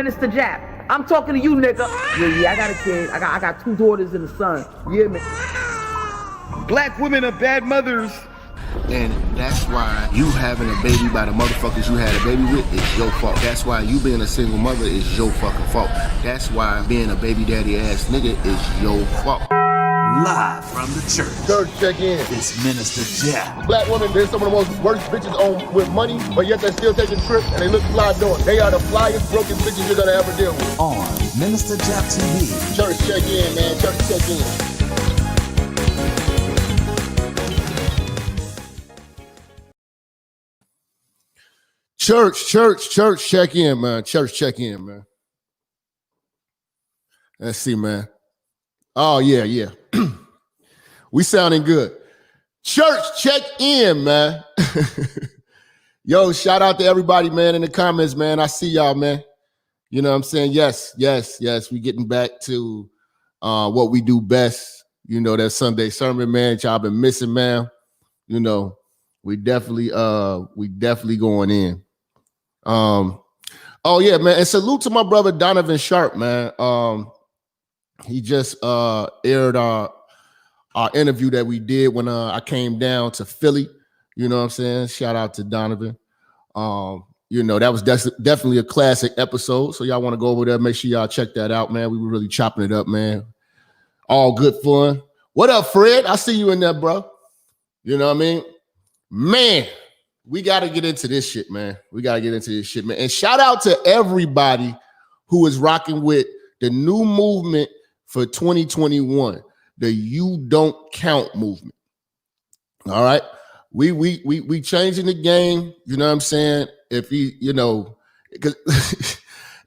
Minister Jap. I'm talking to you, nigga. Yeah, I got a kid. I got 2 daughters and a son. Yeah, man. Black women are bad mothers. And that's why you having a baby by the motherfuckers you had a baby with is your fault. That's why you being a single mother is your fucking fault. That's why being a baby daddy ass nigga is your fault. Live from the church. Church check-in. It's Minister Jap. Black women, they're some of the most worst bitches on with money, but yet they're still taking trips and they look fly doing. They are the flyest broken bitches you're gonna ever deal with. On Minister Jap TV. Church check-in, man. Church check-in. Church check-in, man. Church check-in, man. Let's see, man. Oh, yeah. We sounding good. Church check-in, man. Yo, shout out to everybody, man, in the comments, man. I see y'all, man. You know what I'm saying? Yes. We getting back to what we do best. You know, that Sunday sermon, man. Y'all been missing, man. You know, we definitely going in. Oh yeah, man, and salute to my brother Donovan Sharp, man. He just aired our interview that we did when I came down to Philly. You know what I'm saying? Shout out to Donovan. You know, that was definitely a classic episode. So y'all want to go over there, make sure y'all check that out, man. We were really chopping it up, man. All good fun. What up, Fred? I see you in there, bro. You know what I mean? Man. We got to get into this shit, man. And shout out to everybody who is rocking with the new movement for 2021, the You Don't Count movement. All right. We changing the game. You know what I'm saying? If you know, because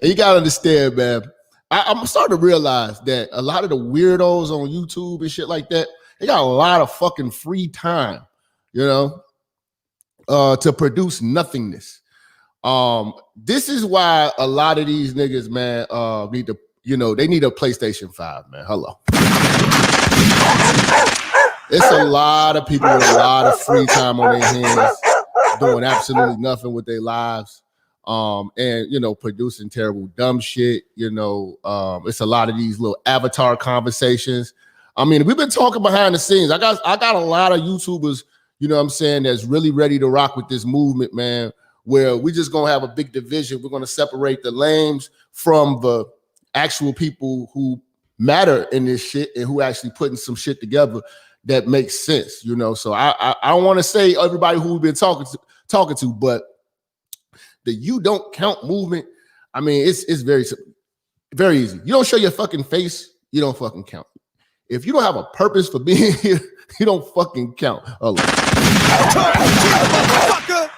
you got to understand, man, I'm starting to realize that a lot of the weirdos on YouTube and shit like that, they got a lot of fucking free time, you know, to produce nothingness. This is why a lot of these niggas, man, need to, you know, they need a PlayStation 5, man. Hello. It's a lot of people with a lot of free time on their hands doing absolutely nothing with their lives. And, you know, producing terrible, dumb shit. You know, it's a lot of these little avatar conversations. I mean, we've been talking behind the scenes. I got a lot of YouTubers, you know what I'm saying, that's really ready to rock with this movement, man, where we just going to have a big division. We're going to separate the lames from the actual people who matter in this shit and who actually putting some shit together that makes sense, you know. So I don't want to say everybody who we've been talking to, but the You Don't Count movement, I mean, it's very easy. You don't show your fucking face, you don't fucking count. If you don't have a purpose for being here, you don't fucking count.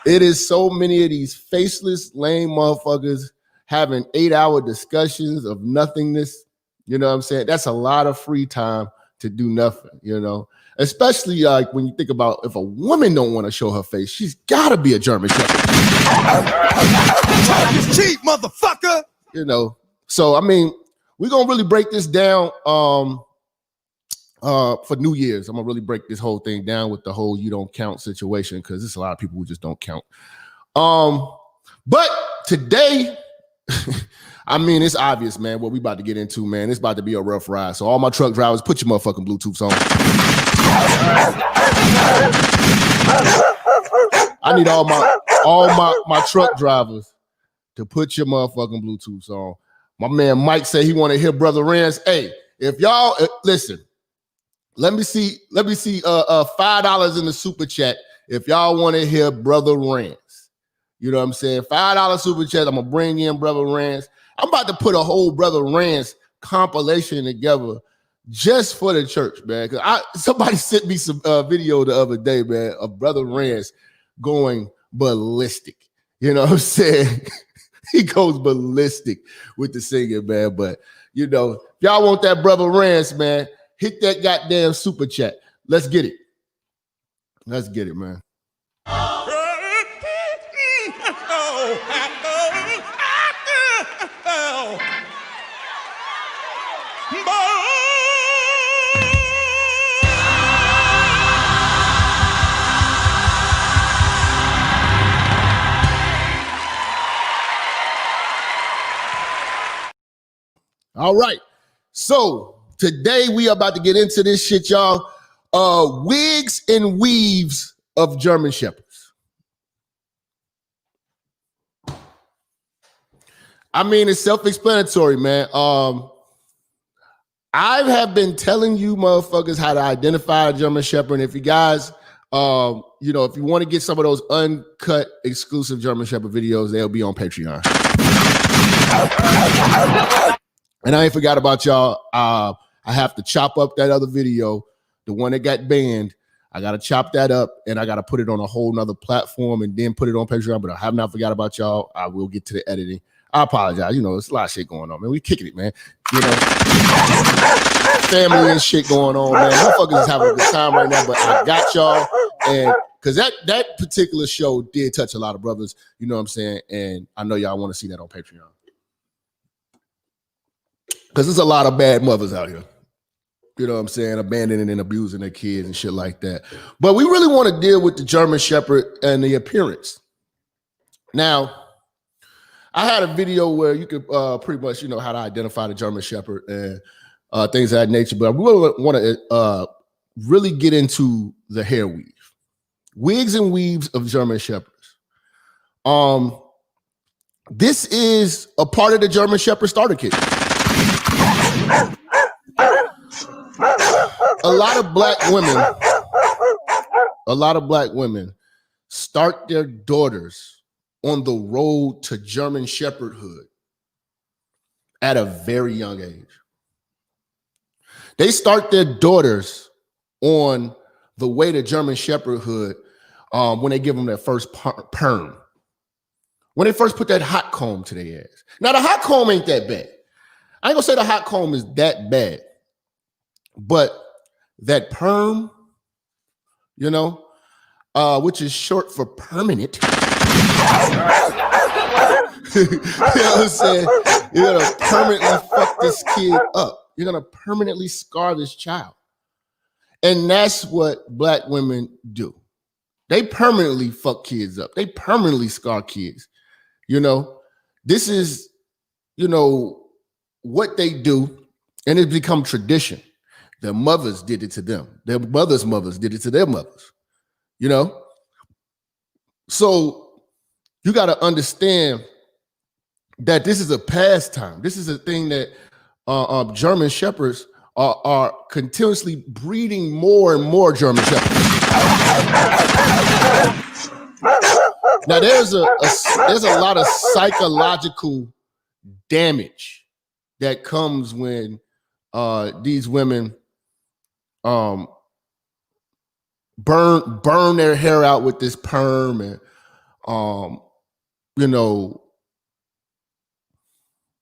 It is so many of these faceless, lame motherfuckers having 8-hour discussions of nothingness. You know what I'm saying? That's a lot of free time to do nothing, you know? Especially like when you think about if a woman don't want to show her face, she's got to be a German Shepherd. Cheap, motherfucker! You know? So, I mean, we're going to really break this down for New Year's. I'm gonna really break this whole thing down with the whole You Don't Count situation, because there's a lot of people who just don't count. But today, I mean, it's obvious, man, what we about to get into, man. It's about to be a rough ride. So all my truck drivers, put your motherfucking Bluetooths on. I need all my truck drivers to put your motherfucking Bluetooths on. My man Mike said he want to hear Brother Rance. Hey, if y'all listen. Let me see $5 in the super chat if y'all want to hear Brother Rance. You know what I'm saying? $5 super chat. I'm gonna bring in Brother Rance. I'm about to put a whole Brother Rance compilation together just for the church, man. Because somebody sent me some video the other day, man, of Brother Rance going ballistic. You know what I'm saying? He goes ballistic with the singing, man. But you know, if y'all want that Brother Rance, man, hit that goddamn super chat. Let's get it. Let's get it, man. All right. So today we are about to get into this shit, y'all. Wigs and weaves of German Shepherds. I mean, it's self-explanatory, man. I have been telling you motherfuckers how to identify a German Shepherd. And if you guys, you know, if you want to get some of those uncut exclusive German Shepherd videos, they'll be on Patreon. And I ain't forgot about y'all. I have to chop up that other video, the one that got banned. I got to chop that up and I got to put it on a whole nother platform and then put it on Patreon. But I have not forgot about y'all. I will get to the editing. I apologize. You know, it's a lot of shit going on, man. We kicking it, man. You know, family and shit going on, man. Motherfuckers is having a good time right now, but I got y'all. And because that particular show did touch a lot of brothers, you know what I'm saying? And I know y'all want to see that on Patreon. Because there's a lot of bad mothers out here. You know what I'm saying? Abandoning and abusing their kids and shit like that. But we really want to deal with the German Shepherd and the appearance. Now, I had a video where you could pretty much, you know, how to identify the German Shepherd and things of that nature. But I really want to really get into the hair weave. Wigs and weaves of German Shepherds. This is a part of the German Shepherd starter kit. A lot of black women start their daughters on the road to German Shepherdhood at a very young age. They start their daughters on the way to German Shepherdhood when they give them their first perm. When they first put that hot comb to their ass. Now, the hot comb ain't that bad. I ain't gonna say the hot comb is that bad, but that perm, you know, which is short for permanent. You know what I'm saying? You're gonna permanently fuck this kid up. You're gonna permanently scar this child. And that's what black women do. They permanently fuck kids up. They permanently scar kids. You know, this is, you know, what they do, and it's become tradition. Their mothers did it to them. Their mothers' mothers did it to their mothers. You know? So you got to understand that this is a pastime. This is a thing that German Shepherds are continuously breeding more and more German Shepherds. Now there's a lot of psychological damage that comes when these women burn their hair out with this perm and you know,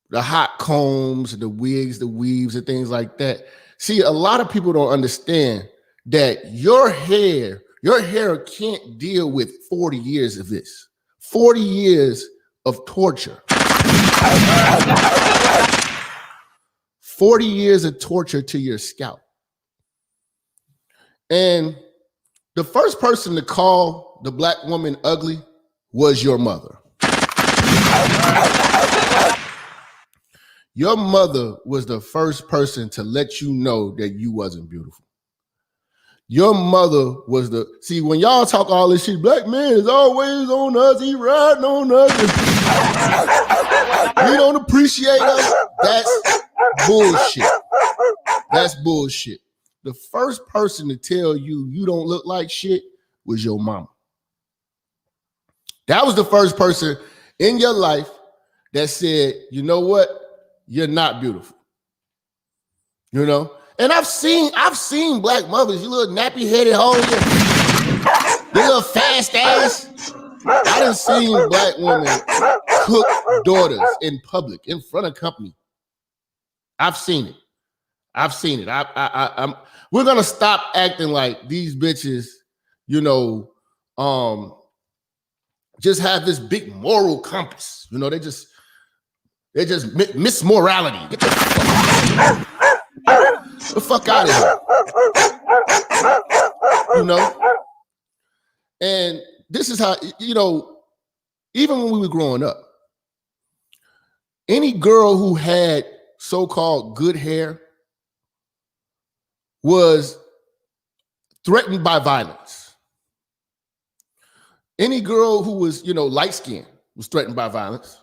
the hot combs, the wigs, the weaves, and things like that. See, a lot of people don't understand that your hair can't deal with 40 years of this. 40 years of torture. 40 years of torture to your scalp. And the first person to call the black woman ugly was your mother. Your mother was the first person to let you know that you wasn't beautiful. Your mother was see, when y'all talk all this shit, black man is always on us, he riding on us. We don't appreciate us. That's bullshit. That's bullshit. The first person to tell you you don't look like shit was your mama. That was the first person in your life that said, you know what? You're not beautiful. You know? And I've seen black mothers, you little nappy-headed hole, you little fast ass. I done seen black women cook daughters in public, in front of company. I've seen it. We're gonna stop acting like these bitches, you know, just have this big moral compass. You know, they just miss morality. Get the fuck out of here. You know? And this is how, you know, even when we were growing up, any girl who had so-called good hair was threatened by violence. Any girl who was, light-skinned was threatened by violence.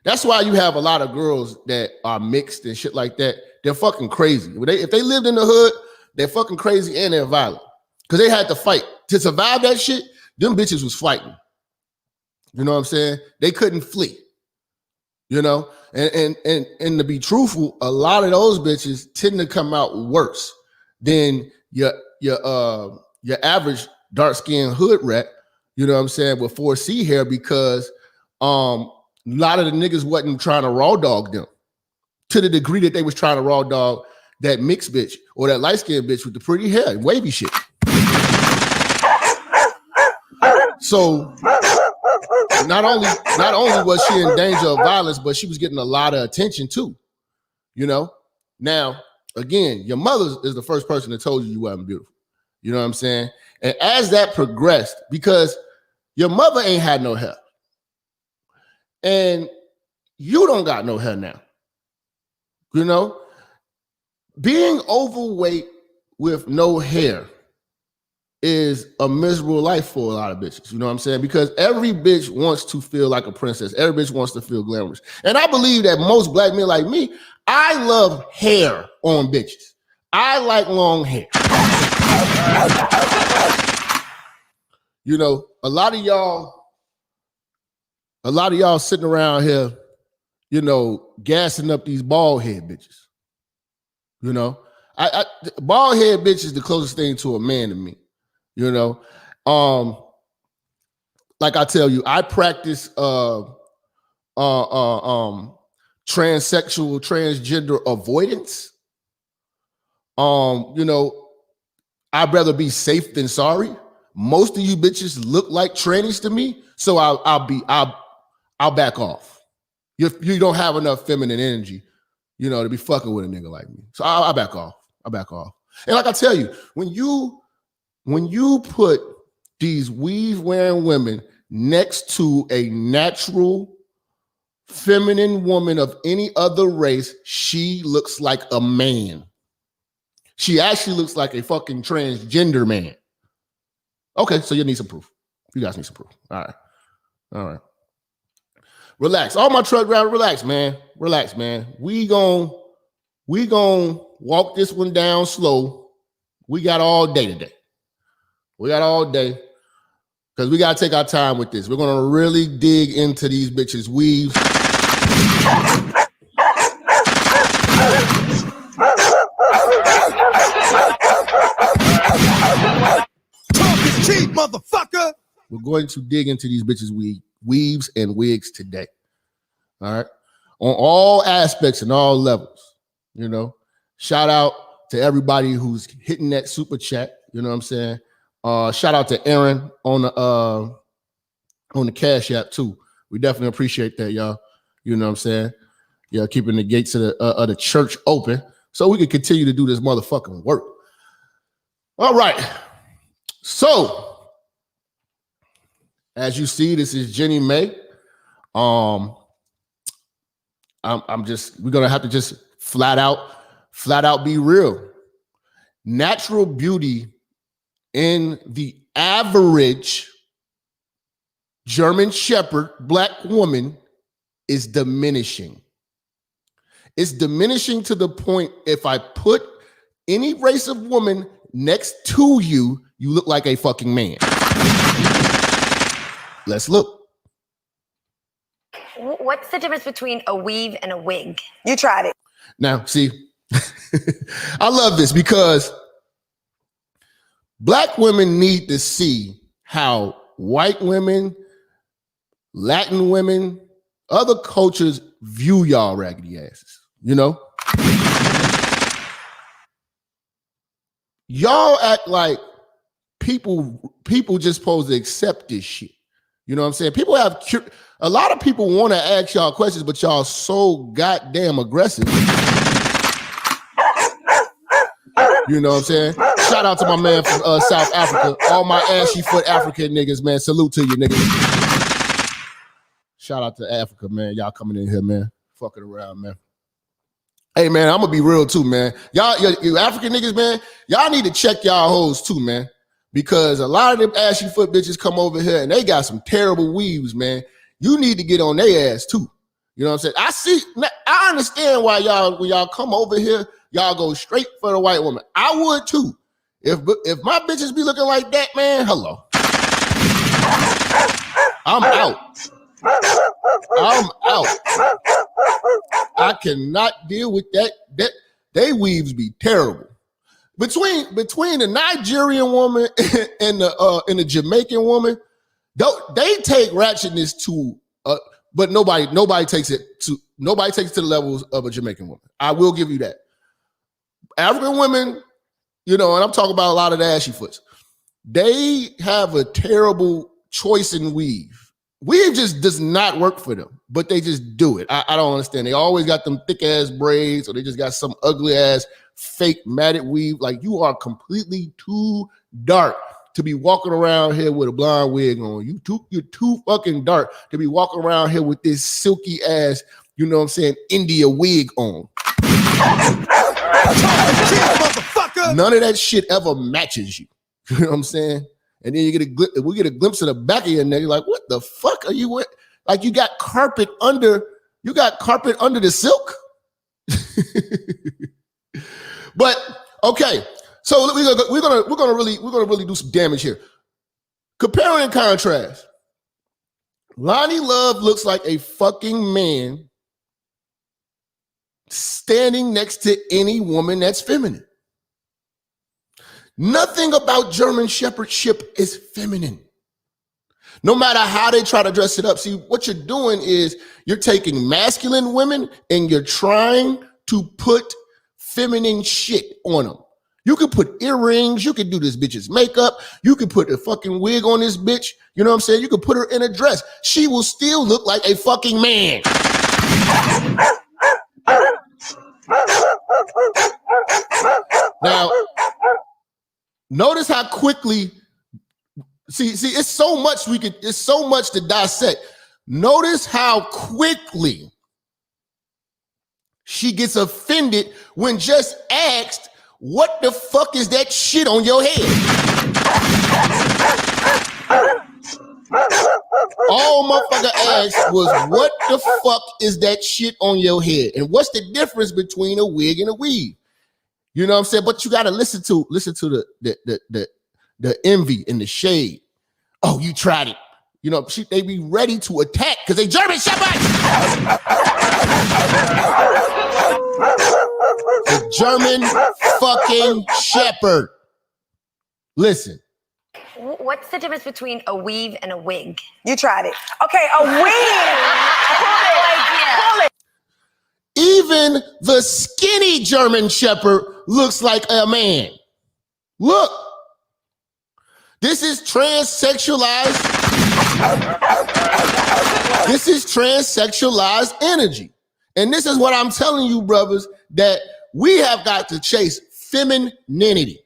That's why you have a lot of girls that are mixed and shit like that. They're fucking crazy. If they lived in the hood, they're fucking crazy and they're violent. Because they had to fight. To survive that shit, them bitches was fighting. You know what I'm saying? They couldn't flee. And to be truthful, a lot of those bitches tend to come out worse than your average dark-skinned hood rat, you know what I'm saying, with 4C hair, because a lot of the niggas wasn't trying to raw dog them to the degree that they was trying to raw dog that mixed bitch or that light-skinned bitch with the pretty hair and wavy shit. So not only was she in danger of violence, but she was getting a lot of attention too. Now, again, your mother is the first person that told you wasn't beautiful. You know what I'm saying? And as that progressed, because your mother ain't had no hair, and you don't got no hair now. Being overweight with no hair is a miserable life for a lot of bitches. You know what I'm saying? Because every bitch wants to feel like a princess. Every bitch wants to feel glamorous. And I believe that most black men like me, I love hair on bitches. I like long hair. A lot of y'all sitting around here, gassing up these bald head bitches. Bald head bitch is the closest thing to a man to me. Like I tell you, I practice transsexual, transgender avoidance. I'd rather be safe than sorry. Most of you bitches look like trannies to me, so I'll back off. You don't have enough feminine energy, to be fucking with a nigga like me. So I'll back off. And like I tell you, when you put these weave-wearing women next to a natural feminine woman of any other race, she looks like a man. She actually looks like a fucking transgender man. Okay, so you need some proof. You guys need some proof. All right. Relax. All my truck drivers, relax, man. We gon' walk this one down slow. We got all day today. Because we got to take our time with this. We're going to really dig into these bitches' weaves. Talk is cheap, motherfucker. We're going to dig into these bitches' weaves and wigs today. All right? On all aspects and all levels. Shout out to everybody who's hitting that super chat. You know what I'm saying? Shout out to Aaron on the Cash App too. We definitely appreciate that, y'all. You know what I'm saying? Yeah, keeping the gates of the church open so we can continue to do this motherfucking work. All right. So, as you see, this is Jenny May. We're gonna have to just flat out be real. Natural beauty in the average German Shepherd black woman is diminishing. It's diminishing to the point if I put any race of woman next to you, you look like a fucking man. Let's look. What's the difference between a weave and a wig? You tried it. Now, see, I love this because black women need to see how white women, Latin women, other cultures view y'all raggedy asses, Y'all act like people just supposed to accept this shit. You know what I'm saying? A lot of people want to ask y'all questions, but y'all so goddamn aggressive. You know what I'm saying? Shout out to my man from South Africa. All my ashy foot African niggas, man. Salute to you, niggas. Shout out to Africa, man. Y'all coming in here, man. Fucking around, man. Hey, man, I'm going to be real too, man. Y'all, you African niggas, man, y'all need to check y'all hoes too, man. Because a lot of them ashy foot bitches come over here and they got some terrible weaves, man. You need to get on their ass too. You know what I'm saying? I understand why y'all, when y'all come over here, y'all go straight for the white woman. I would too. If my bitches be looking like that, man, hello. I'm out. I'm out. I cannot deal with that. They weaves be terrible. Between the Nigerian woman and the Jamaican woman, they take ratchetness to but nobody takes it to the levels of a Jamaican woman. I will give you that. African women, you know, and I'm talking about a lot of the ashy foots, they have a terrible choice in weave. Weave just does not work for them, but they just do it. I don't understand. They always got them thick ass braids, or they just got some ugly ass fake matted weave. Like, you are completely too dark to be walking around here with a blonde wig on. You're too fucking dark to be walking around here with this silky ass, you know what I'm saying, India wig on. None of that shit ever matches you. You know what I'm saying? And then we get a glimpse of the back of your neck. You're like, what the fuck are you with? Like, you got carpet under the silk. But okay, so we're gonna really do some damage here. Compare and contrast. Lonnie Love looks like a fucking man standing next to any woman that's feminine. Nothing about German Shepherdship is feminine. No matter how they try to dress it up. See, what you're doing is you're taking masculine women and you're trying to put feminine shit on them. You could put earrings. You could do this bitch's makeup. You could put a fucking wig on this bitch. You know what I'm saying? You could put her in a dress. She will still look like a fucking man. Now, notice how quickly, see, it's so much to dissect. Notice how quickly she gets offended when just asked, what the fuck is that shit on your head? All motherfucker asked was, what the fuck is that shit on your head? And what's the difference between a wig and a weave? You know what I'm saying? But you got to listen to the envy and the shade. Oh, you tried it. You know, they be ready to attack because they German Shepherds. The German fucking Shepherd. Listen. What's the difference between a weave and a wig? You tried it. Okay, a weave. Pull it. Even the skinny German Shepherd looks like a man. Look. This is transsexualized. This is transsexualized energy. And this is what I'm telling you, brothers, that we have got to chase femininity.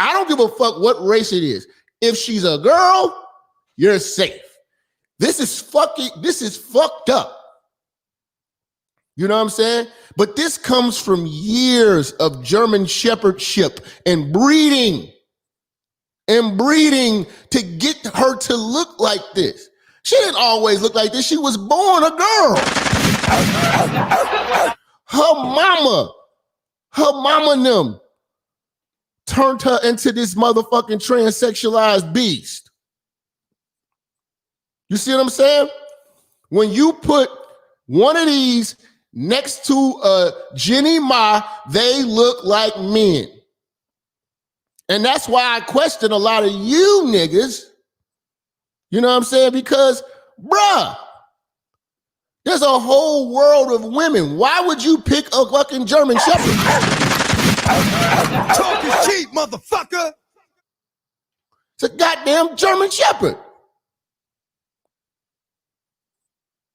I don't give a fuck what race it is. If she's a girl, you're safe. This is fucked up. You know what I'm saying? But this comes from years of German shepherdship and breeding to get her to look like this. She didn't always look like this. She was born a girl. Her mama and them turned her into this motherfucking transsexualized beast. You see what I'm saying? When you put one of these next to Jenny Ma, they look like men. And that's why I question a lot of you niggas. You know what I'm saying? Because, bruh, there's a whole world of women. Why would you pick a fucking German Shepherd? Talk is cheap, motherfucker. It's a goddamn German Shepherd.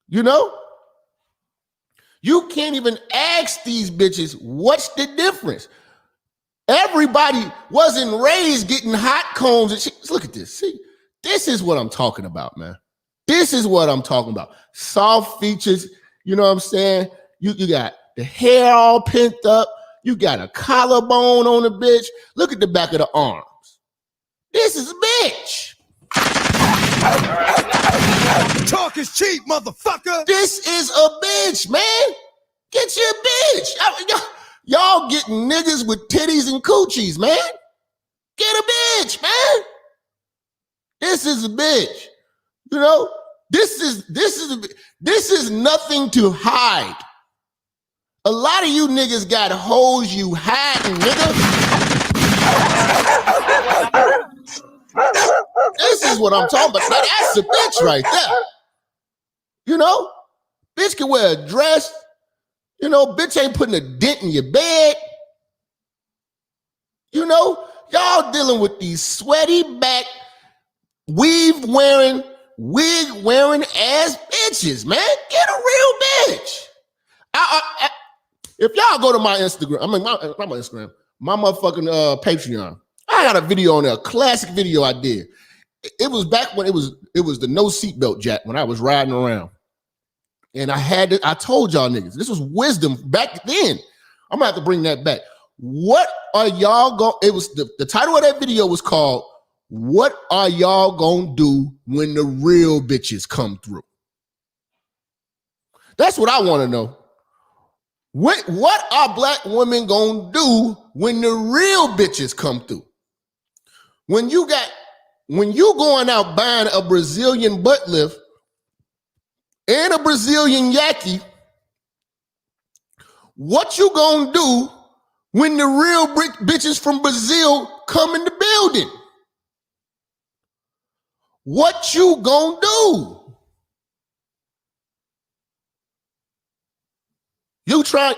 You know? You can't even ask these bitches, what's the difference? Everybody wasn't raised getting hot combs and shit. Look at this. See, this is what I'm talking about, man. This is what I'm talking about. Soft features, you know what I'm saying? You got the hair all pent up. You got a collarbone on the bitch. Look at the back of the arms. This is a bitch. Talk is cheap, motherfucker. This is a bitch, man. Get your bitch. Y'all getting niggas with titties and coochies, man. Get a bitch, man. This is a bitch. You know, this is nothing to hide. A lot of you niggas got hoes you hiding, nigga. This is what I'm talking about. Now, that's a bitch right there. You know, bitch can wear a dress. You know, bitch ain't putting a dent in your bed. You know, y'all dealing with these sweaty back, weave wearing, wig wearing ass bitches, man. Get a real bitch. If y'all go to my Instagram, not my Instagram, my motherfucking Patreon, I got a video on there, a classic video I did. It was back when it was the no seatbelt jack when I was riding around. And I told y'all niggas, this was wisdom back then. I'm gonna have to bring that back. What are y'all going, it was the title of that video was called, What Are Y'all Gonna Do When the Real Bitches Come Through? That's what I wanna know. What are black women gonna do when the real bitches come through? When you going out buying a Brazilian butt lift and a Brazilian yaki, what you gonna do when the real bitches from Brazil come in the building? What you gonna do?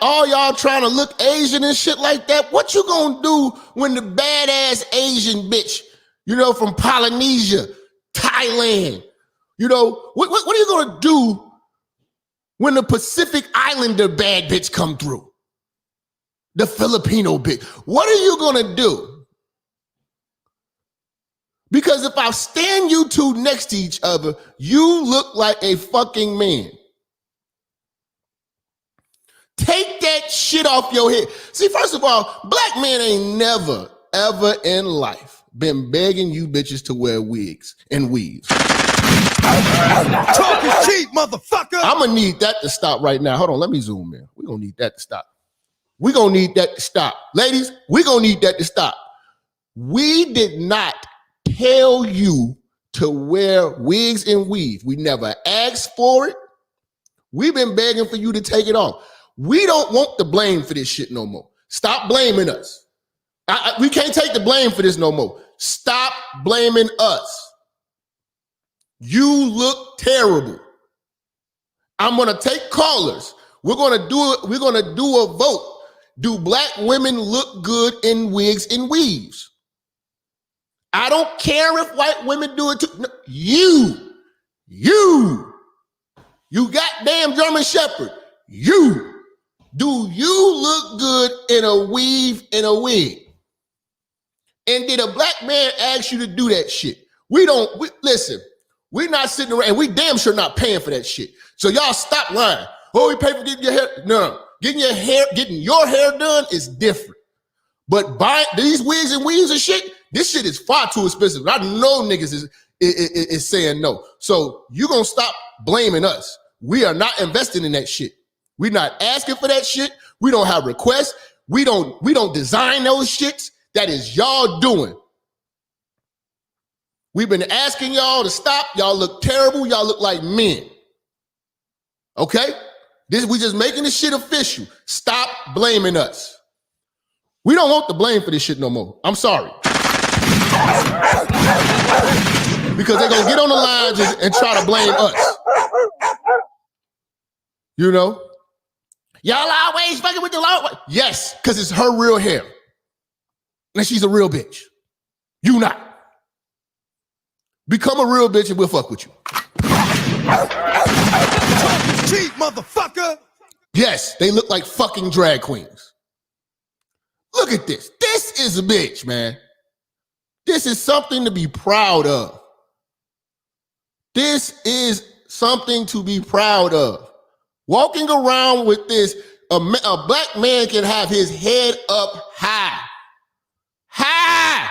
All y'all trying to look Asian and shit like that. What you gonna do when the badass Asian bitch, you know, from Polynesia, Thailand, you know, what are you gonna do when the Pacific Islander bad bitch come through? The Filipino bitch. What are you gonna do? Because if I stand you two next to each other, you look like a fucking man. Take that shit off your head. See, first of all, black men ain't never, ever in life been begging you bitches to wear wigs and weaves. Talk is cheap, motherfucker. I'm gonna need that to stop right now. Hold on, let me zoom in. We're gonna need that to stop. We're gonna need that to stop. Ladies, we're gonna need that to stop. We did not tell you to wear wigs and weave. We never asked for it. We've been begging for you to take it off. We don't want the blame for this shit no more. Stop blaming us. We can't take the blame for this no more. Stop blaming us. You look terrible. I'm gonna take callers. We're gonna do a vote. Do black women look good in wigs and weaves? I don't care if white women do it too. No, you goddamn German Shepherd, you. Do you look good in a weave and a wig? And did a black man ask you to do that shit? Listen, we're not sitting around and we damn sure not paying for that shit. So y'all stop lying. Oh, we pay for getting your hair. No. Getting your hair done is different. But buying these wigs and weaves and shit, this shit is far too expensive. I know niggas is saying no. So you gonna stop blaming us. We are not investing in that shit. We're not asking for that shit. We don't have requests. We don't design those shits. That is y'all doing. We've been asking y'all to stop. Y'all look terrible. Y'all look like men. Okay? We just making this shit official. Stop blaming us. We don't want the blame for this shit no more. I'm sorry. Because they're gonna get on the lines and try to blame us. You know? Y'all always fucking with the law. Yes, because it's her real hair. And she's a real bitch. You not. Become a real bitch and we'll fuck with you. Cheap, motherfucker. Yes, they look like fucking drag queens. Look at this. This is a bitch, man. This is something to be proud of. This is something to be proud of. Walking around with this, A black man can have his head up high. High.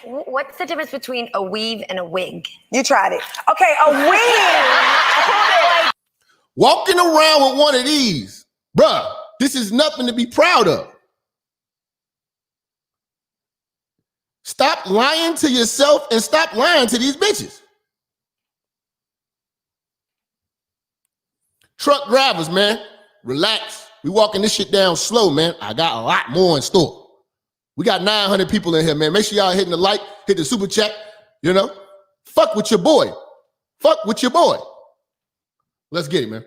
What's the difference between a weave and a wig? You tried it. Okay, a weave. Walking around with one of these, bruh, this is nothing to be proud of. Stop lying to yourself and stop lying to these bitches. Truck drivers, man, relax. We walking this shit down slow, man. I got a lot more in store. We got 900 people in here, man. Make sure y'all hitting the like, hit the super chat, you know? Fuck with your boy. Fuck with your boy. Let's get it, man.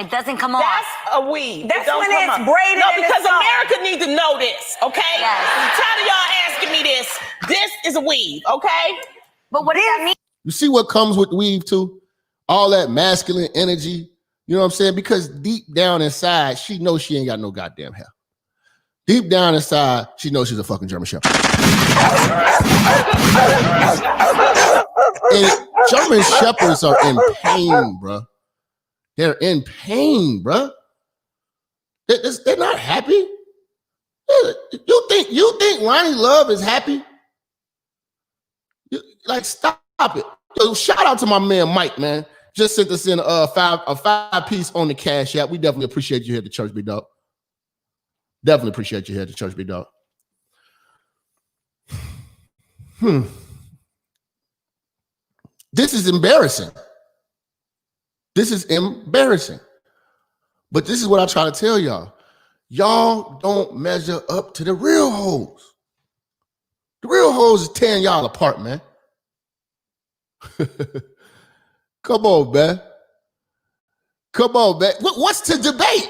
It doesn't come off. That's a weave. That's when it's braided. No, in because the America needs to know this, okay? Yes. I'm tired of y'all asking me this. This is a weave, okay? But what does that mean? You see what comes with weave too? All that masculine energy. You know what I'm saying? Because deep down inside, she knows she ain't got no goddamn hair. Deep down inside, she knows she's a fucking German Shepherd. And German Shepherds are in pain, bro. They're in pain, bro. They're not happy. You think Lonnie Love is happy? Like, stop it. Yo, shout out to my man Mike, man. Just sent us in a five piece on the Cash App. We definitely appreciate you here at the church, big dog. Definitely appreciate you here at the church, big dog. This is embarrassing. This is embarrassing. But this is what I try to tell y'all. Y'all don't measure up to the real hoes. The real hoes is tearing y'all apart, man. Come on, man. Come on, man. What's to debate?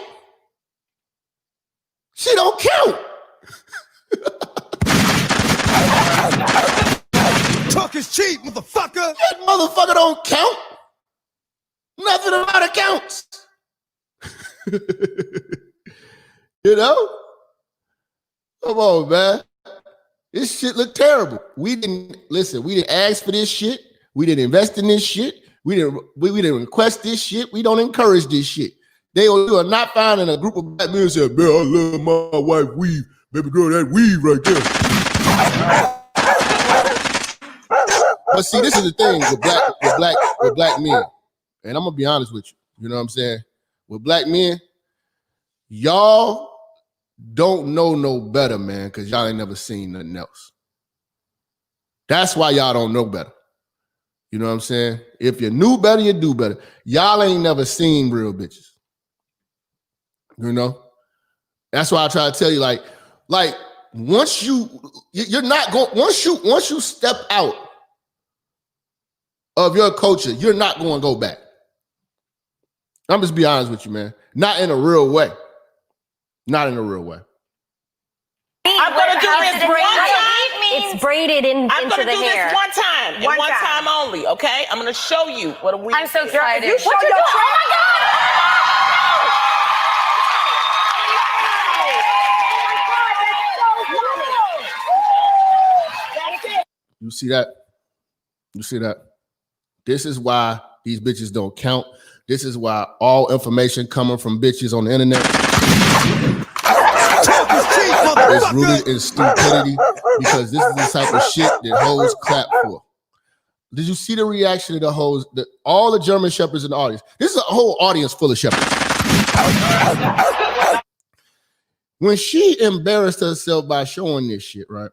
She don't count. Talk is cheap, motherfucker. That motherfucker don't count. Nothing about it counts. You know? Come on, man. This shit look terrible. We didn't ask for this shit. We didn't invest in this shit. We didn't request this shit. We don't encourage this shit. They are not finding a group of black men who say, man, I love my wife weave. Baby girl, that weave right there. But see, this is the thing with black men. And I'm gonna be honest with you. You know what I'm saying? With black men, y'all don't know no better, man, because y'all ain't never seen nothing else. That's why y'all don't know better. You know what I'm saying? If you knew better, you do better. Y'all ain't never seen real bitches. You know? That's why I try to tell you, like once you're not going, once you step out of your culture, you're not going to go back. I'm just be honest with you, man. Not in a real way. Not in a real way. I'm going to do this one time. It's braided into the hair. I'm going to do this one time. And one time only, okay? I'm going to show you what a weave I'm so is. excited. You show your You see that? You see that? This is why these bitches don't count. This is why all information coming from bitches on the internet is rooted in stupidity, because this is the type of shit that hoes clap for. Did you see the reaction of the hoes? All the German Shepherds in the audience. This is a whole audience full of Shepherds. When she embarrassed herself by showing this shit, right?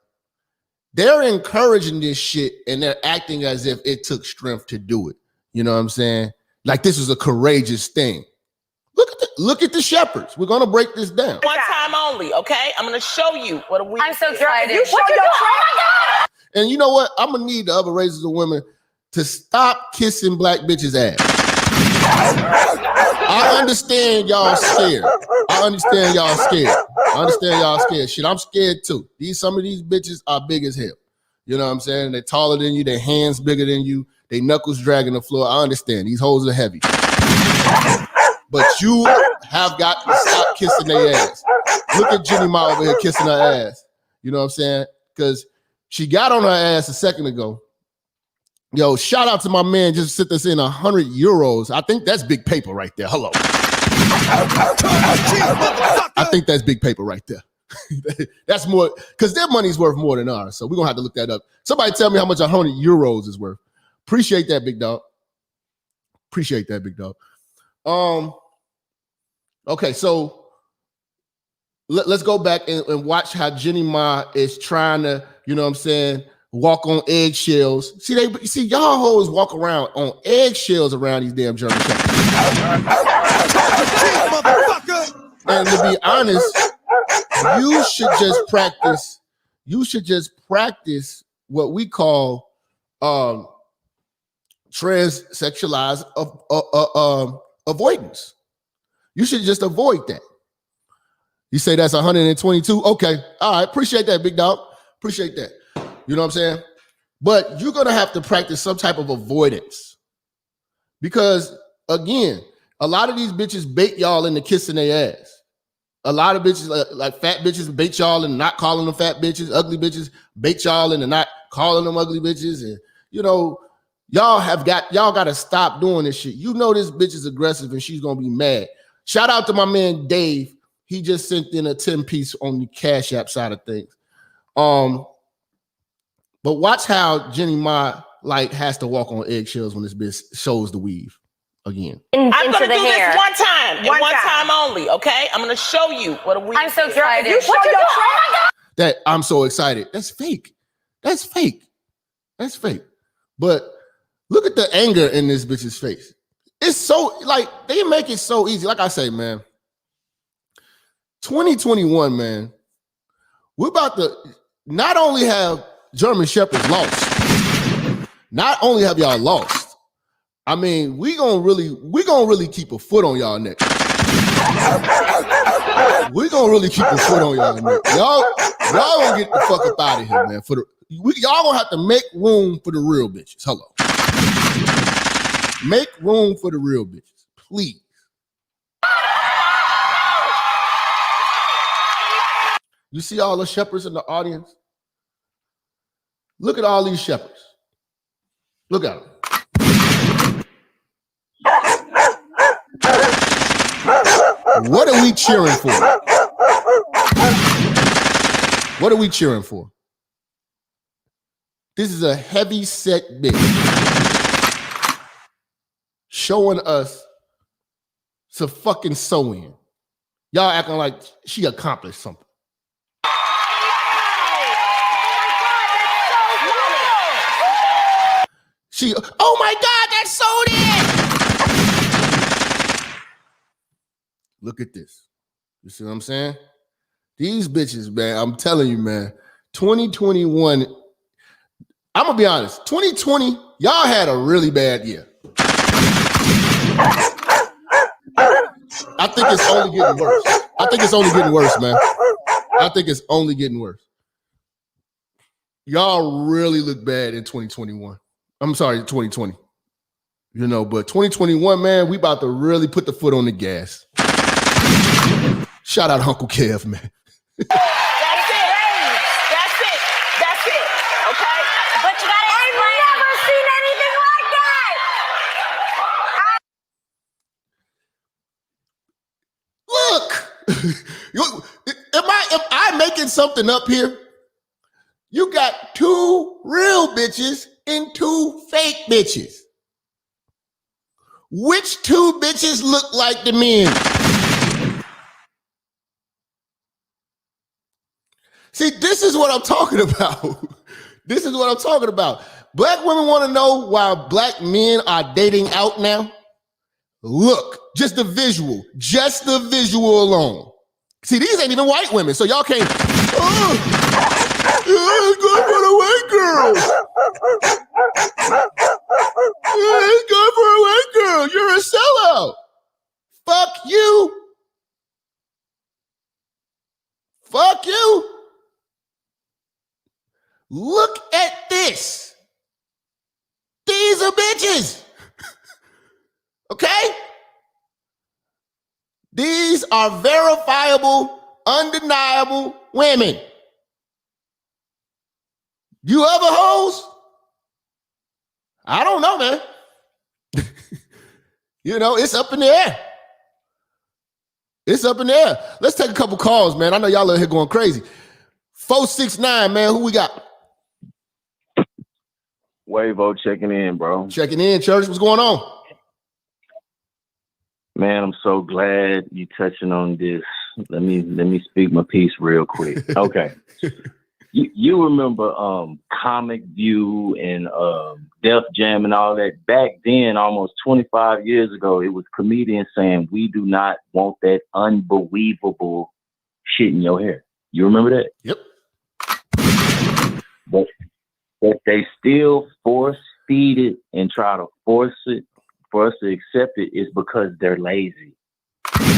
They're encouraging this shit and they're acting as if it took strength to do it. You know what I'm saying? Like this is a courageous thing. Look at the Shepherds. We're gonna break this down. One time only, okay? I'm gonna show you what a weave I'm so is. excited. You show your And you know what? I'm gonna need the other races of women to stop kissing black bitches' ass. I understand y'all scared. I understand y'all scared. Shit, I'm scared too. Some of these bitches are big as hell. You know what I'm saying? They're taller than you. Their hands bigger than you. They knuckles dragging the floor. I understand. These hoes are heavy. But you have got to stop kissing their ass. Look at Jenny Ma over here kissing her ass. You know what I'm saying? Because she got on her ass a second ago. Yo, shout out to my man. Just sent us in 100 euros. I think that's big paper right there. Hello. I think that's big paper right there. That's more, because their money's worth more than ours. So we're going to have to look that up. Somebody tell me how much 100 euros is worth. Appreciate that, big dog. Appreciate that, big dog. Okay, so let's go back and watch how Jenny Ma is trying to, you know what I'm saying, walk on eggshells. See, y'all hoes walk around on eggshells around these damn German shepherds. And to be honest, you should just practice. You should just practice what we call transsexualized avoidance. You should just avoid that. You say that's 122? Okay. All right. Appreciate that, big dog. Appreciate that. You know what I'm saying? But you're going to have to practice some type of avoidance. Because, again, a lot of these bitches bait y'all into kissing their ass. A lot of bitches, like fat bitches, bait y'all into not calling them fat bitches. Ugly bitches bait y'all into not calling them ugly bitches. And, you know, y'all got to stop doing this shit. You know this bitch is aggressive and she's going to be mad. Shout out to my man Dave. He just sent in a 10-piece on the Cash App side of things. But watch how Jenny Ma has to walk on eggshells when this bitch shows the weave again. I'm going to do this one time, and one time only, okay? I'm going to show you what a weave I'm so is. excited. You show your track. That I'm so excited. That's fake. That's fake. That's fake. But look at the anger in this bitch's face. It's so, they make it so easy. Like I say, man, 2021, man, we're about to not only have German Shepherds lost, not only have y'all lost, I mean, we gonna really keep a foot on y'all neck. We gonna really keep a foot on y'all neck. Y'all gonna get the fuck up out of here, man. Y'all gonna have to make room for the real bitches. Hello. Make room for the real bitches, please. You see all the shepherds in the audience? Look at all these shepherds. Look at them. What are we cheering for? What are we cheering for? This is a heavy set bitch showing us some fucking sewing. Y'all acting like she accomplished something. Oh my God, that's so it. Look at this. You see what I'm saying? These bitches, man, I'm telling you, man, 2021, I'm going to be honest, 2020, y'all had a really bad year. I think it's only getting worse. I think it's only getting worse, man. I think it's only getting worse. Y'all really look bad in 2021. I'm sorry, 2020. You know, but 2021, man, we about to really put the foot on the gas. Shout out Uncle Kev, man. That's it. Okay? But you gotta I've never seen anything like that. Look, am I making something up here? You got two real bitches and two fake bitches. Which two bitches look like the men? See, this is what I'm talking about. This is what I'm talking about. Black women want to know why black men are dating out now. Look, just the visual alone. See, these ain't even white women, so y'all can't. It's good for the white girls. It's good for a white girl. You're a sellout. Fuck you. Fuck you. Look at this. These are bitches. Okay? These are verifiable, undeniable women. You other hoes? I don't know, man. You know, it's up in the air. It's up in the air. Let's take a couple calls, man. I know y'all out here going crazy. 469, man. Who we got? Wavo checking in, bro. Checking in, Church. What's going on? Man, I'm so glad you touching on this. Let me speak my piece real quick. Okay. You remember Comic View and Def Jam and all that? Back then, almost 25 years ago, it was comedians saying, we do not want that unbelievable shit in your hair. You remember that? Yep. But they still force feed it and try to force it for us to accept it is because they're lazy.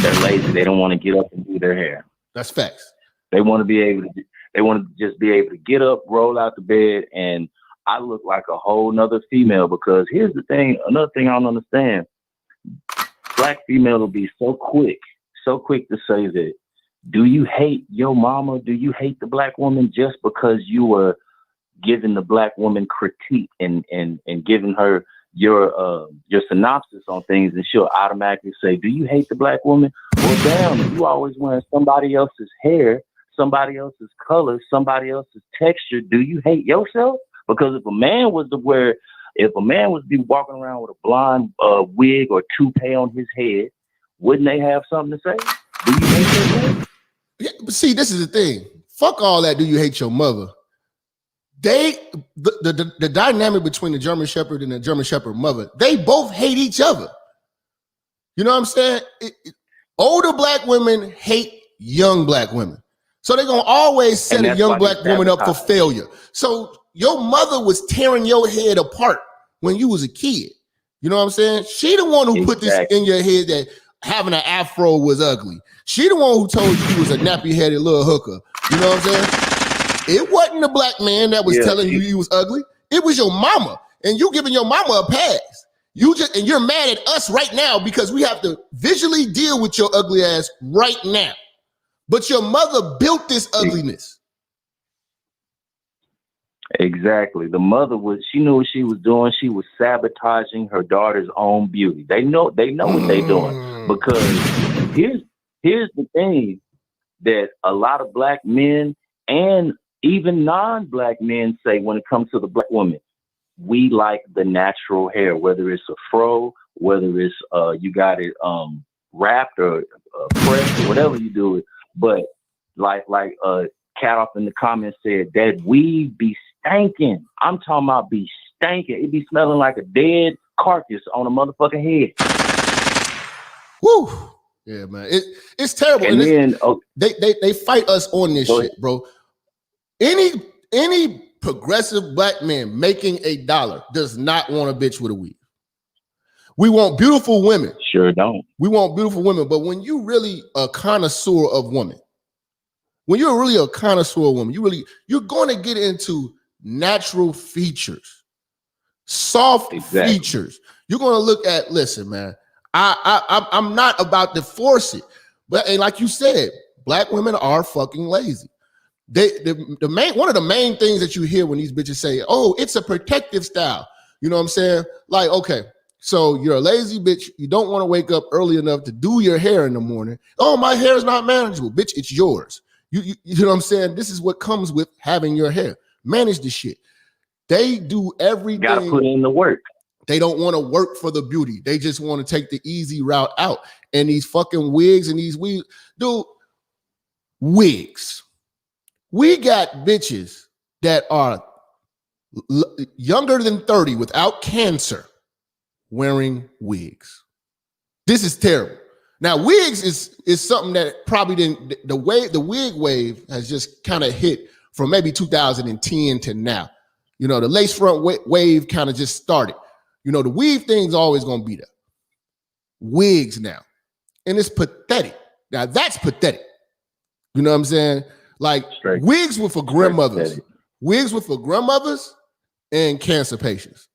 They're lazy. They don't want to get up and do their hair. That's facts. They want to be able to. They want to just be able to get up, roll out the bed, and I look like a whole nother female. Because here's the thing. Another thing I don't understand. Black female will be so quick to say that. Do you hate your mama? Do you hate the black woman just because you were giving the black woman critique and giving her your synopsis on things, and she'll automatically say, do you hate the black woman? Well, damn, you always wearing somebody else's hair, somebody else's color, somebody else's texture. Do you hate yourself? Because if a man was to be walking around with a blonde wig or toupee on his head, wouldn't they have something to say? Do you hate yourself? Yeah, but see, this is the thing. Fuck all that. Do you hate your mother? The dynamic between the German Shepherd and the German Shepherd mother, they both hate each other. You know what I'm saying? Older black women hate young black women. So they're going to always set a young black woman up for failure. So your mother was tearing your head apart when you was a kid. You know what I'm saying? She the one who put this in your head that having an afro was ugly. She the one who told you was a nappy-headed little hooker. You know what I'm saying? It wasn't the black man that was telling you was ugly. It was your mama. And you giving your mama a pass. You're mad at us right now because we have to visually deal with your ugly ass right now. But your mother built this ugliness. Exactly. The mother she knew what she was doing. She was sabotaging her daughter's own beauty. They know what they're doing. Because here's the thing that a lot of black men and even non-black men say when it comes to the black woman, we like the natural hair, whether it's a fro, whether it's you got it wrapped or pressed or whatever you do it. But like Cat off in the comments said, that weave be stanking. I'm talking about be stanking. It be smelling like a dead carcass on a motherfucking head. Woo! Yeah, man. It's terrible. And then they fight us on this shit, bro. Any progressive black man making $1 does not want a bitch with a weave. We want beautiful women. Sure don't. We want beautiful women. But when you really a connoisseur of women, when you're really a connoisseur of women, you're going to get into natural features, soft features. You're going to look at, listen, man, I'm not about to force it. But and like you said, black women are fucking lazy. One of the main things that you hear when these bitches say, oh, it's a protective style. You know what I'm saying? Like, okay, so you're a lazy bitch. You don't want to wake up early enough to do your hair in the morning. Oh, my hair is not manageable. Bitch, it's yours. You know what I'm saying? This is what comes with having your hair. Manage the shit. They do everything. Gotta put in the work. They don't want to work for the beauty. They just want to take the easy route out. And these fucking wigs and these wigs, dude, wigs. We got bitches that are younger than 30 without cancer wearing wigs. This is terrible. Now, wigs is something that probably didn't, the wig wave has just kind of hit from maybe 2010 to now. You know, the lace front wave kind of just started. You know, the weave thing's always going to be there. Wigs now. And it's pathetic. Now, that's pathetic. You know what I'm saying? Like, wigs were for grandmothers. Wigs were for grandmothers and cancer patients.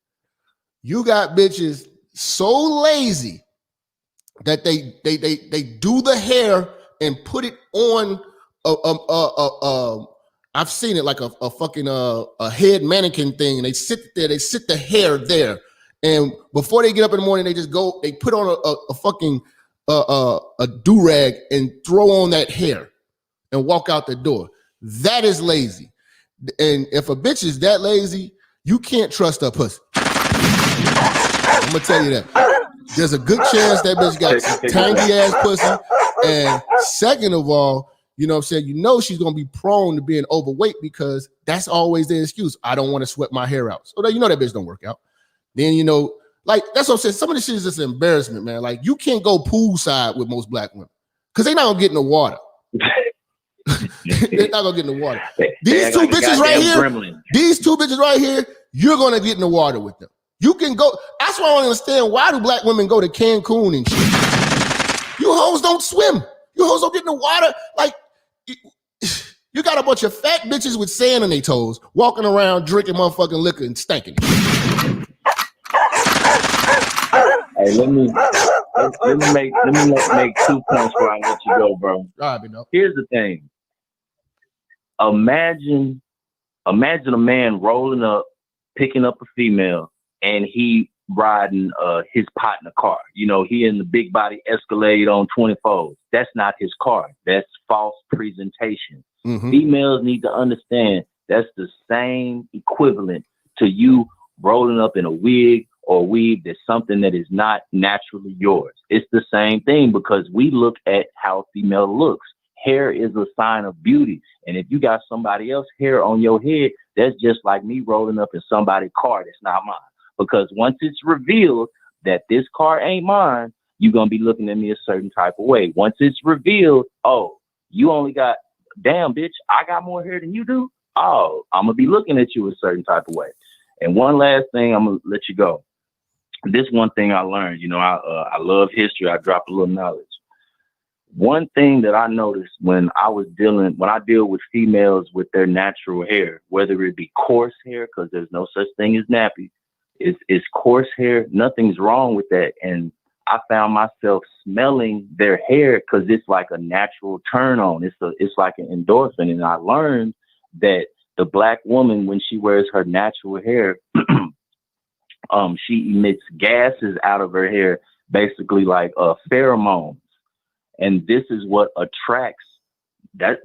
You got bitches so lazy that they do the hair and put it on I've seen it like a fucking a head mannequin thing. And they sit there, they sit the hair there. And before they get up in the morning, they just go, they put on a fucking a do-rag and throw on that hair and walk out the door. That is lazy. And if a bitch is that lazy, you can't trust her pussy. I'm gonna tell you that. There's a good chance that bitch got some tangy ass pussy. And second of all, you know what I'm saying? You know she's gonna be prone to being overweight because that's always the excuse. I don't want to sweat my hair out. So you know that bitch don't work out. Then you know, like that's what I'm saying. Some of this shit is just embarrassment, man. Like you can't go poolside with most black women because they're not gonna get in the water. They're not gonna get in the water. These two bitches right here, these two bitches right here, you're gonna get in the water with them. You can go. That's why I don't understand why do black women go to Cancun and shit. You hoes don't swim. You hoes don't get in the water. Like you got a bunch of fat bitches with sand on their toes walking around drinking motherfucking liquor and stinking. Hey, let me make 2 points before I let you go, bro. Here's the thing. Imagine a man rolling up, picking up a female, and he riding his partner car. You know, he in the big body Escalade on 24s. That's not his car. That's false presentation. Mm-hmm. Females need to understand that's the same equivalent to you rolling up in a wig or weave that's something that is not naturally yours. It's the same thing because we look at how a female looks. Hair is a sign of beauty. And if you got somebody else's hair on your head, that's just like me rolling up in somebody's car that's not mine. Because once it's revealed that this car ain't mine, you're going to be looking at me a certain type of way. Once it's revealed, oh, you only got, damn, bitch, I got more hair than you do? Oh, I'm going to be looking at you a certain type of way. And one last thing, I'm going to let you go. This one thing I learned, you know, I love history. I drop a little knowledge. One thing that I noticed when I deal with females with their natural hair, whether it be coarse hair, because there's no such thing as nappy, it's coarse hair. Nothing's wrong with that. And I found myself smelling their hair because it's like a natural turn on. It's like an endorphin. And I learned that the black woman, when she wears her natural hair, she emits gases out of her hair, basically like pheromones. And this is what attracts. This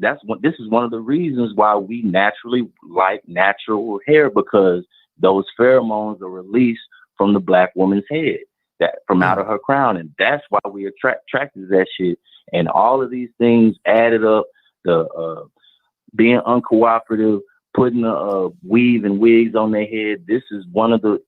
is one of the reasons why we naturally like natural hair, because those pheromones are released from the black woman's head, that from out of her crown. And that's why we attracted to that shit. And all of these things added up, the being uncooperative, putting a weave and wigs on their head. This is one of the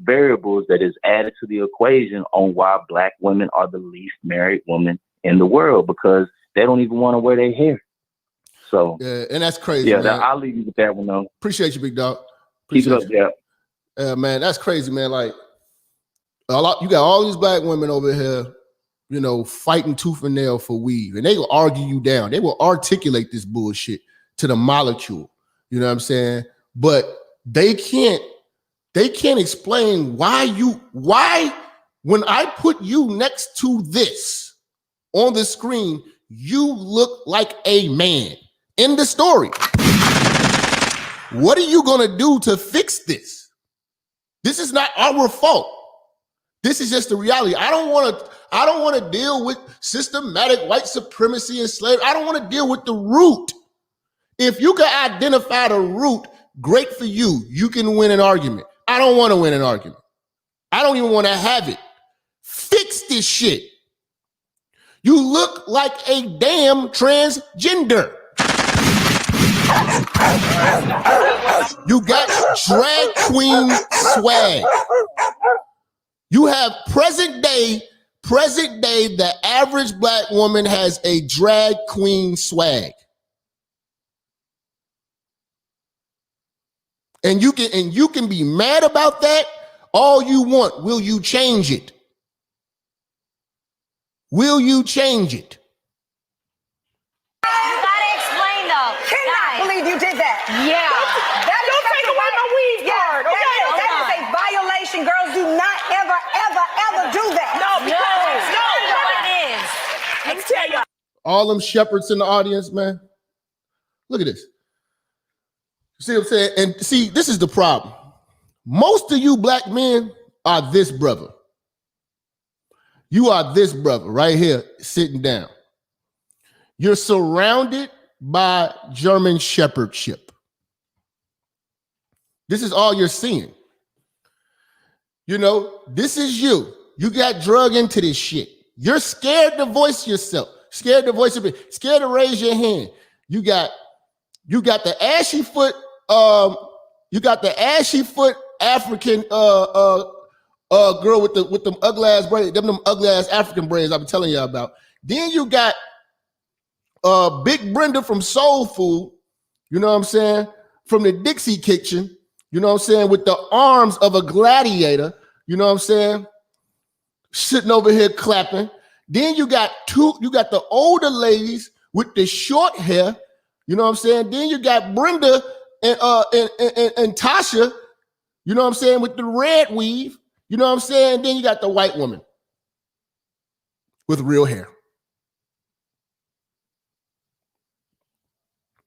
variables that is added to the equation on why black women are the least married women in the world, because they don't even want to wear their hair. So yeah, and that's crazy. Yeah, man. I'll leave you with that one though. Appreciate you, big dog. Keep it up, yeah. Man, that's crazy, man. Like you got all these black women over here, you know, fighting tooth and nail for weave, and they will argue you down. They will articulate this bullshit to the molecule. You know what I'm saying? But they can't explain why when I put you next to this on the screen, you look like a man in the story. What are you gonna do to fix this? This is not our fault. This is just the reality. I don't want to deal with systematic white supremacy and slavery. I don't want to deal with the root. If you can identify the root, great for you. You can win an argument. I don't want to win an argument. I don't even want to have it. Fix this shit. You look like a damn transgender. You got drag queen swag. You have present day, the average black woman has a drag queen swag. And you can be mad about that all you want. Will you change it? Will you change it? You gotta explain though. Cannot believe you did that. Yeah. Don't take away my weave card, okay? That is a violation. Girls, do not ever do that. No, because no, what it is. let me tell y'all. All them shepherds in the audience, man. Look at this. See what I'm saying? And see, this is the problem. Most of you black men are this brother. You are this brother right here sitting down. You're surrounded by German shepherdship. This is all you're seeing. You know, this is you. You got drug into this shit. You're scared to voice yourself. Scared to voice your opinion. Scared to raise your hand. You got the ashy foot. You got the ashy foot African girl with them ugly ass braids, them ugly ass African braids I've been telling you about. Then you got Big Brenda from Soul Food, you know what I'm saying, from the Dixie Kitchen, you know what I'm saying, with the arms of a gladiator, you know what I'm saying, sitting over here clapping. Then you got the older ladies with the short hair, you know what I'm saying. Then you got Brenda and Tasha, you know what I'm saying, with the red weave, you know what I'm saying. Then you got the white woman with real hair.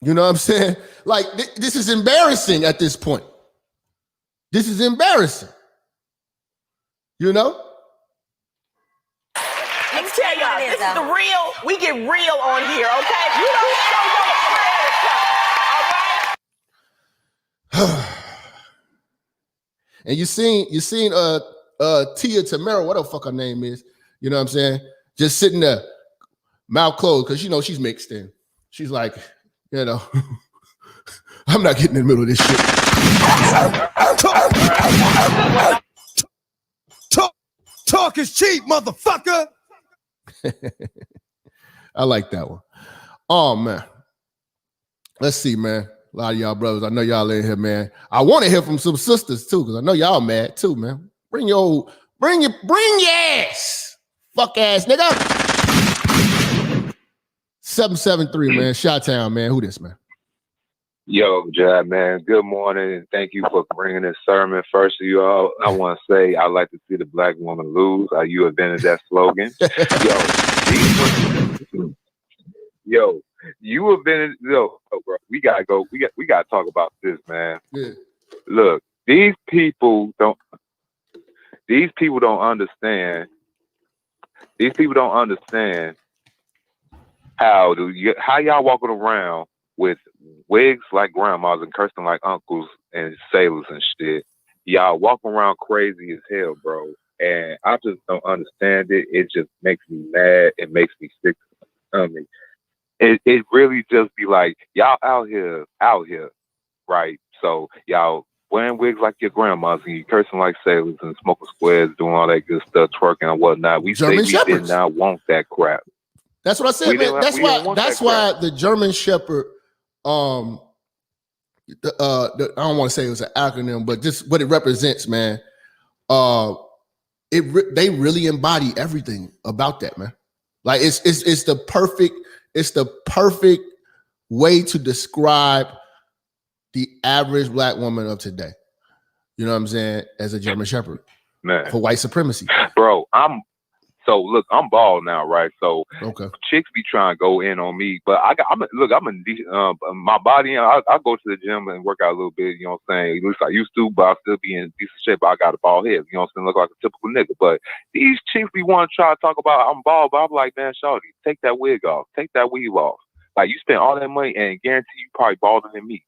You know what I'm saying? Like, this is embarrassing at this point. This is embarrassing. You know? Let me tell y'all, this is the real, we get real on here, okay? You don't show your all right? And you seen Tia Tamara, what the fuck her name is, you know what I'm saying? Just sitting there, mouth closed, because you know she's mixed in. She's like, you know, I'm not getting in the middle of this shit. Talk is cheap, motherfucker. I like that one. Oh, man. Let's see, man. A lot of y'all brothers, I know y'all in here, man. I want to hear from some sisters, too, because I know y'all mad, too, man. Bring your ass. Fuck ass, nigga. 773, man. Chi-Town, man. Who this, man? Yo, Jab, man. Good morning, and thank you for bringing this sermon. First of you all, I want to say I like to see the black woman lose. You invented that slogan. Yo, you invented. Yo, bro, we gotta go. We gotta talk about this, man. Yeah. Look, these people don't understand. These people don't understand how y'all walking around with wigs like grandmas and cursing like uncles and sailors and shit. Y'all walk around crazy as hell, bro. And I just don't understand it. It just makes me mad. It makes me sick to my stomach. It really just be like, y'all out here, right? So y'all wearing wigs like your grandmas and you cursing like sailors and smoking squares, doing all that good stuff, twerking and whatnot. We German say we shepherds. did not want that crap. That's what I said, man. That's why the German Shepherd, I don't want to say it was an acronym, but just what it represents, man. They really embody everything about that, man. Like it's the perfect way to describe the average black woman of today. You know what I'm saying? As a German Shepherd, man, for white supremacy, bro. I'm bald now, right? So okay, chicks be trying to go in on me, but I'm my body. I go to the gym and work out a little bit. You know what I'm saying? At least I used to, but I still be in decent shape. But I got a bald head. You know what I'm saying? Look like a typical nigga. But these chicks be want to try to talk about I'm bald, but I'm like, man, shawty, take that wig off, take that weave off. Like you spend all that money and guarantee you probably balder than me.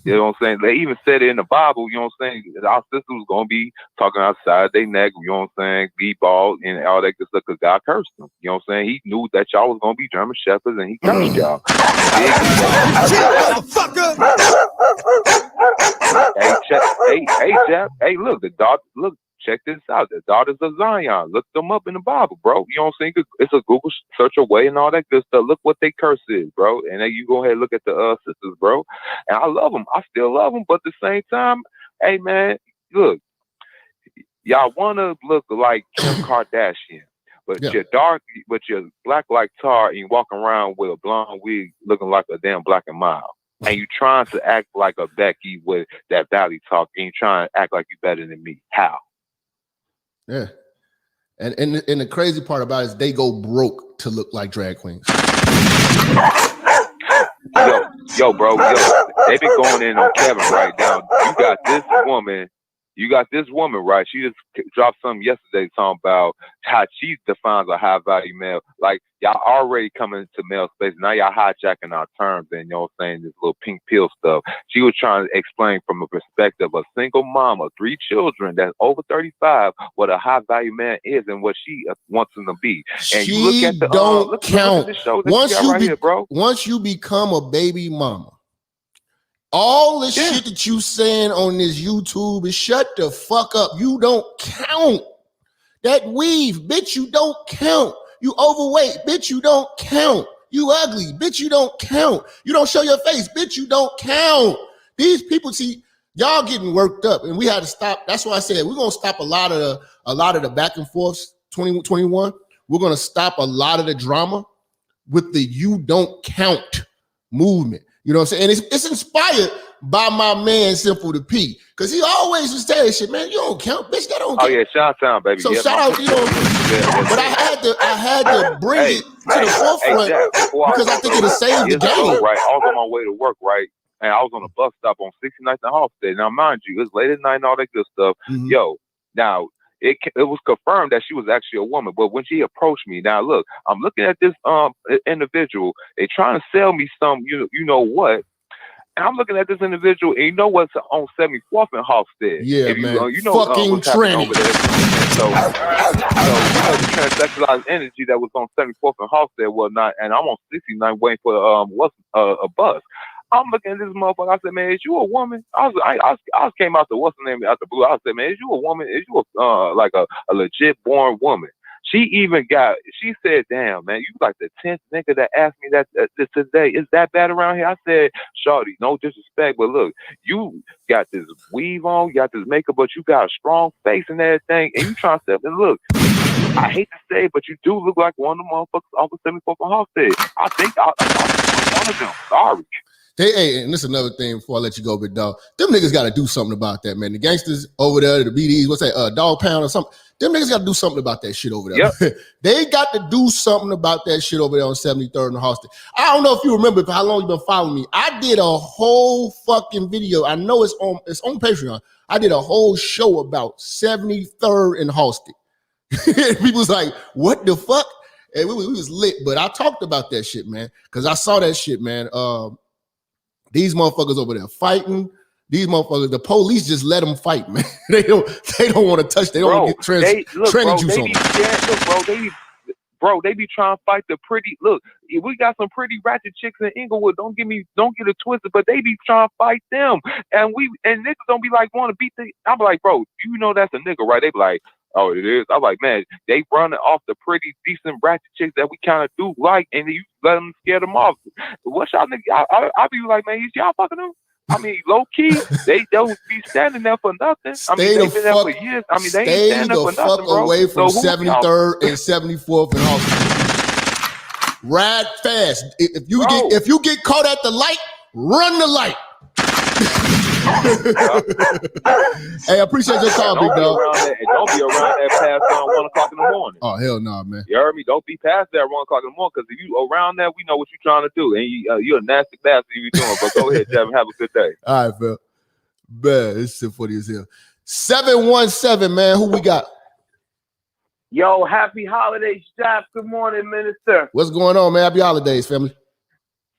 You know what I'm saying? They even said it in the Bible, you know what I'm saying? Our sister was going to be talking outside their neck, you know what I'm saying? Be bald and all that good stuff because God cursed them. You know what I'm saying? He knew that y'all was going to be German shepherds and he cursed y'all. Hey, Jap. Hey, look, check this out. The daughters of Zion. Look them up in the Bible, bro. You know what I'm saying? It's a Google search away and all that good stuff. Look what they curse is, bro. And then you go ahead and look at the sisters, bro. And I love them. I still love them. But at the same time, hey, man, look, y'all want to look like Kim Kardashian. But you're dark, but you're black like tar, and you walk around with a blonde wig looking like a damn Black and Mild. And you trying to act like a Becky with that valley talk, and you trying to act like you better than me. How? Yeah. And the crazy part about it is they go broke to look like drag queens. Yo, bro, they been going in on Kevin right now. You got this woman, right? She just dropped something yesterday talking about how she defines a high value male. Like, y'all already coming into male space. Now y'all hijacking our terms and, you know what I'm saying, this little pink pill stuff. She was trying to explain from a perspective of a single mom of 3 children that's over 35 what a high value man is and what she wants him to be. And She you look at the don't count. Look at the show that you got right here, bro. Once you become a baby mama, all the shit that you saying on this YouTube is shut the fuck up. You don't count. That weave, bitch, you don't count. You overweight, bitch, you don't count. You ugly, bitch, you don't count. You don't show your face, bitch, you don't count. These people, see, y'all getting worked up, and we had to stop. That's why I said we're gonna stop a lot of the back and forths. 2021, we're gonna stop a lot of the drama with the "you don't count" movement. You know what I'm saying? And it's inspired by my man Simple the P, because he always was saying shit, man. You don't count, bitch. That don't count. Oh yeah, shout out, baby. So yeah, shout out, you know. But I had to bring it to the forefront because I think it'll save the game. Right, I was on my way to work, right, and I was on a bus stop on 69th and Halstead. Now, mind you, it's late at night and all that good stuff. Mm-hmm. Yo, now. It was confirmed that she was actually a woman, but when she approached me, now look, I'm looking at this individual. They trying to sell me some, you know what? And I'm looking at this individual, and you know what's on 74th and Halstead? Yeah, if you, man. You know fucking what's happening tranny. over there. So you know the transsexualized energy that was on 74th and Halstead, whatnot, and I'm on 69 waiting for a bus. I'm looking at this motherfucker. I said, man, is you a woman? I came out the what's the name out the blue. I said, man, is you a woman? Is you like a legit born woman? She said, damn, man, you like the 10th nigga that asked me that today. Is that bad around here? I said, shawty, no disrespect, but look, you got this weave on, you got this makeup, but you got a strong face and everything, and you trying to say, and look, I hate to say it, but you do look like one of the motherfuckers off of 74th and Halstead. I think I'm one of them. Sorry. Hey, and this is another thing before I let you go, big dog. Them niggas got to do something about that, man. The gangsters over there, the BDs, what's that, Dog Pound or something. Them niggas got to do something about that shit over there. Yep. They got to do something about that shit over there on 73rd and Halstead. I don't know if you remember how long you've been following me. I did a whole fucking video. I know it's on Patreon. I did a whole show about 73rd and Halstead. People was like, what the fuck? And we was lit, but I talked about that shit, man, because I saw that shit, man. These motherfuckers over there fighting. These motherfuckers, the police just let them fight, man. They don't want to touch. They don't want to get tranny juice on them. They be trying to fight the pretty. Look, we got some pretty ratchet chicks in Inglewood. Don't get it twisted, but they be trying to fight them, and niggas don't be like want to beat the. I'm like, bro, you know that's a nigga, right? They be like, oh, it is. I'm like, man, they running off the pretty decent ratchet chicks that we kind of do like, and you let them scare them off. What's y'all nigga? I be like, man, y'all fucking them? I mean, low key, they don't be standing there for nothing. I mean, they've been there for years. I mean, they ain't standing there for nothing, bro. Away from 73rd and 74th and Halstead. Ride fast. If you get caught at the light, run the light. Hey, I appreciate your call, big dog. Don't be around that past 1 o'clock in the morning. Oh, hell no, nah, man. You heard me? Don't be past that 1 o'clock in the morning, because if you around that, we know what you're trying to do. And you're a nasty bastard you be doing. But go ahead, Jeff, and have a good day. All right, Phil. Man, this shit funny as hell. 717, man. Who we got? Yo, happy holidays, Jap. Good morning, Minister. What's going on, man? Happy holidays, family.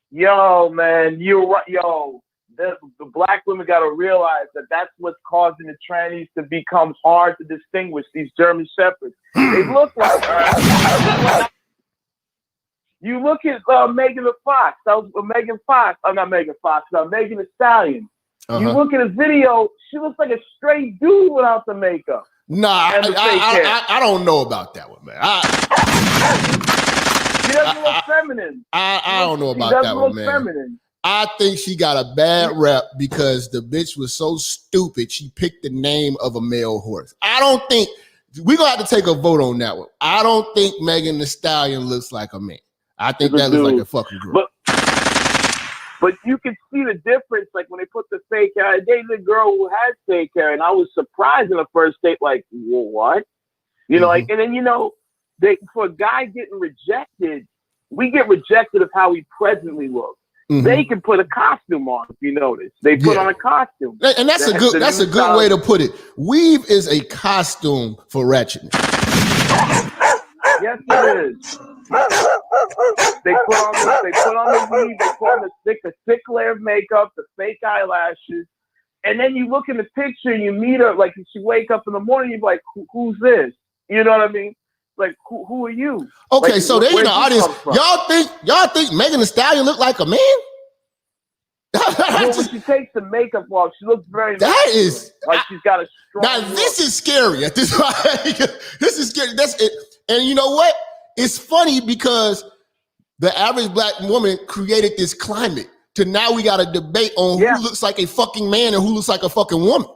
Yo, man, you're right. Yo, the black women got to realize that that's what's causing the trannies to become hard to distinguish, these German Shepherds. They look like... You look at Megan the Fox. That was Megan Fox. Oh, not Megan Fox. Megan Thee Stallion. You look at a video, she looks like a straight dude without the makeup. Nah, I don't know about that one, man. She doesn't look feminine. I don't know about that one, man. Feminine. I think she got a bad rep because the bitch was so stupid. She picked the name of a male horse. I don't think we're gonna have to take a vote on that one. I don't think Megan Thee Stallion looks like a man. I think that looks like a fucking girl. But you can see the difference, like when they put the fake hair. I dated a girl who had fake hair, and I was surprised in the first date, like, well, what? You know, like, and then, you know, for a guy getting rejected, we get rejected of how we presently look. They can put a costume on, if you notice. They put on a costume. And that's a good way to put it. Weave is a costume for ratchetness. Yes, it is. They put on the weave, they put on the thick layer of makeup, the fake eyelashes, and then you look in the picture and you meet her, like if she wake up in the morning, you're like, who's this? You know what I mean? Like, who are you? Okay, like, so they're in the audience. Y'all think Megan Thee Stallion look like a man? When she takes the makeup off, she looks very is like she's got a strong now look. This is scary at this point. This is scary. That's it. And you know what? It's funny because the average black woman created this climate to now we got a debate on who looks like a fucking man and who looks like a fucking woman.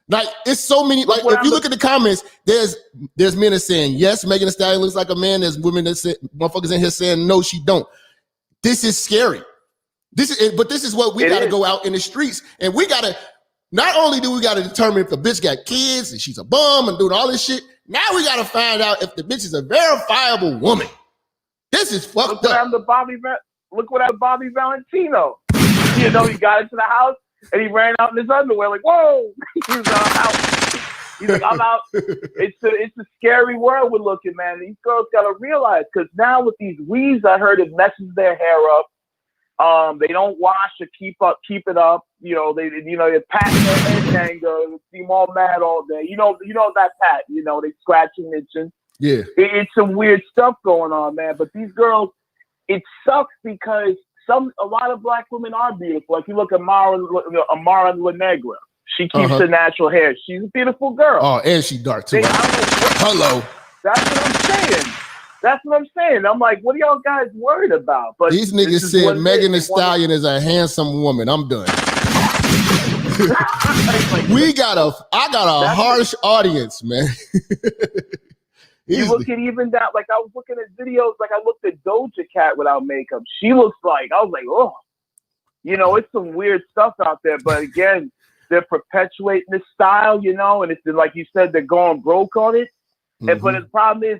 Like it's so many. Like if you look at the comments, there's men that saying yes, Megan Thee Stallion looks like a man. There's women that say motherfuckers in here saying no, she don't. This is scary. This is what we got to go out in the streets, and we got to. Not only do we got to determine if the bitch got kids and she's a bum and doing all this shit. Now we got to find out if the bitch is a verifiable woman. This is fucked up. Look what happened to Bobby Valentino. You know, he got into the house and he ran out in his underwear like, whoa. He was out. He's like, I'm out. It's a scary world we're looking, man. These girls got to realize, because now with these weaves, I heard it messes their hair up. They don't wash or keep it up. You know, they're patting their head and they seem all mad all day. You know that pat. You know, they scratching, itching. Yeah, it's some weird stuff going on, man. But these girls, it sucks because a lot of black women are beautiful. Like you look at Amara La Negra. She keeps her natural hair. She's a beautiful girl. Oh, and she dark too. Hello. That's what I'm saying. I'm like, what are y'all guys worried about? But these niggas said Megan Thee Stallion is a handsome woman. I'm done. I got a harsh audience, man. You look at even that, like I was looking at videos, like I looked at Doja Cat without makeup. She looks like, I was like, oh, you know, it's some weird stuff out there. But again, they're perpetuating this style, you know, and it's like you said, they're going broke on it. And but the problem is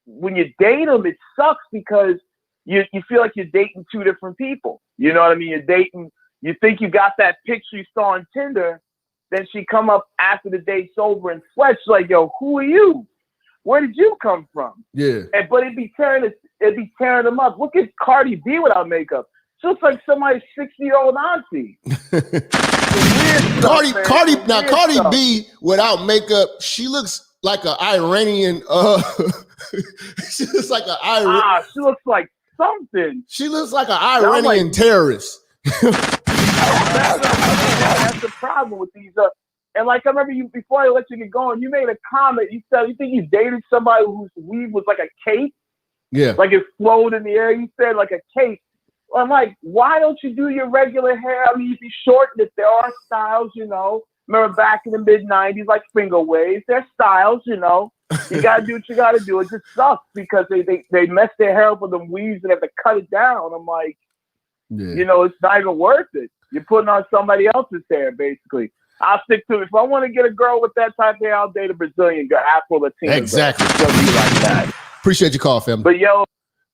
when you date them, it sucks because you feel like you're dating two different people. You know what I mean? You're dating, you think you got that picture you saw on Tinder, then she come up after the date's over and flesh like, yo, who are you? Where did you come from? Yeah. But it'd be tearing them up. Look at Cardi B without makeup. She looks like somebody's 60-year-old auntie. Cardi B without makeup, she looks like an Iranian. She looks like an Iranian. She looks like something. She looks like an Iranian terrorist. That's the problem with these. And like I remember you before I let you get going, you made a comment. You said you think you dated somebody whose weave was like a cape. Yeah. Like it flowed in the air. You said like a cape. I'm like, why don't you do your regular hair? I mean, if you shorten it, there are styles, you know. Remember back in the mid-90s, like finger waves, there's styles, you know. You gotta do what you gotta do. It just sucks because they mess their hair up with them weaves and have to cut it down. I'm like, you know, it's not even worth it. You're putting on somebody else's hair, basically. I'll stick to it. If I want to get a girl with that type of hair, I'll date a Brazilian girl, Afro-Latina. Exactly. Girl. It's gonna be like that. Appreciate your call, family. But yo,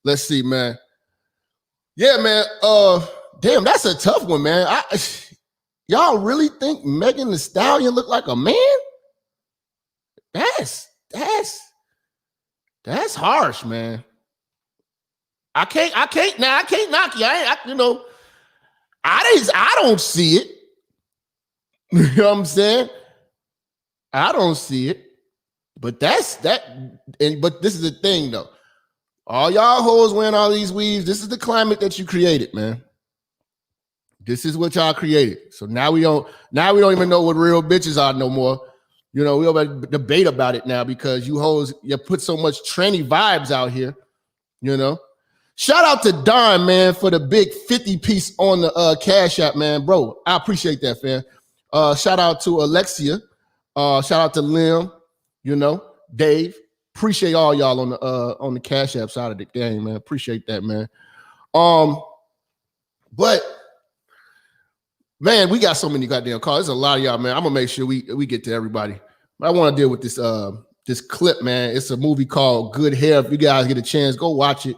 let's see, man. Yeah, man. Damn, that's a tough one, man. Y'all really think Megan Thee Stallion look like a man? That's harsh, man. I can't knock you. I don't see it. You know what I'm saying? I don't see it. But but this is the thing though. All y'all hoes wearing all these weaves. This is the climate that you created, man. This is what y'all created. So now we don't even know what real bitches are no more. You know, we over debate about it now because you hoes, you put so much tranny vibes out here, you know. Shout out to Don, man, for the big 50-piece on the Cash App, man. Bro, I appreciate that, fam. Shout out to Alexia. Shout out to Lim, you know, Dave. Appreciate all y'all on the Cash App side of the game, man. Appreciate that, man. But man, we got so many goddamn calls. There's a lot of y'all, man. I'm gonna make sure we get to everybody. But I want to deal with this clip, man. It's a movie called Good Hair. If you guys get a chance, go watch it.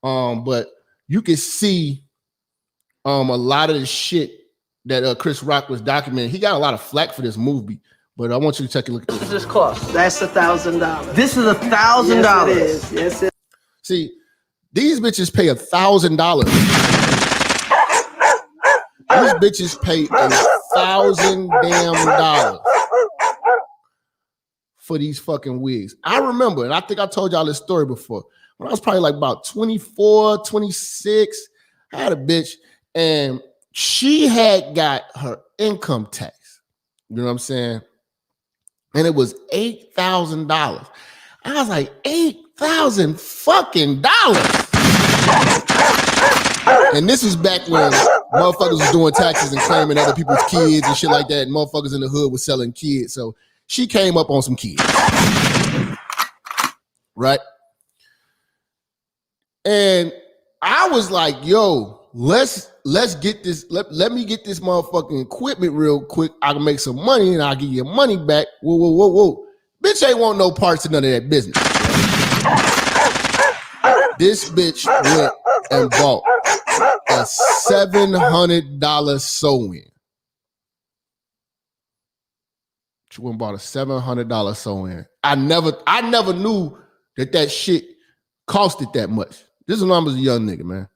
But you can see a lot of the shit that Chris Rock was documenting. He got a lot of flack for this movie, but I want you to take a look at this. What does this cost? That's $1,000. This is $1,000. Yes, it is. Yes, it is. See, these bitches pay $1,000. These bitches pay $1,000 damn for these fucking wigs. I remember, and I think I told y'all this story before. When I was probably like about 24, 26, I had a bitch, and she had got her income tax. You know what I'm saying? And it was $8,000. I was like, $8,000 fucking dollars. And this was back when motherfuckers was doing taxes and claiming other people's kids and shit like that. And motherfuckers in the hood was selling kids. So she came up on some kids. Right? And I was like, yo, let's get this. Let me get this motherfucking equipment real quick. I can make some money and I'll give you your money back. Whoa. Bitch ain't want no parts of none of that business. This bitch went and bought a $700 sew-in. She went and bought a $700 sew-in. I never knew that shit costed that much. This is when I was a young nigga, man.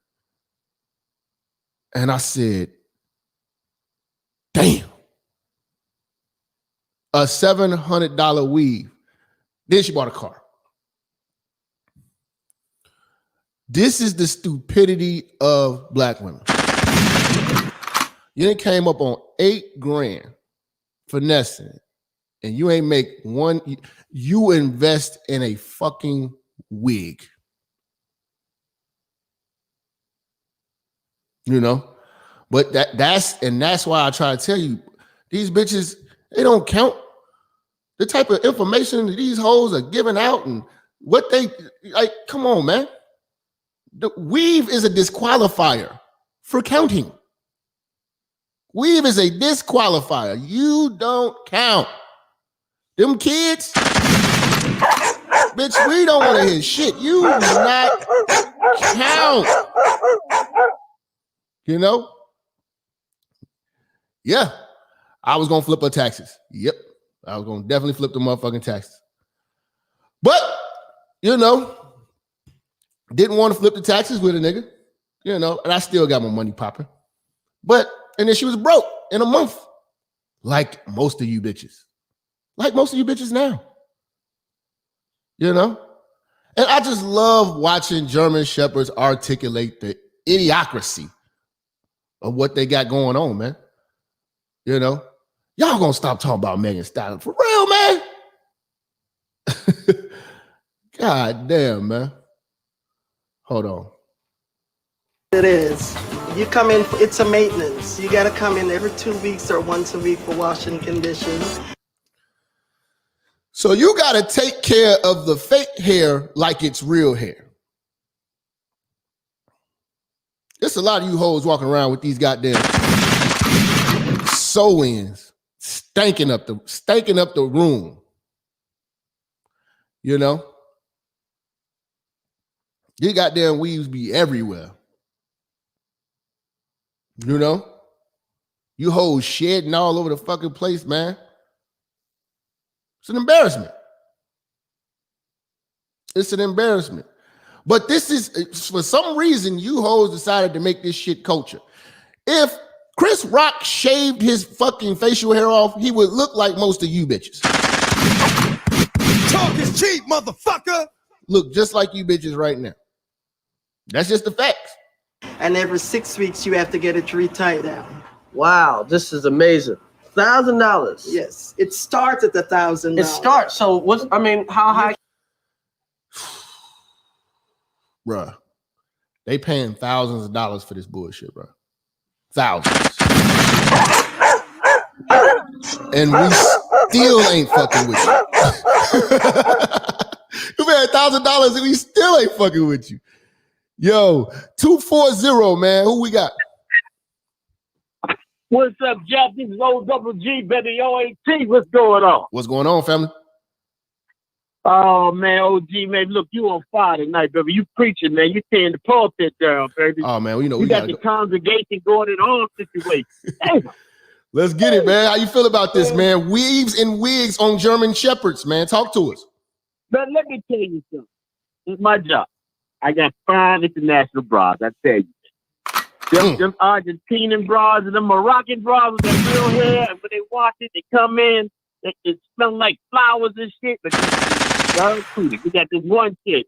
And I said, damn. A $700 weave. Then she bought a car. This is the stupidity of black women. You done came up on $8,000 finessing, and you ain't make one. You invest in a fucking wig. You know, but that's why I try to tell you, these bitches, they don't count. The type of information that these hoes are giving out and what they like. Come on, man. The weave is a disqualifier for counting. Weave is a disqualifier. You don't count. Them kids, bitch, we don't want to hear shit. You do not count. You know? Yeah. I was going to flip her taxes. Yep. I was going to definitely flip the motherfucking taxes. But, you know, didn't want to flip the taxes with a nigga, you know, and I still got my money popping. But, and then she was broke in a month. Like most of you bitches. Like most of you bitches now. You know? And I just love watching German Shepherds articulate the idiocracy of what they got going on, man. You know? Y'all gonna stop talking about Megan Stallion. For real, man. God damn, man. Hold on. It is. You come in, it's a maintenance. You got to come in every 2 weeks or once a week for washing conditions. So you got to take care of the fake hair like it's real hair. There's a lot of you hoes walking around with these goddamn sew-ins, stanking up the room. You know? These goddamn weaves be everywhere. You know? You hoes shedding all over the fucking place, man. It's an embarrassment. It's an embarrassment. But this is, for some reason, you hoes decided to make this shit culture. If Chris Rock shaved his fucking facial hair off, he would look like most of you bitches. Talk is cheap, motherfucker. Look just like you bitches right now. That's just the facts. And every 6 weeks, you have to get it retied down. Wow, this is amazing. $1,000. Yes, it starts at $1,000. It starts. So what's? I mean, how high? Bruh, they paying thousands of dollars for this bullshit, bro. Thousands. And we still ain't fucking with you. You pay $1,000 and we still ain't fucking with you. Yo, 240, man. Who we got? What's up, Jap? This is old double G, baby. OAT. What's going on? What's going on, family? Oh man, OG man, look, you on fire tonight, baby. You preaching, man. You tearing the pulpit down, baby. Oh man, you know we we got the congregation going in all situations. Let's get it, man. How you feel about this, man? Weaves and wigs on German Shepherds, man. Talk to us. But let me tell you something. It's my job. I got 5 international bras. I tell you, them Argentinian bras and them Moroccan bras with that real hair, and when they wash it, they come in. It smells like flowers and shit. But we got this one chick.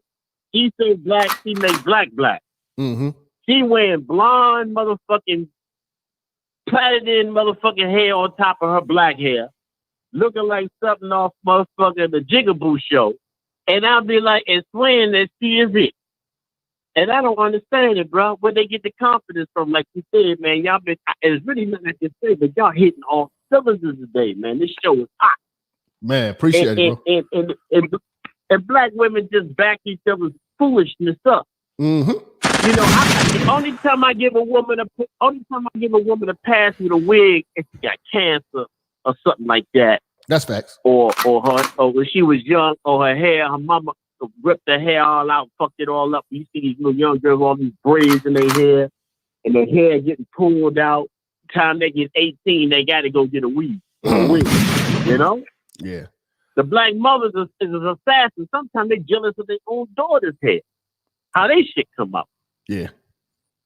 She say black, she make black. Mm-hmm. She wearing blonde motherfucking plaited in motherfucking hair on top of her black hair, looking like something off motherfucking the Jigaboo show. And I'll be like, and swearing that she is it. And I don't understand it, bro. Where they get the confidence from, like you said, man. Y'all been, it's really nothing I can say, but y'all hitting all cylinders today, man. This show is hot. Man, appreciate it, bro. And black women just back each other's foolishness up. Mm-hmm. You know, the only time I give a woman a pass with a wig if she got cancer or something like that. That's facts. Or when she was young, or her hair, her mama ripped her hair all out, fucked it all up. You see these little young girls, all these braids in their hair, and their hair getting pulled out. Time they get 18, they got to go get a weave. You know? Yeah. The black mothers is assassins. Sometimes they jealous of their own daughter's hair. How they shit come up. Yeah.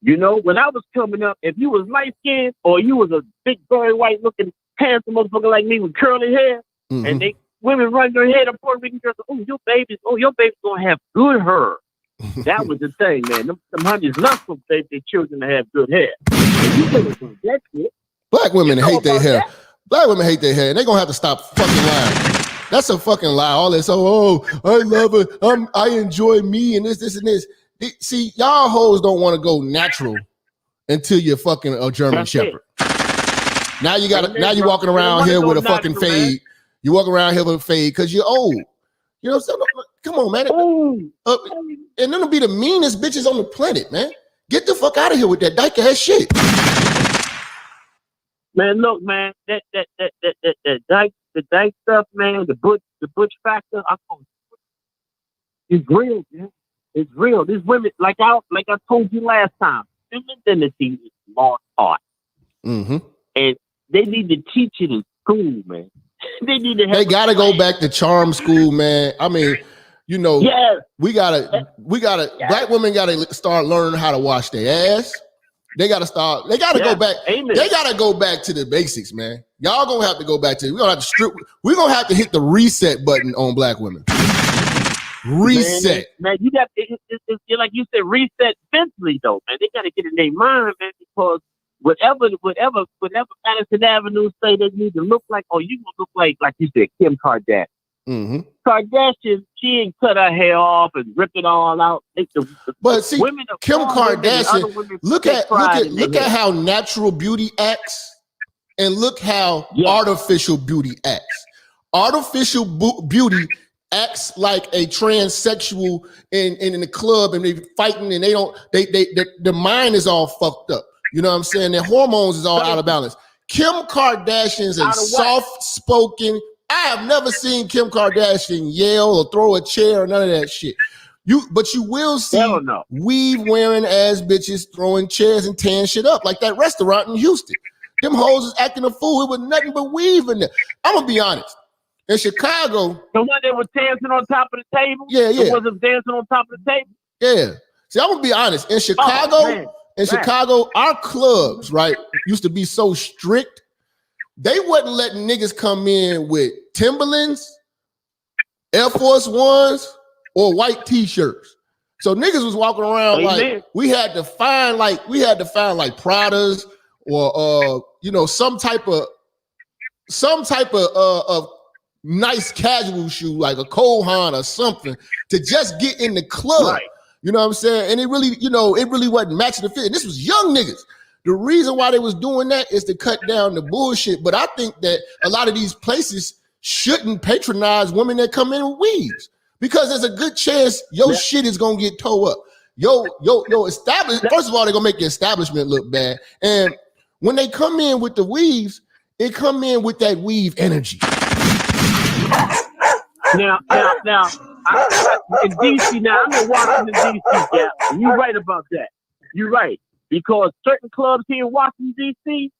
You know, when I was coming up, if you was light skinned or you was a big, very white looking, handsome motherfucker like me with curly hair, and women run their head up Puerto Rican girls, your baby's gonna have good hair. That was the thing, man. Them honeys love some their children to have good hair. That shit. Black women hate their hair. Black women hate their hair, and they're gonna have to stop fucking lying. That's a fucking lie. All this, I love it. I enjoy me and this and this. See, y'all hoes don't want to go natural until you're fucking a German Shepherd. Now you got. Now you walking around here with a fucking fade. You walk around here with a fade because you're old. You know what I'm saying? Come on, man. And them will be the meanest bitches on the planet, man. Get the fuck out of here with that dyke ass shit. Man, look, man, that dyke stuff, man, the butch factor, it's real, man. It's real. These women, like I told you last time, femininity is lost art. Mm-hmm. And they need to teach it in school, man. They gotta go back to charm school, man. I mean, you know, we gotta black women gotta start learning how to wash their ass. They gotta go back. Amen. They gotta go back to the basics, man. Y'all gonna have to go back to we're gonna have to hit the reset button on black women. Reset. Man, you got it's like you said, reset mentally though, man. They gotta get in their mind, man, because whatever Madison Avenue say they need to look like, or you gonna look like you said, Kim Kardashian. Mm-hmm. Kardashian, she ain't cut her hair off and rip it all out. But see, Kim Kardashian, look at how natural beauty acts, and look how artificial beauty acts. Artificial beauty acts like a transsexual in the club, and they fighting, and their mind is all fucked up. You know what I'm saying? Their hormones is all out of balance. Kim Kardashian's a soft-spoken. I have never seen Kim Kardashian yell or throw a chair or none of that shit. But you will see weave wearing ass bitches throwing chairs and tearing shit up like that restaurant in Houston. Them hoes is acting a fool. It was nothing but weave in there. I'm gonna be honest. In Chicago, the one that was dancing on top of the table. Yeah. The one that was dancing on top of the table. Yeah. See, I'm gonna be honest. In Chicago. Chicago, our clubs, right, used to be so strict. They wasn't letting niggas come in with Timberlands, Air Force Ones, or white T-shirts. So niggas was walking around like we had to find Pradas or some type of nice casual shoe like a Kohan or something to just get in the club. Right. You know what I'm saying? And it really wasn't matching the fit. And this was young niggas. The reason why they was doing that is to cut down the bullshit. But I think that a lot of these places shouldn't patronize women that come in with weaves, because there's a good chance your shit is gonna get towed up. Yo, establishment. First of all, they're gonna make the establishment look bad. And when they come in with the weaves, it come in with that weave energy. Now, in DC, now I'm in Washington, DC, Jap, and you're right about that. You're right. Because certain clubs here in Washington, DC,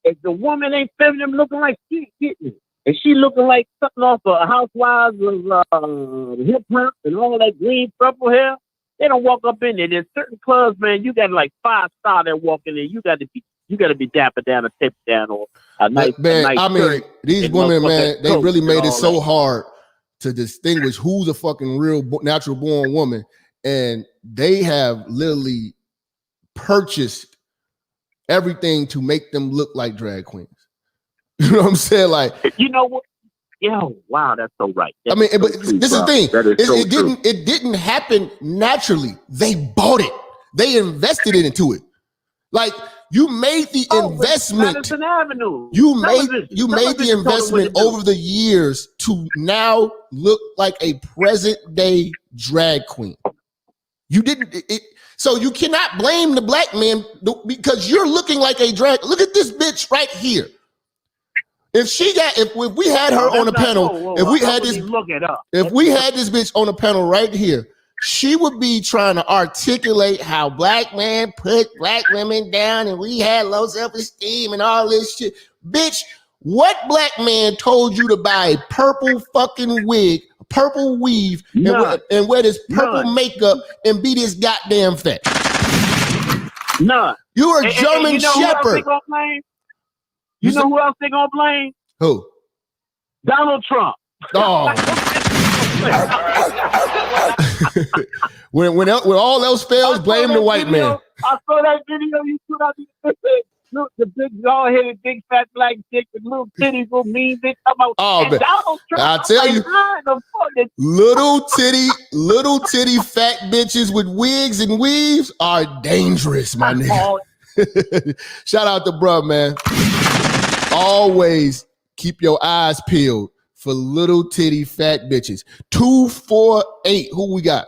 if the woman ain't feminine looking like she getting it, and she looking like something off of Housewives of hip hop and all that green purple hair, they don't walk up in there. There's certain clubs, man, you got like 5-star that walk in there. You got to be dapper down or tip down or a nice. I mean, these women, man, they really made it so hard to distinguish who's a fucking real natural born woman, and they have literally purchased everything to make them look like drag queens. You know what I'm saying? Like, you know what? Yo, wow, that's so right. But this is the thing. It didn't happen naturally. They bought it. They invested into it. Like, you made the investment. Madison Avenue. You made the investment over the years to now look like a present day drag queen. You didn't. So you cannot blame the black man because you're looking like a drag. Look at this bitch right here. If we had her on a panel, if we had this bitch on a panel right here, she would be trying to articulate how black men put black women down and we had low self-esteem and all this shit. Bitch, what black man told you to buy a purple fucking wig, a purple weave, and wear this purple makeup and be this goddamn fat? None. You are a German Shepherd. You know who else they gonna blame? Who? Donald Trump. Oh. when all else fails, blame the white man. I saw that video you put out the big bald-headed, big fat black chick with little titties, little mean bitch. Donald Trump. I tell you, little titty fat bitches with wigs and weaves are dangerous, my nigga. Shout out to bruh, man. Always keep your eyes peeled for little titty fat bitches. 248. Who we got?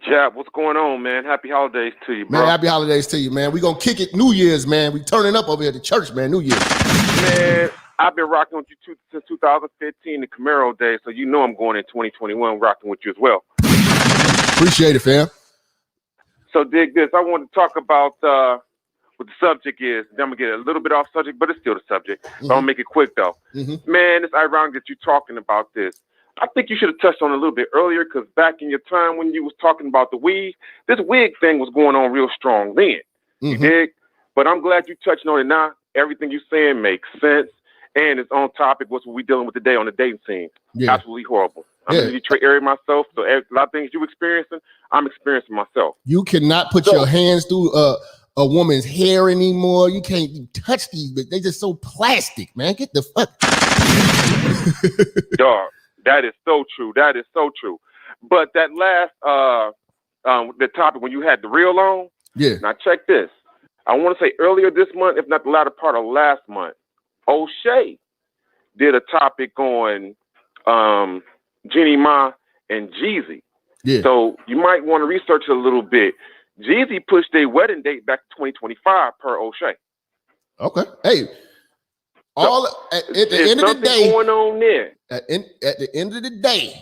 Jap, what's going on, man? Happy holidays to you, bro. Man, happy holidays to you, man. We gonna kick it New Year's, man. We turning up over here at the church, man. New Year's. Man, I've been rocking with you since 2015, the Camaro days, so you know I'm going in 2021 rocking with you as well. Appreciate it, fam. So dig this. I want to talk about what the subject is. Then I'm gonna get a little bit off subject, but it's still the subject. Mm-hmm. So I'll make it quick though. Mm-hmm. Man, it's ironic that you're talking about this. I think you should have touched on it a little bit earlier, because back in your time when you was talking about the wig, this wig thing was going on real strong then. Mm-hmm. You dig? But I'm glad you touched on it now. Everything you're saying makes sense, and it's on topic. What's we dealing with today on the dating scene? Yeah. Absolutely horrible. I'm in the Detroit area myself, so a lot of things you're experiencing, I'm experiencing myself. You cannot put your hands through a woman's hair anymore. You can't touch these, but they just so plastic, man. Get the fuck. Dog, that is so true. That is so true. But that last the topic when you had the reel on, now check this. I want to say earlier this month, if not the latter part of last month, O'Shea did a topic on Jeannie Ma and Jeezy. Yeah. So you might want to research it a little bit. Jeezy pushed their wedding date back to 2025 per O'Shea. Okay. Hey, at the end of the day, going on there. At the end of the day,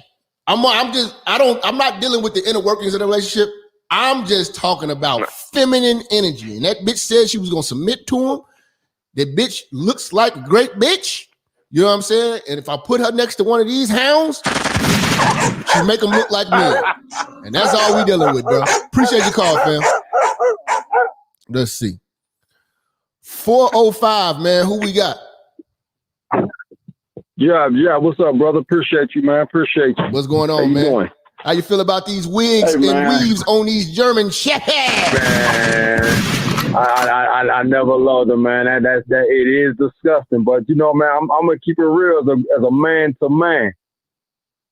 I'm not dealing with the inner workings of the relationship. I'm just talking about feminine energy. And that bitch said she was gonna submit to him. That bitch looks like a great bitch. You know what I'm saying? And if I put her next to one of these hounds, she make them look like me. And that's all we dealing with, bro. Appreciate your call, fam. Let's see. 405, man. Who we got? Yeah. What's up, brother? Appreciate you, man. Appreciate you. What's going on, man? Doing? How you feel about these wigs and weaves on these German shepherds? Man, I never loved them, man. That it is disgusting. But you know, man, I'm gonna keep it real as a man to man,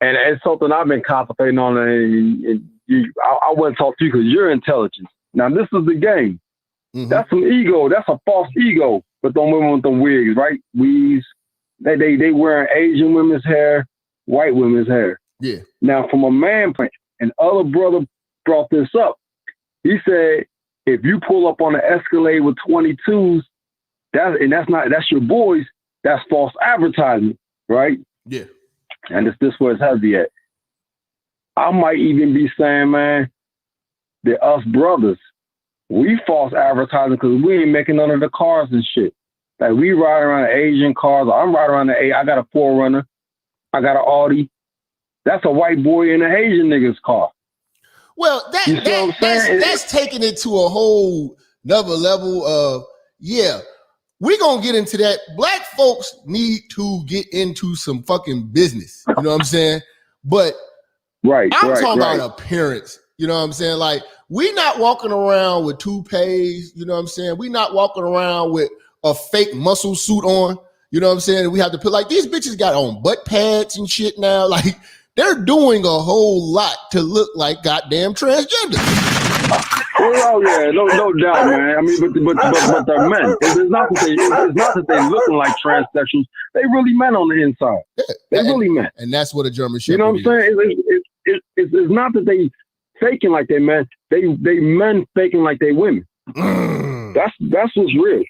and it's something I've been contemplating on. And I wouldn't talk to you because you're intelligent. Now this is the game. Mm-hmm. That's some ego. That's a false ego. But them women with them wigs, right? Weaves. They wearing Asian women's hair, white women's hair. Yeah. Now, from a man point, and other brother brought this up. He said, if you pull up on the Escalade with 22s, that's your boys. That's false advertising, right? Yeah. And this where it's heavy at. I might even be saying, man, that us brothers, we false advertising because we ain't making none of the cars and shit. Like we ride around Asian cars. I'm riding around I got a 4Runner. I got an Audi. That's a white boy in an Asian nigga's car. Well, that's taking it to a whole another level of, yeah, we're going to get into that. Black folks need to get into some fucking business. You know what I'm saying? But I'm talking about appearance. You know what I'm saying? Like, we not walking around with toupees. You know what I'm saying? We not walking around with a fake muscle suit on. You know what I'm saying? We have to put, like, these bitches got on butt pads and shit now. Like, they're doing a whole lot to look like goddamn transgender. Oh yeah, no doubt, man. I mean, but they're men. It's not that they looking like transsexuals. They really men on the inside. They really men. And that's what a German Shepherd. You know what I'm saying? It's not that they faking like they men. They men faking like they women. That's what's real.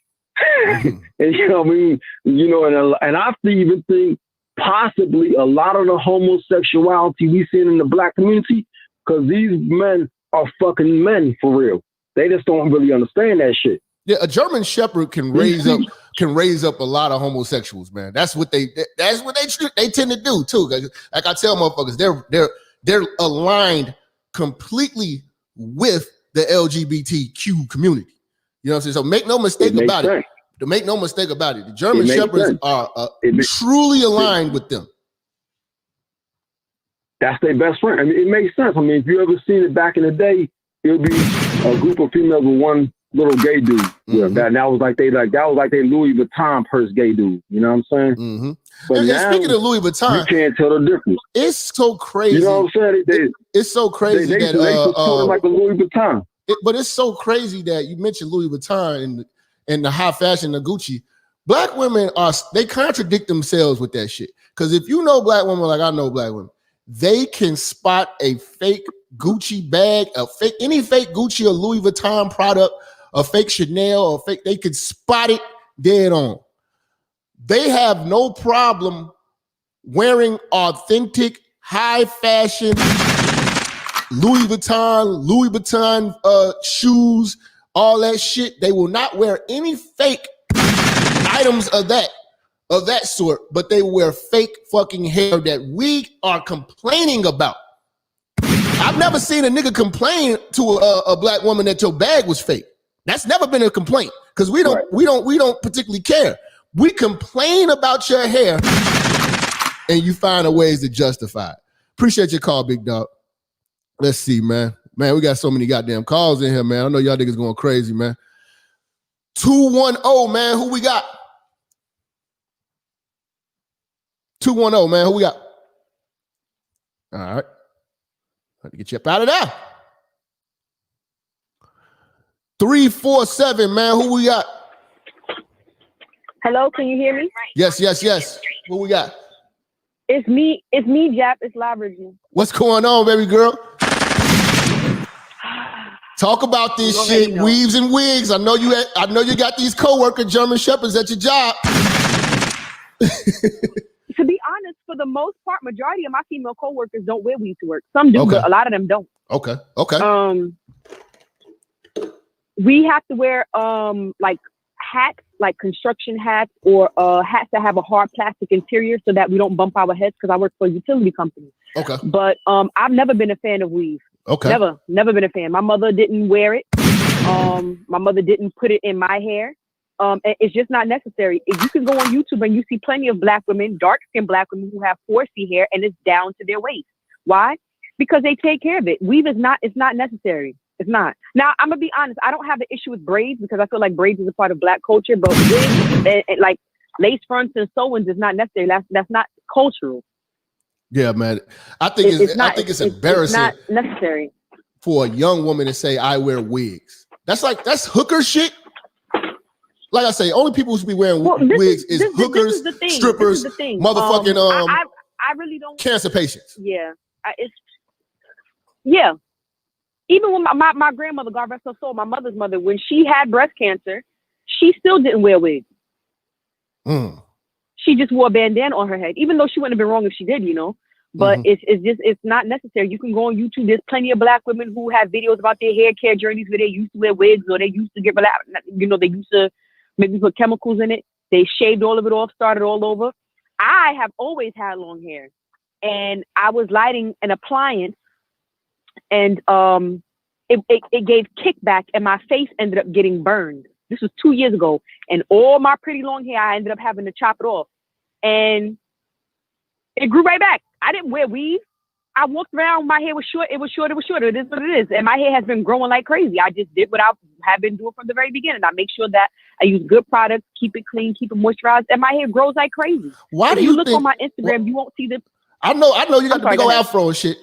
And you know what I mean? You know, and I even think possibly a lot of the homosexuality we see in the black community, because these men are fucking men for real. They just don't really understand that shit. Yeah, a German Shepherd can raise up a lot of homosexuals, man. That's what they tend to do too. Like I tell motherfuckers, they're aligned completely with the LGBTQ community. You know what I'm saying? So make no mistake about it. To make no mistake about it, the German Shepherds are truly aligned with them. That's their best friend. I mean, it makes sense. I mean, if you ever seen it back in the day, it would be a group of females with one little gay dude. Yeah, that was like they Louis Vuitton purse gay dude. You know what I'm saying? Mm-hmm. But and now, speaking of Louis Vuitton, you can't tell the difference. It's so crazy. You know what I'm saying? It's so crazy they like a Louis Vuitton. But it's so crazy that you mentioned Louis Vuitton and the high fashion, the Gucci. Black women they contradict themselves with that shit. Because if you know black women like I know black women, they can spot a fake Gucci bag, any fake Gucci or Louis Vuitton product, a fake Chanel or they could spot it dead on. They have no problem wearing authentic, high fashion Louis Vuitton shoes, all that shit. They will not wear any fake items of that sort, but they wear fake fucking hair that we are complaining about. I've never seen a nigga complain to a black woman that your bag was fake. That's never been a complaint because we don't particularly care. We complain about your hair and you find a ways to justify it. Appreciate your call, big dog. Let's see, man. Man, we got so many goddamn calls in here, man. I know y'all niggas going crazy, man. 210, man. Who we got? 210, man. Who we got? All right. Let me get you up out of there. 347, man. Who we got? Hello, can you hear me? Yes. Who we got? It's me, Jap. It's Lavergy. What's going on, baby girl? Talk about this shit, Weaves and Wigs. I know you got these coworker German Shepherds at your job. To be honest, for the most part, majority of my female coworkers don't wear weave to work. Some do, but a lot of them don't. Okay. We have to wear like hats, like construction hats, or hats that have a hard plastic interior so that we don't bump our heads, because I work for a utility company. Okay. But I've never been a fan of weave. Okay. Never been a fan. My mother didn't wear it. My mother didn't put it in my hair. It's just not necessary. If you can go on YouTube and you see plenty of black women, dark-skinned black women who have 4C hair and it's down to their waist. Why? Because they take care of it. Weave it's not necessary. It's not. Now, I'm gonna be honest. I don't have an issue with braids because I feel like braids is a part of black culture, but wigs and like lace fronts and sew-ins is not necessary. That's not cultural. Yeah, man. I think it's embarrassing. It's not necessary for a young woman to say I wear wigs. That's hooker shit. Like I say, only people who should be wearing wigs is hookers, strippers, motherfucking I really don't. Cancer patients. Yeah, Even when my grandmother, God rest her soul, my mother's mother, when she had breast cancer, she still didn't wear wigs. she just wore a bandana on her head, even though she wouldn't have been wrong if she did, you know. But it's not necessary. You can go on YouTube. There's plenty of black women who have videos about their hair care journeys where they used to wear wigs or they used to get relaxed. You know, they used to maybe put chemicals in it. They shaved all of it off, started all over. I have always had long hair, and I was lighting an appliance, and it gave kickback, and my face ended up getting burned. This was 2 years ago, and all my pretty long hair, I ended up having to chop it off, and it grew right back. I didn't wear weave. I walked around, my hair was short. It was short. It is what it is. And my hair has been growing like crazy. I just did what I have been doing from the very beginning. I make sure that I use good products, keep it clean, keep it moisturized, and my hair grows like crazy. Why do you you look think, on my Instagram, you won't see the... I know you got the big old afro and shit.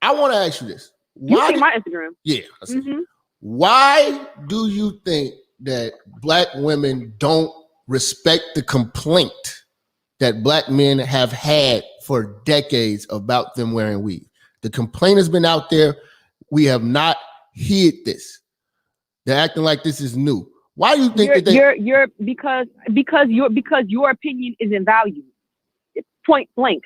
I want to ask you this. You see my Instagram? Yeah. Why do you think that black women don't respect the complaint that black men have had for decades about them wearing weave? The complaint has been out there. We have not hid this. They're acting like this is new. Why do you think because your opinion isn't valued. It's point blank.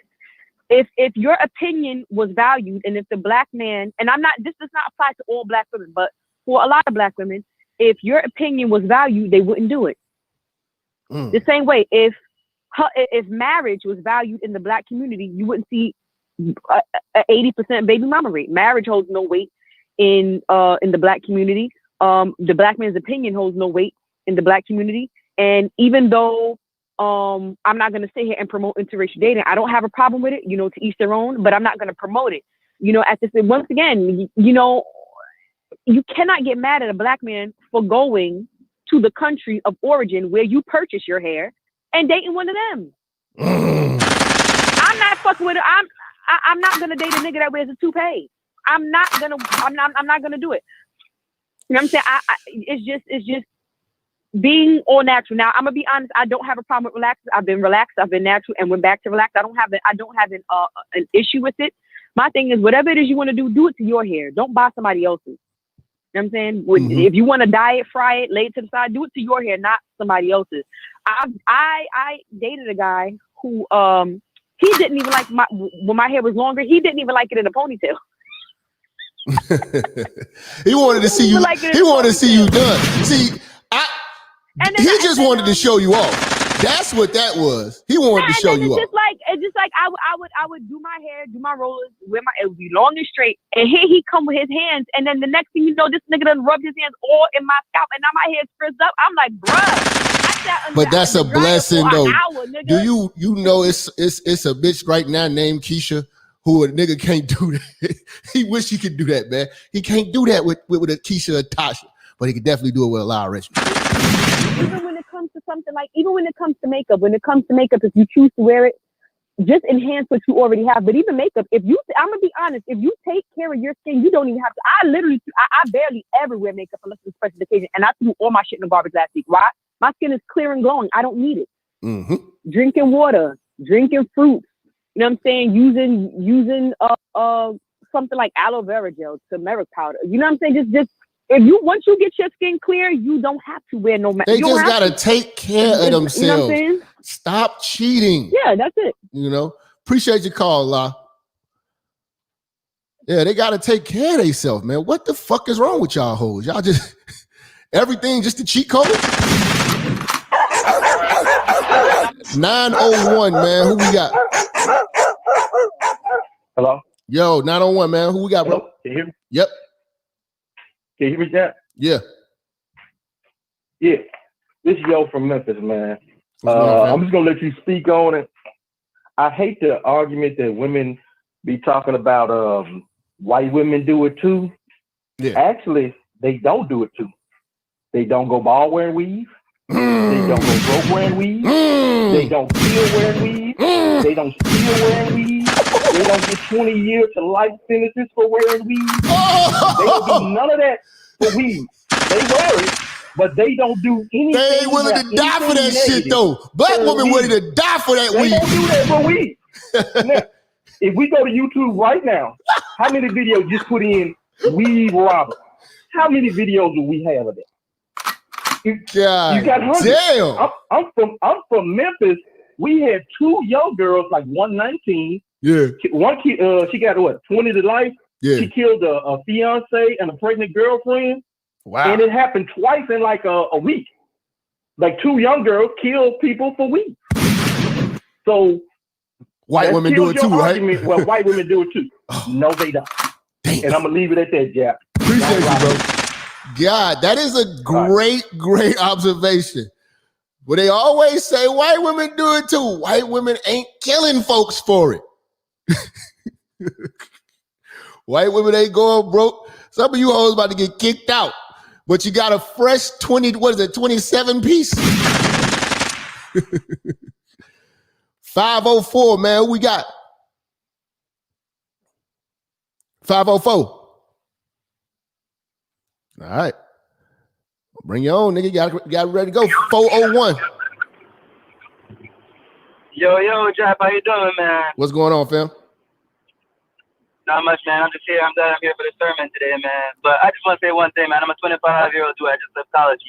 If your opinion was valued, and if the black man, and this does not apply to all black women, but for a lot of black women, if your opinion was valued, they wouldn't do it. The same way, if marriage was valued in the black community, you wouldn't see a 80% baby mama rate. Marriage holds no weight in the black community. The black man's opinion holds no weight in the black community. And even though I'm not going to sit here and promote interracial dating, I don't have a problem with it, you know, to each their own, but I'm not going to promote it. You know, once again, you know, you cannot get mad at a black man for going to the country of origin where you purchase your hair and dating one of them. I'm not fucking with it. I'm not gonna date a nigga that wears a toupee. I'm not gonna do it. You know what I'm saying? It's just being all natural. Now I'm gonna be honest. I don't have a problem with relaxing. I've been relaxed. I've been natural and went back to relax. I don't have an issue with it. My thing is, whatever it is you want to do it to your hair. Don't buy somebody else's. You know what I'm saying? If you want to dye it, fry it, lay it to the side, do it to your hair, not somebody else's. I dated a guy who he didn't even like when my hair was longer. He didn't even like it in a ponytail. He wanted to see you. He wanted to see you done. See, he just wanted to show you off. That's what that was. He wanted to show you off. It's just like I would do my hair, do my rollers, it would be long and straight. And here he come with his hands, and then the next thing you know, this nigga done rubbed his hands all in my scalp, and now my hair's frizzed up. I'm like, bruh. But that's a blessing, though. Do you know it's a bitch right now named Keisha who a nigga can't do that. He wish he could do that, man. He can't do that with a Keisha or Tasha, but he could definitely do it with a Lara Richmond. Even when it comes to something like, when it comes to makeup, if you choose to wear it, just enhance what you already have. But even makeup, I'm gonna be honest, if you take care of your skin, you don't even have to. I barely ever wear makeup unless it's a special occasion, and I threw all my shit in the garbage last week. Why? My skin is clear and glowing. I don't need it. Drinking water, drinking fruits. You know what I'm saying? Using something like aloe vera gel, turmeric powder. You know what I'm saying? Just once you get your skin clear, you don't have to wear no mask. They just gotta take care of themselves. You know what I'm saying? Stop cheating. Yeah, that's it. You know, appreciate your call, La. Yeah, they gotta take care of themselves, man. What the fuck is wrong with y'all hoes? Y'all just everything just a cheat code. 901, man. Who we got? Hello? Yo, 901, man. Who we got, bro? Can you hear me? Yep. Can you hear me, Jack? Yeah. Yeah. This is Yo from Memphis, man. I'm just gonna let you speak on it. I hate the argument that women be talking about white women do it too. Yeah. Actually, they don't do it too. They don't go bald wearing weave. They don't go broke wearing weave. They don't kill wearing weave. They don't steal wearing weave. They don't get 20 years to life sentences for wearing weave. They don't do none of that for weave. They wear it, but they don't do anything. They ain't willing to die for that shit, though. Black women willing to die for that weave. They don't do that for weave. Now, if we go to YouTube right now, how many videos just put in weave robber? How many videos do we have of that? God, you got hundreds. damn. I'm from Memphis, we had 2 young girls, like 119. Yeah. One kid, she got what, 20 to life. Yeah. She killed a fiance and a pregnant girlfriend. Wow. And it happened twice in like a week. Like 2 young girls killed people for weeks. So white women do it too, right? Well, white women do it too. No, they don't. Damn. And I'm gonna leave it at that, Jap. Appreciate you, bro. God, that is a great observation. But they always say white women do it too. White women ain't killing folks for it. White women ain't going broke. Some of you hoes about to get kicked out. But you got a fresh 27 piece? 504, man. Who we got? 504. All right. Bring your own, nigga. Got ready to go. 401. Yo, Jap, how you doing, man? What's going on, fam? Not much, man. I'm just here. I'm here for the sermon today, man. But I just want to say one thing, man. I'm a 25-year-old dude. I just left college,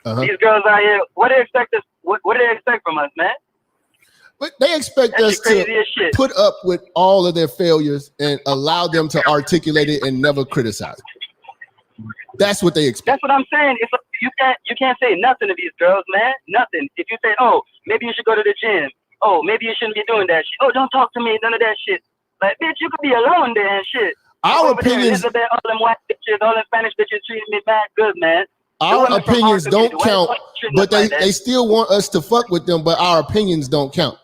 man. These girls out here, what do they expect us? What do they expect from us, man? But they expect us to put up with all of their failures and allow them to articulate it and never criticize it. That's what they expect. That's what I'm saying. It's you can't say nothing to these girls, man. Nothing. If you say, oh, maybe you should go to the gym. Oh, maybe you shouldn't be doing that shit. Oh, don't talk to me. None of that shit. Like, bitch, you could be alone there and shit. Our opinions, all them white bitches, all them Spanish bitches treating me bad good, man. Our opinions don't count, but they still want us to fuck with them, but our opinions don't count.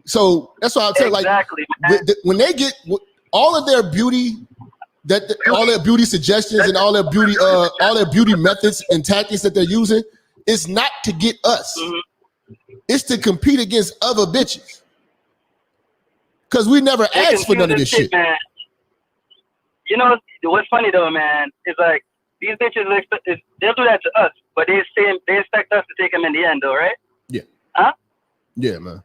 So that's why I'll tell exactly, when they get all of their beauty, all their beauty suggestions and all their beauty methods and tactics that they're using, it's not to get us. It's to compete against other bitches. Because we never asked for none of this shit. Man. You know what's funny though, man? Is like these bitches they'll do that to us, but they expect us to take them in the end, though, right? Yeah. Huh? Yeah, man.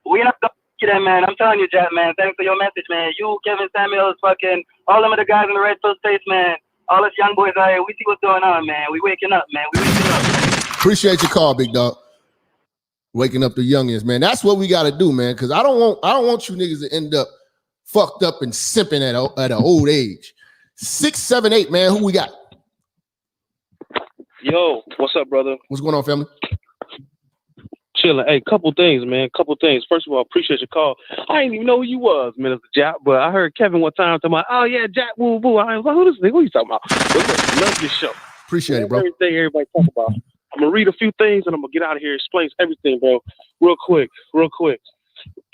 We're not gonna get that, man. I'm telling you, Jap, man. Thanks for your message, man. You, Kevin Samuels, fucking all them other guys in the red pill space, man. All us young boys out here, we see what's going on, man. We waking up, man. We waking up. Appreciate your call, big dog. Waking up the youngins, man. That's what we got to do, man. Because I don't want you niggas to end up fucked up and simping at an old age. 678, man. Who we got? Yo, what's up, brother? What's going on, family? Chilling. Hey, couple things, man. Couple things. First of all, appreciate your call. I didn't even know who you was, Minister Jap, but I heard Kevin one time talking about, oh yeah, Jap, woo woo. I was like, who this nigga? What you talking about? But look, love this show. Appreciate it, bro. Everything everybody talk about. I'm gonna read a few things and I'm gonna get out of here. Explains everything, bro. Real quick.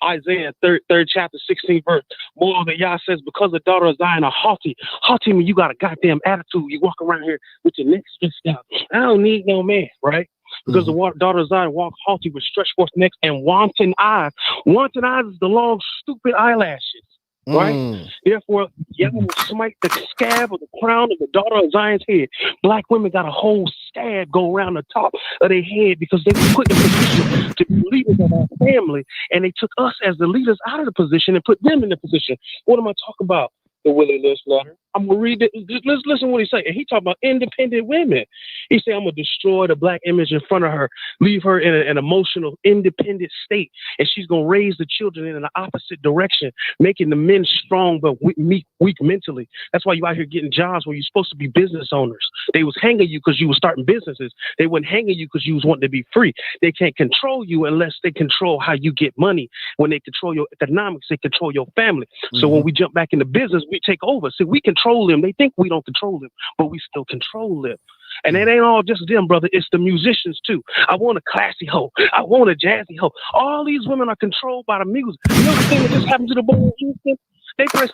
Isaiah 3rd chapter 16th verse. More than Yah says, because the daughter of Zion are haughty. Haughty mean you got a goddamn attitude. You walk around here with your neck stretched out. I don't need no man, right? Because the daughter of Zion walk haughty with stretched forth necks and wanton eyes. Wanton eyes is the long, stupid eyelashes. Right? Therefore, Yah will smite the scab of the crown of the daughter of Zion's head. Black women got a whole scab go around the top of their head because they were put in position to be leaders of our family, and they took us as the leaders out of the position and put them in the position. What am I talking about? The Willie Lynch letter. I'm gonna read it. Let's listen to what he say. And he talking about independent women. He said, I'm gonna destroy the black image in front of her, leave her in an emotional, independent state, and she's gonna raise the children in the opposite direction, making the men strong but weak mentally. That's why you out here getting jobs where you're supposed to be business owners. They was hanging you because you was starting businesses. They wasn't hanging you because you was wanting to be free. They can't control you unless they control how you get money. When they control your economics, they control your family. So when we jump back into business, we take over. See, we control them. They think we don't control them, but we still control them. And it ain't all just them, brother. It's the musicians too. I want a classy hoe. I want a jazzy hoe. All these women are controlled by the music. You know the thing that just happened to the boy in Houston? They press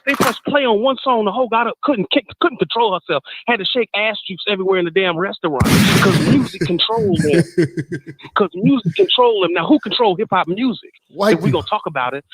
play on one song. The hoe got up, couldn't control herself. Had to shake ass juice everywhere in the damn restaurant because music controls them. Because music control them. Now, who control hip hop music? If we gonna talk about it,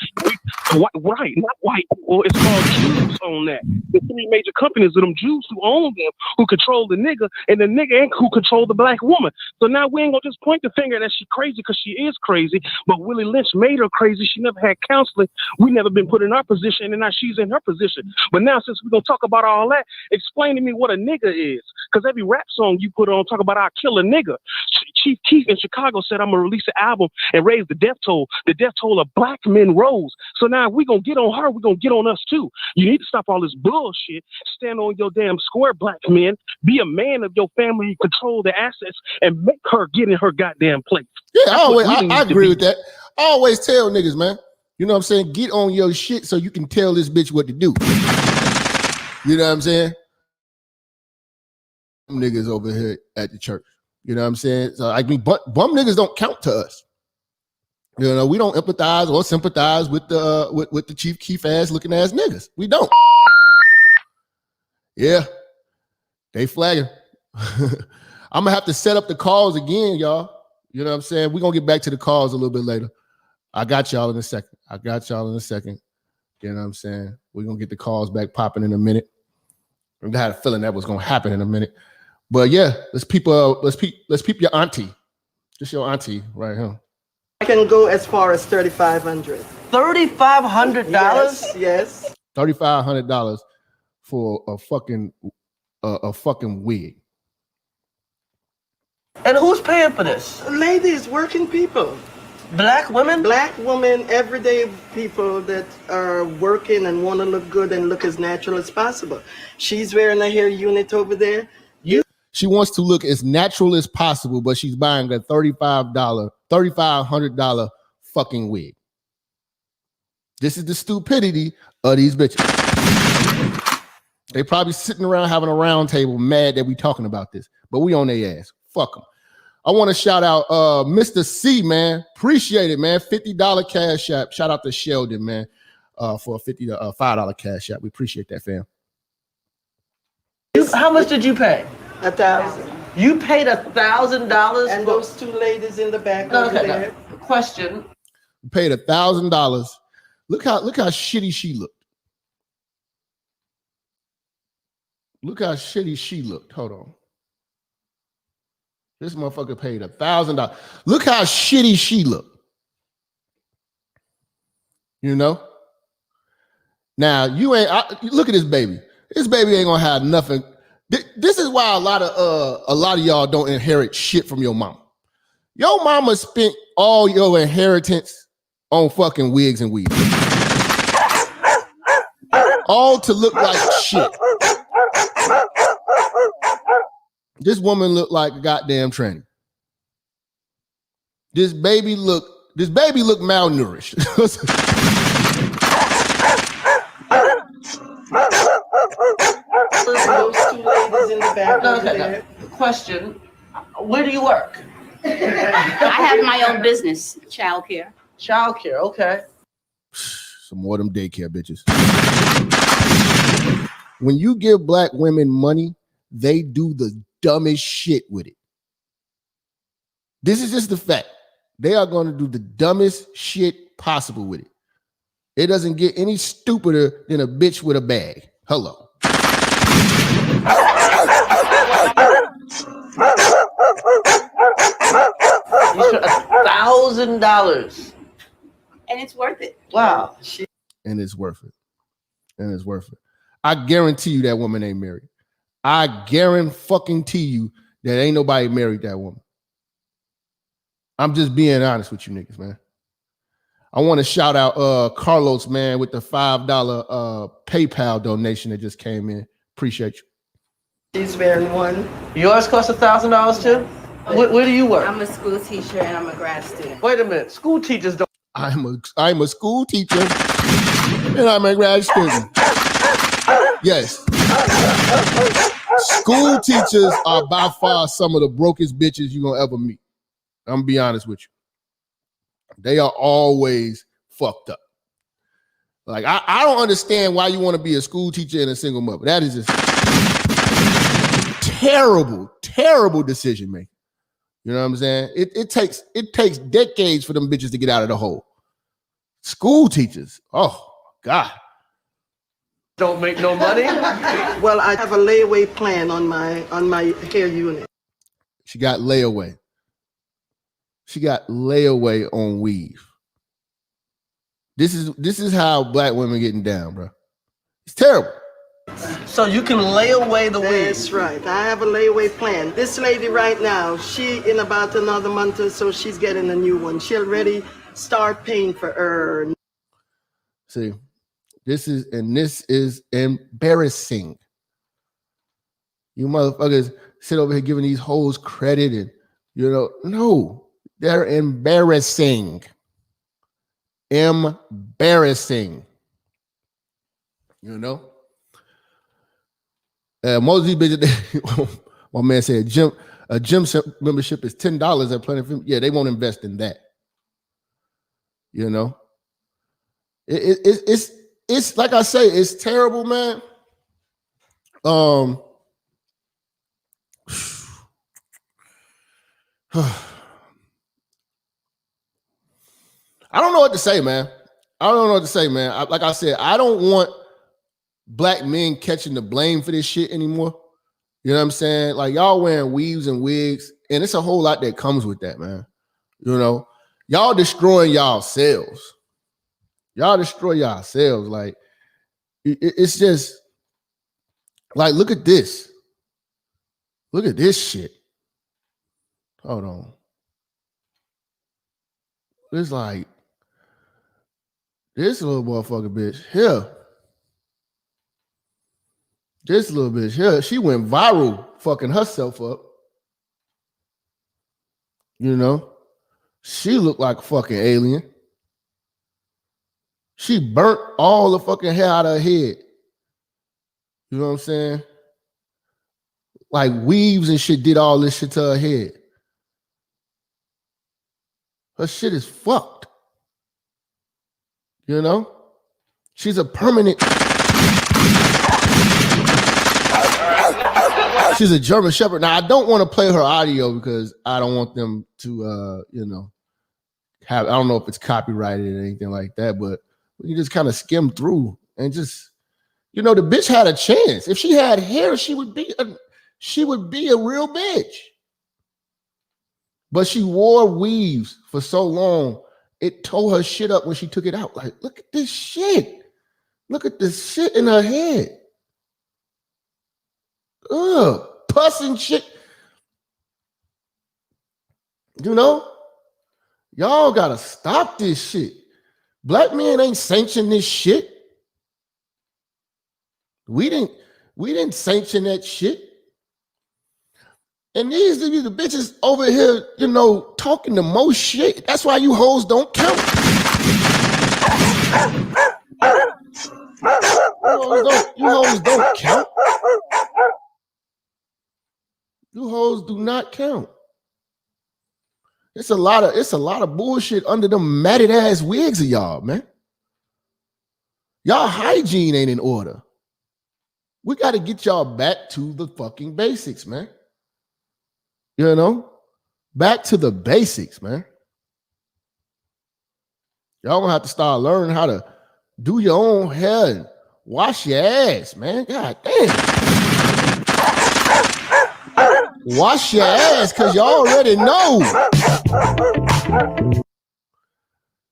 right? Not white people. It's called Jews on that. The three major companies of them Jews who own them, who control the nigga, and the nigga ain't who control the black woman. So now we ain't gonna just point the finger that she crazy because she is crazy. But Willie Lynch made her crazy. She never had counseling. We never been put in our position, and now she's in her position. But now, since we're gonna talk about all that, explain to me what a nigga is. Because every rap song you put on talk about I'll kill a nigga. Chief Keef in Chicago said, I'm going to release an album and raise the death toll. The death toll of black men rose. So now if we're going to get on her, we're going to get on us too. You need to stop all this bullshit. Stand on your damn square, black men. Be a man of your family, control the assets, and make her get in her goddamn place. Yeah, I agree with that. I always tell niggas, man, you know what I'm saying? Get on your shit so you can tell this bitch what to do. You know what I'm saying? Niggas over here at the church. You know what I'm saying? So I mean, bum niggas don't count to us. You know, we don't empathize or sympathize with the Chief Keef ass looking ass niggas. We don't. Yeah, they flagging. I'm gonna have to set up the calls again, y'all. You know what I'm saying? We're gonna get back to the calls a little bit later. I got y'all in a second. You know what I'm saying? We're gonna get the calls back popping in a minute. I had a feeling that was gonna happen in a minute. But yeah, let's peep your auntie. Just your auntie right here. I can go as far as $3,500. $3,500? Yes. $3,500 for a fucking wig. And who's paying for this? Ladies, working people. Black women? Black women, everyday people that are working and want to look good and look as natural as possible. She's wearing a hair unit over there. She wants to look as natural as possible, but she's buying a $3,500 fucking wig. This is the stupidity of these bitches. They probably sitting around having a round table mad that we talking about this, but we on their ass. Fuck them. I want to shout out Mr. C, man. Appreciate it, man. $50 cash app. Shout out to Sheldon, man, for a $5 cash app. We appreciate that, fam. How much did you pay? $1,000. You paid $1,000? And those two ladies in the back over there. Question. We paid $1,000. Look how shitty she looked. Look how shitty she looked. Hold on. This motherfucker paid $1,000. Look how shitty she looked. You know? Now, look at this baby. This baby ain't gonna have nothing. This is why a lot of y'all don't inherit shit from your mama. Your mama spent all your inheritance on fucking wigs and weaves. All to look like shit. This woman looked like a goddamn tranny. This baby looked malnourished. Those two ladies in the back over there. Question. Where do you work? I have my own business, childcare. Childcare, okay. Some more of them daycare bitches. When you give black women money, they do the dumbest shit with it. This is just the fact. They are going to do the dumbest shit possible with it. It doesn't get any stupider than a bitch with a bag. Hello. $1,000. And it's worth it. Wow. And it's worth it. I guarantee you that woman ain't married. I guarantee you that ain't nobody married that woman. I'm just being honest with you niggas, man. I want to shout out Carlos, man, with the $5 PayPal donation that just came in. Appreciate you. She's wearing one. Yours cost $1,000 too? Where do you work? I'm a school teacher and I'm a grad student. Wait a minute. School teachers don't. I'm a school teacher and I'm a grad student. Yes. School teachers are by far some of the brokest bitches you're gonna ever meet. I'm gonna be honest with you. They are always fucked up. Like, I don't understand why you want to be a school teacher and a single mother. That is just terrible decision making. You know what I'm saying? It takes decades for them bitches to get out of the hole. School teachers, oh God. Don't make no money? Well, I have a layaway plan on my hair unit. She got layaway. She got layaway on weave. This is how black women getting down, bro. It's terrible. So you can lay away the weed. That's right. I have a layaway plan. This lady right now, she in about another month or so, she's getting a new one. She already start paying for her. See, this is embarrassing. You motherfuckers sit over here giving these hoes credit and, no, they're embarrassing. Embarrassing. Most of these bitches, my man said, a gym membership is $10 at Planet Film. Yeah, they won't invest in that. It's like I say, it's terrible, man. I don't know what to say, man. Like I said, I don't want black men catching the blame for this shit anymore. You know what I'm saying? Like, y'all wearing weaves and wigs, and it's a whole lot that comes with that, man. Y'all destroying yourselves. Y'all destroy yourselves. Like, it's just like, look at this. Look at this shit. Hold on. It's like this little motherfucker bitch here. This little bitch here, she went viral fucking herself up. She looked like a fucking alien. She burnt all the fucking hair out of her head. You know what I'm saying? Like weaves and shit did all this shit to her head. Her shit is fucked. She's a permanent. She's a German Shepherd. Now, I don't want to play her audio because I don't want them to, I don't know if it's copyrighted or anything like that, but you just kind of skim through and just, the bitch had a chance. If she had hair, she would be a real bitch. But she wore weaves for so long, it tore her shit up when she took it out. Like, look at this shit. Look at this shit in her head. Ugh, pus and shit. Y'all gotta stop this shit. Black men ain't sanctioned this shit. We didn't sanction that shit. And these are the bitches over here, talking the most shit. That's why you hoes don't count. You hoes don't count. You hoes do not count. It's a lot of bullshit under them matted ass wigs of y'all, man. Y'all hygiene ain't in order. We got to get y'all back to the fucking basics, man. Back to the basics, man. Y'all gonna have to start learning how to do your own hair and wash your ass, man. God damn. Wash your ass, because you already know.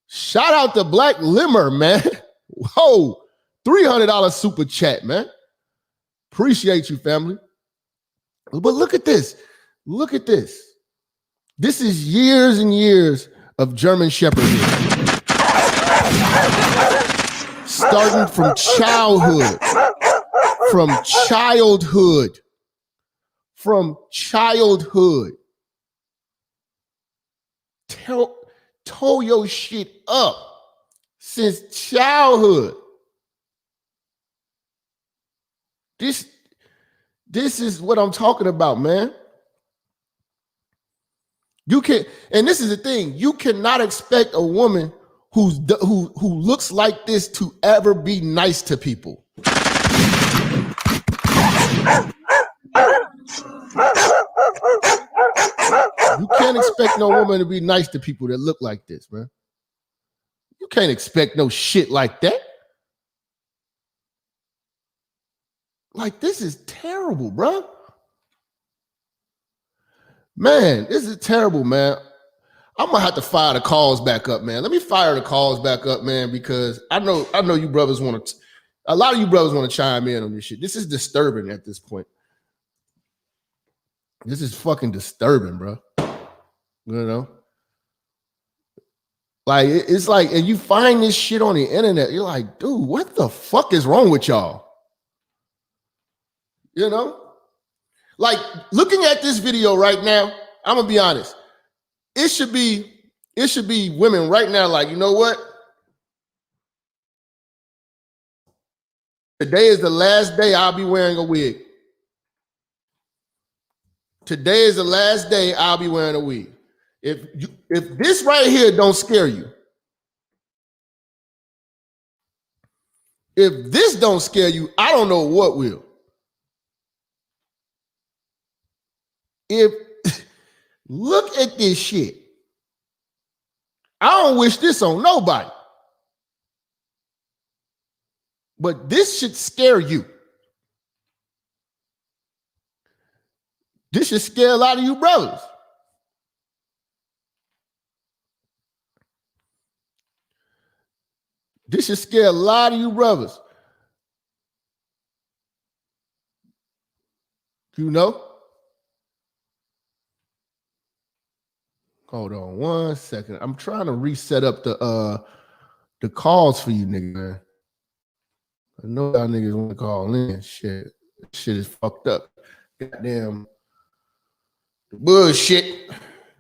Shout out to Black Limmer, man. Whoa, $300 super chat, man. Appreciate you, family. But look at this. Look at this. This is years and years of German Shepherd here. Starting from childhood. From childhood. Toe your shit up since childhood. This is what I'm talking about, man. You can, and this is the thing, you cannot expect a woman who looks like this to ever be nice to people. You can't expect no woman to be nice to people that look like this, man. You can't expect no shit like that. Like, this is terrible, bro. Man, this is terrible, man. I'm gonna have to fire the calls back up, man. Let me fire the calls back up, man, because I know you brothers want to. A lot of you brothers want to chime in on this shit. This is disturbing at this point. This is fucking disturbing, bro. You know? Like, it's like, and you find this shit on the internet, you're like, dude, what the fuck is wrong with y'all? You know? Like, looking at this video right now, I'm gonna be honest. It should be women right now like, you know what? Today is the last day I'll be wearing a wig. Today is the last day I'll be wearing a wig. If this right here don't scare you, if this don't scare you, I don't know what will. Look at this shit. I don't wish this on nobody. But this should scare you. This should scare a lot of you brothers. This should scare a lot of you brothers. You know? Hold on 1 second. I'm trying to reset up the calls for you niggas, man. I know y'all niggas want to call in. Shit is fucked up. Goddamn bullshit.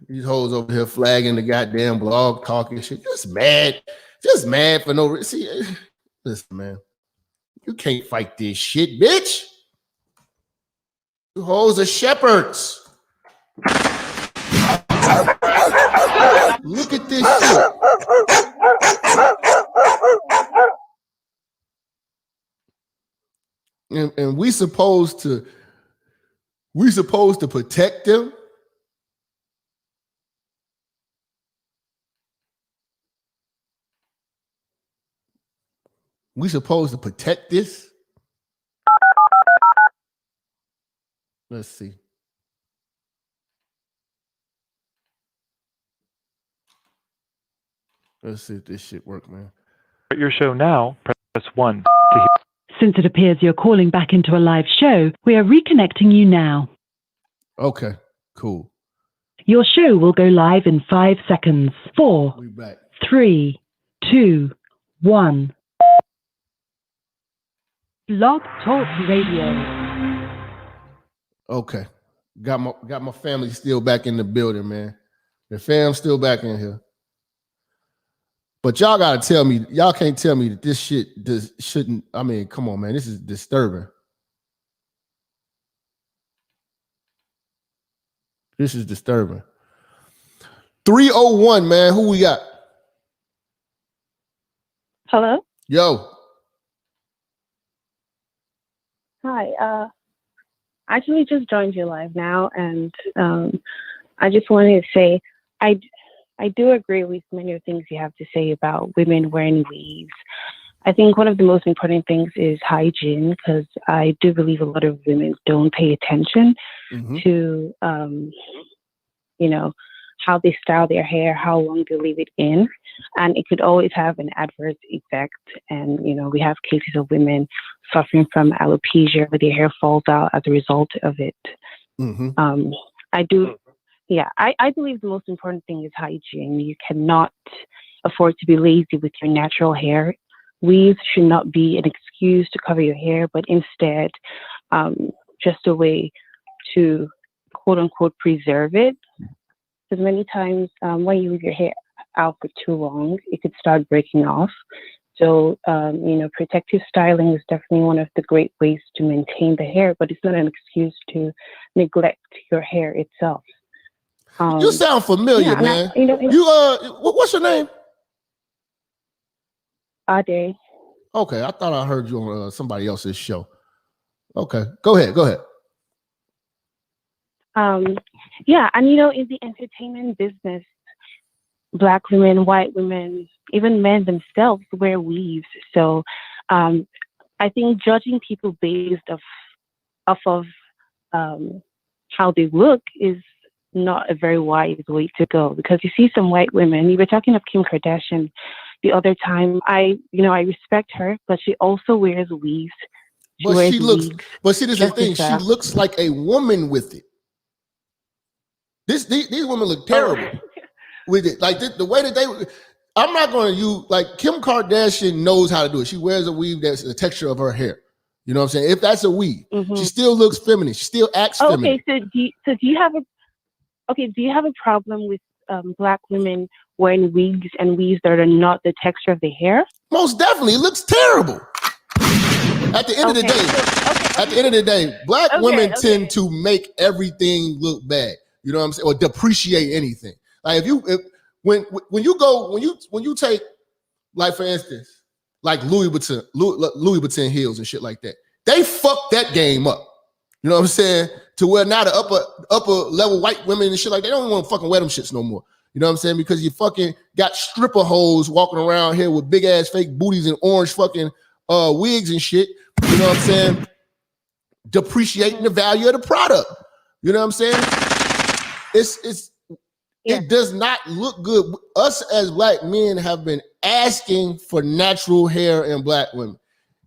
These hoes over here flagging the goddamn blog, talking shit. Just mad for no reason. See, listen, man. You can't fight this shit, bitch. You hoes are shepherds. Look at this shit. And we supposed to protect them. We supposed to protect this. Let's see. Let's see if this shit work, man. At your show now, press 1 to hear. Since it appears you're calling back into a live show, we are reconnecting you now. Okay, cool. Your show will go live in 5 seconds. 4, We back. 3, 2, 1. Blog Talk Radio. Okay. Got my family still back in the building, man. The fam's still back in here. But y'all gotta tell me, y'all can't tell me that this shit shouldn't. I mean, come on, man. This is disturbing. This is disturbing. 301, man. Who we got? Hello. Yo. Hi. I actually just joined you live now, and I just wanted to say I do agree with many of the things you have to say about women wearing weaves. I think one of the most important things is hygiene, because I do believe a lot of women don't pay attention to, you know, how they style their hair, how long they leave it in, and it could always have an adverse effect. And, you know, we have cases of women suffering from alopecia where their hair falls out as a result of it. I believe the most important thing is hygiene. You cannot afford to be lazy with your natural hair. Weaves should not be an excuse to cover your hair, but instead just a way to quote unquote preserve it. Because many times when you leave your hair out for too long, it could start breaking off. So, you know, protective styling is definitely one of the great ways to maintain the hair, but it's not an excuse to neglect your hair itself. You sound familiar, man. What's your name? Ade. Okay, I thought I heard you on somebody else's show. Okay, go ahead. Yeah, and you know, in the entertainment business, Black women, white women, even men themselves wear weaves. So I think judging people based off of how they look is not a very wise way to go, because you see some white women, you were talking of Kim Kardashian, the other time. I respect her, but she also wears weaves. But she looks. But see, this is the thing. She looks like a woman with it. These women look terrible with it. Like the way that they. I'm not going to use like Kim Kardashian knows how to do it. She wears a weave that's the texture of her hair. You know what I'm saying? If that's a weave, she still looks feminine. She still acts feminine. Okay, so do you have a problem with Black women wearing wigs and weaves that are not the texture of the hair? Most definitely, it looks terrible. At the end of the day, Black women tend to make everything look bad. You know what I'm saying? Or depreciate anything. Like when you take, like for instance, like Louis Vuitton heels and shit like that, they fucked that game up. You know what I'm saying? To where now the upper level white women and shit like that, they don't want to fucking wear them shits no more. You know what I'm saying? Because you fucking got stripper hoes walking around here with big ass fake booties and orange fucking wigs and shit. You know what I'm saying? Depreciating the value of the product. You know what I'm saying? It does not look good. Us as Black men have been asking for natural hair in Black women.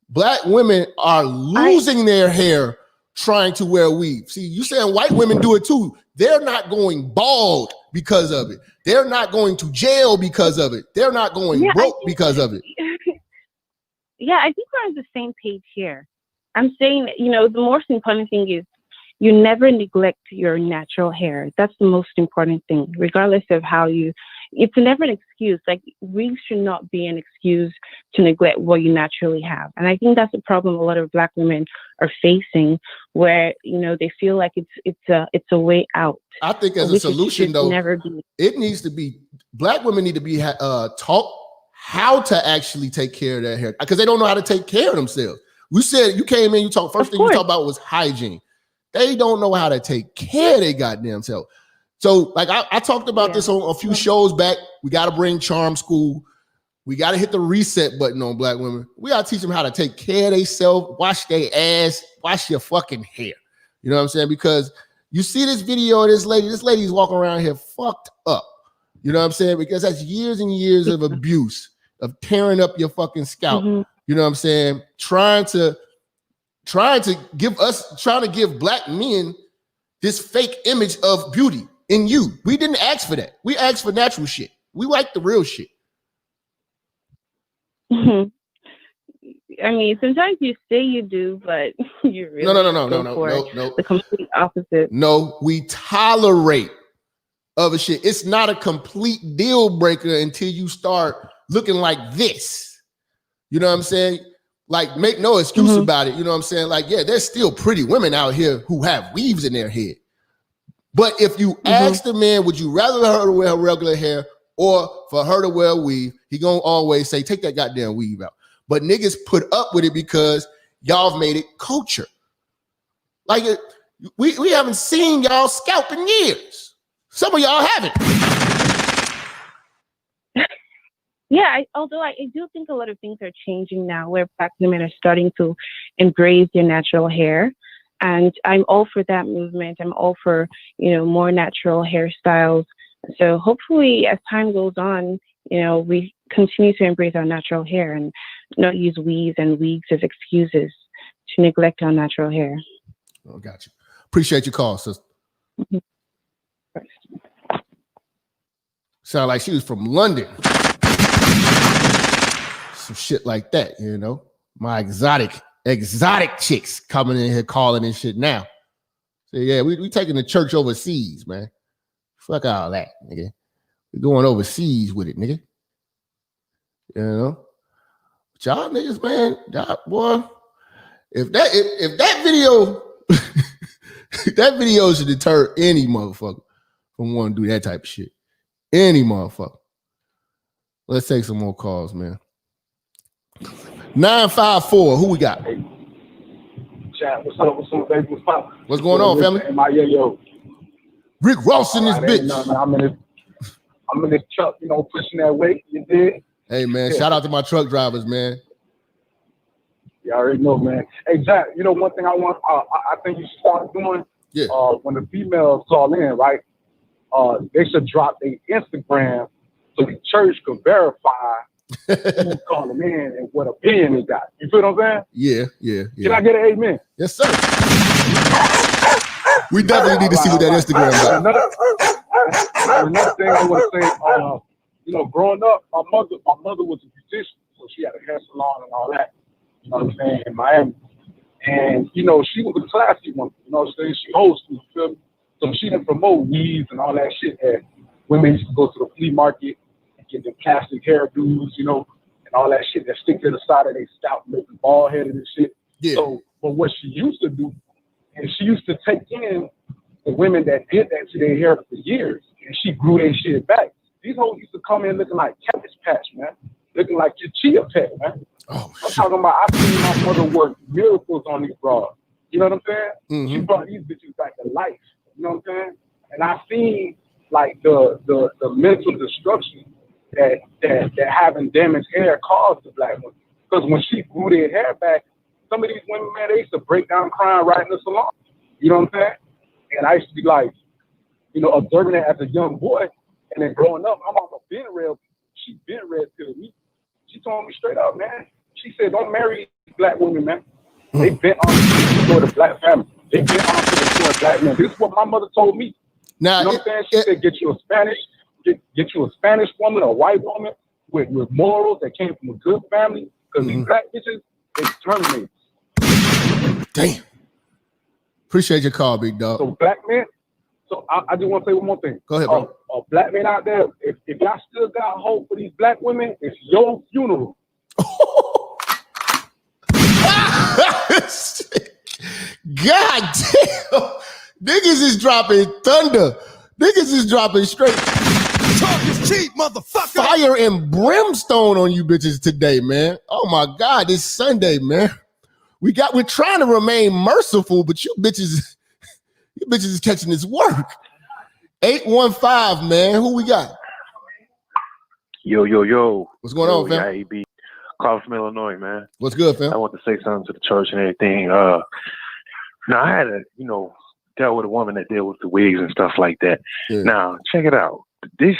Black women are losing their hair trying to wear weave. See, you saying white women do it too. They're not going bald because of it. They're not going to jail because of it. They're not going broke because of it. Yeah, I think we're on the same page here. I'm saying, the most important thing is you never neglect your natural hair. That's the most important thing, regardless of how it's never an excuse. Like, wigs should not be an excuse to neglect what you naturally have. And I think that's the problem a lot of Black women are facing, where, they feel like it's a way out. I think as a solution, though, it needs to be, Black women need to be taught how to actually take care of their hair, because they don't know how to take care of themselves. You said you came in, first thing you talked about was hygiene. They don't know how to take care of their goddamn self. So, like I talked about this on a few shows back. We got to bring Charm School. We got to hit the reset button on Black women. We got to teach them how to take care of themselves, wash their ass, wash your fucking hair. You know what I'm saying? Because you see this video of this lady's walking around here fucked up. You know what I'm saying? Because that's years and years of abuse, of tearing up your fucking scalp. You know what I'm saying? Trying to give Black men this fake image of beauty in you. We didn't ask for that. We asked for natural shit. We like the real shit. I mean, sometimes you say you do, but you really no. The complete opposite. No, we tolerate other shit. It's not a complete deal breaker until you start looking like this. You know what I'm saying? Like, make no excuse about it. You know what I'm saying? Like, yeah, there's still pretty women out here who have weaves in their head. But if you ask the man, would you rather her to wear her regular hair or for her to wear a weave, he gonna always say, take that goddamn weave out. But niggas put up with it because y'all have made it culture. Like, we haven't seen y'all scalp in years. Some of y'all haven't. Yeah, although I do think a lot of things are changing now, where Black women are starting to embrace their natural hair. And I'm all for that movement. I'm all for, more natural hairstyles. So hopefully as time goes on, we continue to embrace our natural hair and not use weaves and wigs as excuses to neglect our natural hair. Oh, got you. Appreciate your call, sister. Sound like she was from London. Some shit like that, My exotic chicks coming in here calling and shit now. So yeah, we taking the church overseas, man. Fuck all that, nigga. We going overseas with it, nigga. But y'all niggas, man, y'all, boy. If that video, that video should deter any motherfucker from wanting to do that type of shit. Any motherfucker. Let's take some more calls, man. 954, who we got? Hey, chat, what's up, baby? What's up? What's going on, family? Yo. Rick Ross in this bitch. I'm in this truck, pushing that weight. You did? Hey, man, shout out to my truck drivers, man. You already know, man. Hey, Jack, one thing I think you should start doing, when the females call in, right, they should drop their Instagram so the church can verify who's calling in and what opinion they got. You feel what I'm saying? Yeah. Can I get an amen? Yes, sir. We definitely need to see what that Instagram got. Another thing I want to say, you know, growing up, my mother was a musician, so she had a hair salon and all that. You know what I'm saying, in Miami. And, you know, she was a classy one. You know what I'm saying? She old school, you feel me? So she didn't promote Wigs and all that shit that women used to go to the flea market and get them plastic hairdos, you know, and all that shit that stick to the side of their scalp, making bald headed and shit. Yeah. So, but what she used to do, and she used to take in the women that did that to their hair for years, and she grew their shit back. These hoes used to come in looking like Cabbage Patch, man, looking like your chia pet, man. Oh, I'm talking about, I seen my mother work miracles on these bras. You know what I'm saying? Mm-hmm. She brought these bitches back to life. You know what I'm saying? And I seen like the mental destruction that having damaged hair caused to black women. Because when she grew their hair back, some of these women, man, they used to break down crying right in the salon. You know what I'm saying? And I used to be like, you know, observing it as a young boy, and then growing up, my mama been real. She been red to me. She told me straight up, man. She said, don't marry black women, man. They bent on to destroy the black family. They bent on to destroy black men. This is what my mother told me. Now, you know what I'm saying? She said, get you a Spanish woman, a white woman with morals that came from a good family. Because these black bitches, they terminate. Damn. Appreciate your call, big dog. So black men, so I just want to say one more thing. Go ahead, bro. Black men out there, if y'all still got hope for these black women, it's your funeral. God damn. Niggas is dropping thunder. Niggas is dropping straight. Talk is cheap, motherfucker. Fire and brimstone on you bitches today, man. Oh my God, it's Sunday, man. We're trying to remain merciful, but you bitches is catching this work. 815, man. Who we got? Yo. What's going on, fam? Yeah, AB. Calling from Illinois, man. What's good, fam? I want to say something to the church and everything. Now I had dealt with a woman that dealt with the wigs and stuff like that. Yeah. Now, check it out.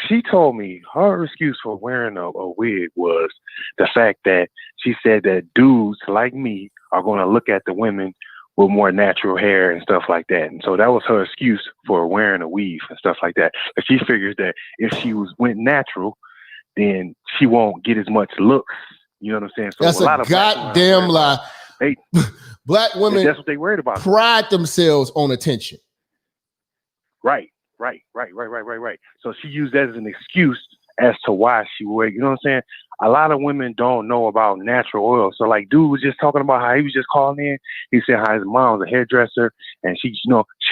She told me her excuse for wearing a wig was the fact that she said that dudes like me are going to look at the women with more natural hair and stuff like that. And so that was her excuse for wearing a weave and stuff like that. But she figures that if she went natural, then she won't get as much looks. You know what I'm saying? So that's a lot of goddamn lie. Black women, that's what they worried about. Pride themselves on attention. Right. So she used that as an excuse as to why she would, you know what I'm saying? A lot of women don't know about natural oil. So like dude was just talking about how he was just calling in. He said how his mom was a hairdresser and she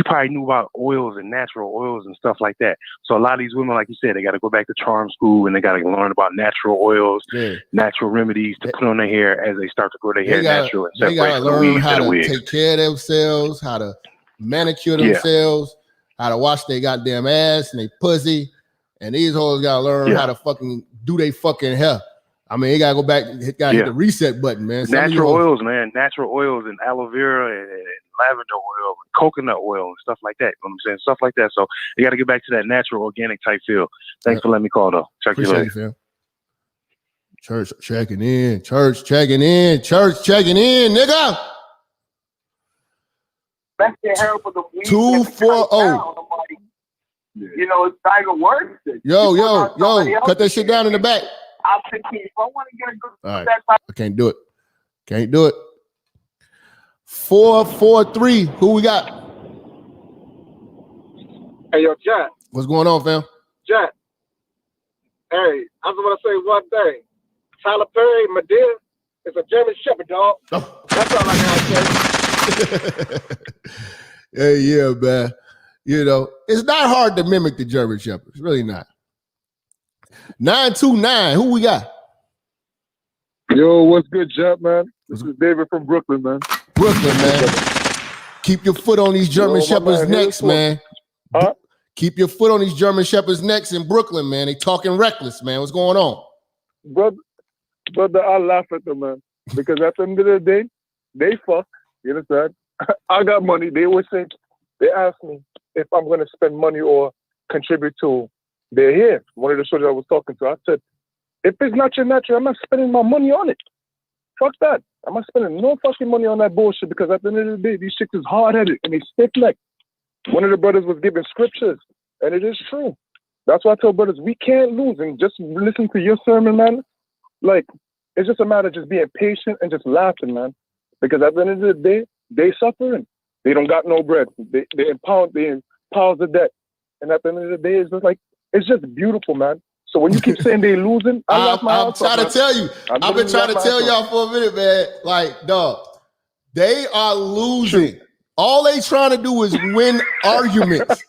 probably knew about oils and natural oils and stuff like that. So a lot of these women, like you said, they got to go back to charm school and they got to learn about natural oils, natural remedies to put on their hair as they start to grow their hair natural. And they got to learn how to take care of themselves, how to manicure themselves, how to wash their goddamn ass and their pussy. And these hoes got to learn how to fucking do their fucking hair. I mean, they got to go back and hit the reset button, man. Natural oils, man. Natural oils and aloe vera and lavender oil and coconut oil and stuff like that. You know what I'm saying? Stuff like that. So you got to get back to that natural, organic type feel. Thanks for letting me call, though. Check you later. Fam. Church checking in. Church checking in. Church checking in, nigga. That's the hair for the weed. 240. You know, it's Tiger Woods. Yo. Cut that shit down in the back. I'll take you. If I want to get a good all right. I can't do it. 443. Who we got? Hey, yo, Jack. What's going on, fam? Jack. Hey, I just want to say one thing. Tyler Perry, my dear, is a German Shepherd, dog. Oh. That's all I gotta say. Hey, yeah, man. You know, it's not hard to mimic the German Shepherd. It's really not. 929, who we got? Yo, what's good, Jap, man? This is David from Brooklyn, man. Keep your foot on these German Shepherds' necks, man. Huh? Keep your foot on these German Shepherds' necks in Brooklyn, man. They talking reckless, man. What's going on? Brother, I laugh at them, man. Because at the end of the day, they fuck. You understand? I got money. They always say, they ask me if I'm going to spend money or contribute to their hair. One of the soldiers I was talking to, I said, if it's not your natural, I'm not spending my money on it. Fuck that. I'm not spending no fucking money on that bullshit because at the end of the day, these chicks is hard-headed and they stiff-necked. One of the brothers was giving scriptures, and it is true. That's why I tell brothers, we can't lose. And just listen to your sermon, man. Like, it's just a matter of just being patient and just laughing, man. Because at the end of the day, they suffering. They don't got no bread. They in piles of debt. And at the end of the day, it's just like, it's just beautiful, man. So when you keep saying they losing, I'm trying to tell you. I've been trying to tell y'all for a minute, man. Like, dog, they are losing. True. All they trying to do is win arguments.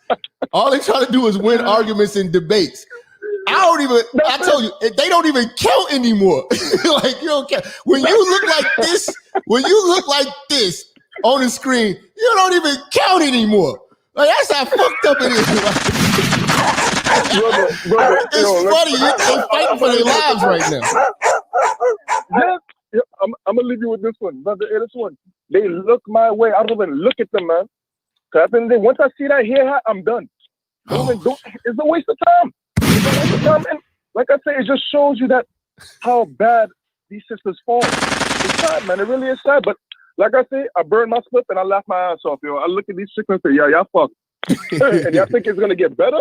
All they trying to do is win arguments and debates. I told you, they don't even count anymore. Like, you don't count. When you look like this on the screen, you don't even count anymore. Like, that's how fucked up it is. Brother, it's funny. They're fighting for their lives right now. Yeah, I'm gonna leave you with this one, brother. This one. They look my way. I don't even look at them, man. Cause at the end of the day, once I see that hair hat, I'm done. It's a waste of time. It's a waste of time. And like I say, it just shows you that how bad these sisters fall. It's sad, man. It really is sad. But like I say, I burn my slip and I laugh my ass off, yo. I look at these chicks and say, yeah, y'all fuck. And y'all think it's gonna get better?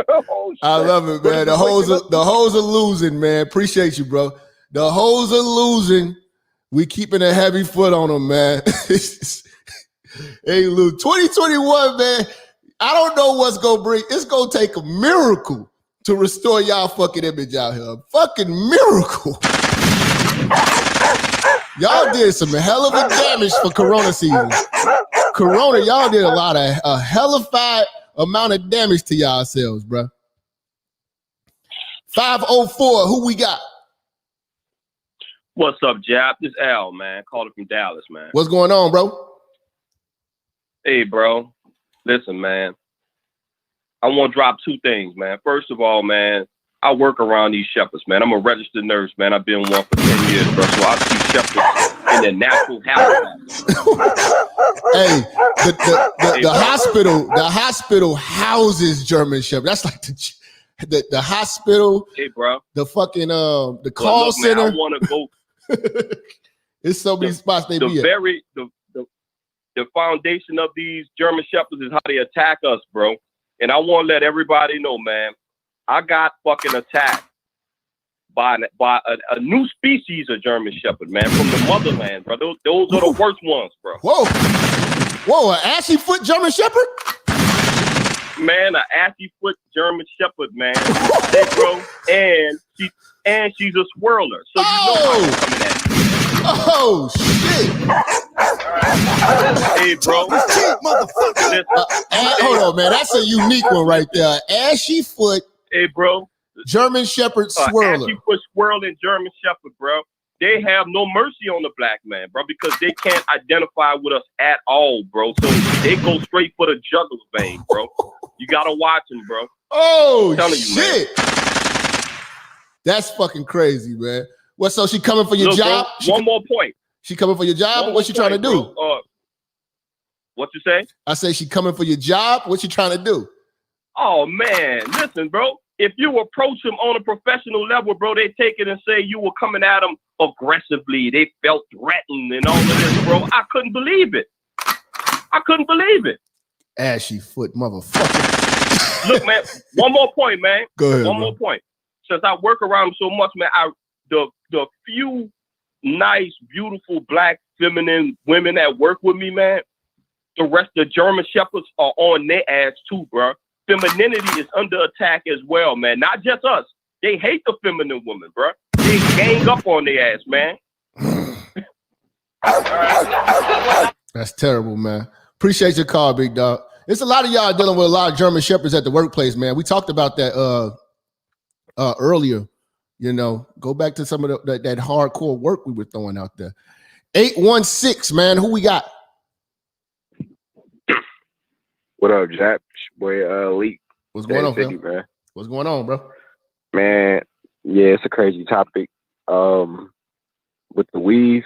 Oh, I love it, man. The hoes are losing, man. Appreciate you, bro. The hoes are losing. We keeping a heavy foot on them, man. Hey, Lou, 2021, man. I don't know what's gonna bring. It's gonna take a miracle to restore y'all fucking image out here. A fucking miracle. Y'all did some hell of a damage for Corona season. Corona, y'all did a hellified amount of damage to yourselves, bro. 504, who we got? What's up, Jap? This Al, man. Calling from Dallas, man. What's going on, bro? Hey, bro. Listen, man. I want to drop two things, man. First of all, man, I work around these shepherds, man. I'm a registered nurse, man. I've been one for 10 years, bro. So I see shepherds in their natural habitat. Hey, the hospital houses German shepherds. That's like the hospital. Hey, bro. The fucking the call center. Man, I want to go. It's so many spots they be at. The foundation of these German shepherds is how they attack us, bro. And I want to let everybody know, man, I got fucking attacked by a new species of German shepherd, man, from the motherland, bro. Those are the worst ones, bro. Whoa, an ashy foot German shepherd? Man, an ashy foot German shepherd, man. Hey, bro, and she's a swirler, so you know how it's coming at you. Oh shit! Hey, bro. Hold on, man. That's a unique one right there. Ashy foot. Hey, bro. German Shepherd swirler. Ashy foot swirling German Shepherd, bro. They have no mercy on the black man, bro, because they can't identify with us at all, bro. So they go straight for the jugular vein, bro. You gotta watch them, bro. Oh shit! That's fucking crazy, man. What? So she coming for your job? Bro, one more point. She coming for your job? What's she trying to do? What you say? I say she coming for your job. What you trying to do? Oh man, listen, bro. If you approach them on a professional level, bro, they take it and say you were coming at them aggressively. They felt threatened and all of this, bro. I couldn't believe it. Ashy foot motherfucker. Look, man. One more point, man. Go ahead. One more point. Since I work around them so much, man, the few nice, beautiful, black, feminine women that work with me, man, the rest of the German shepherds are on their ass too, bro. Femininity is under attack as well, man. Not just us. They hate the feminine woman, bro. They gang up on their ass, man. That's terrible, man. Appreciate your call, big dog. It's a lot of y'all dealing with a lot of German shepherds at the workplace, man. We talked about that earlier. You know, go back to some of that hardcore work we were throwing out there. 816, man. Who we got? What up, Jap? Boy, Leak. What's going on, City, man? What's going on, bro? Man, yeah, it's a crazy topic. With the weave,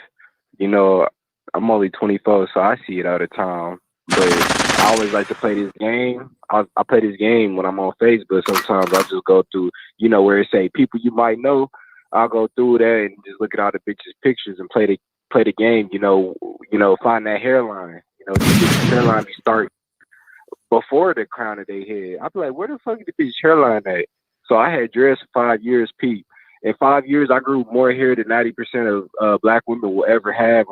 you know, I'm only 24, so I see it all the time. But I always like to play this game. I play this game when I'm on Facebook. Sometimes I just go through, you know, where it say people you might know. I'll go through that and just look at all the bitches' pictures and play the game. You know, find that hairline. You know, this hairline be start before the crown of their head. I'd be like, where the fuck is the bitch hairline at? So I had dreads for 5 years, Pete. In 5 years, I grew more hair than 90% of black women will ever have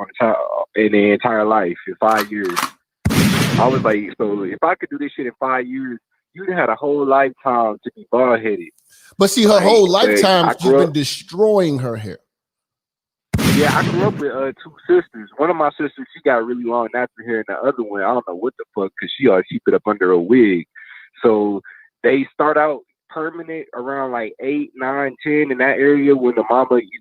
in their entire life. In 5 years, I was like, so if I could do this shit in 5 years, you'd have had a whole lifetime to be bald headed. But see, her whole lifetime, she's been destroying her hair. Yeah, I grew up with 2 sisters. One of my sisters, she got really long natural hair, and the other one, I don't know what the fuck, because she always keep it up under a wig. So they start out permanent around like 8, 9, 10 in that area when the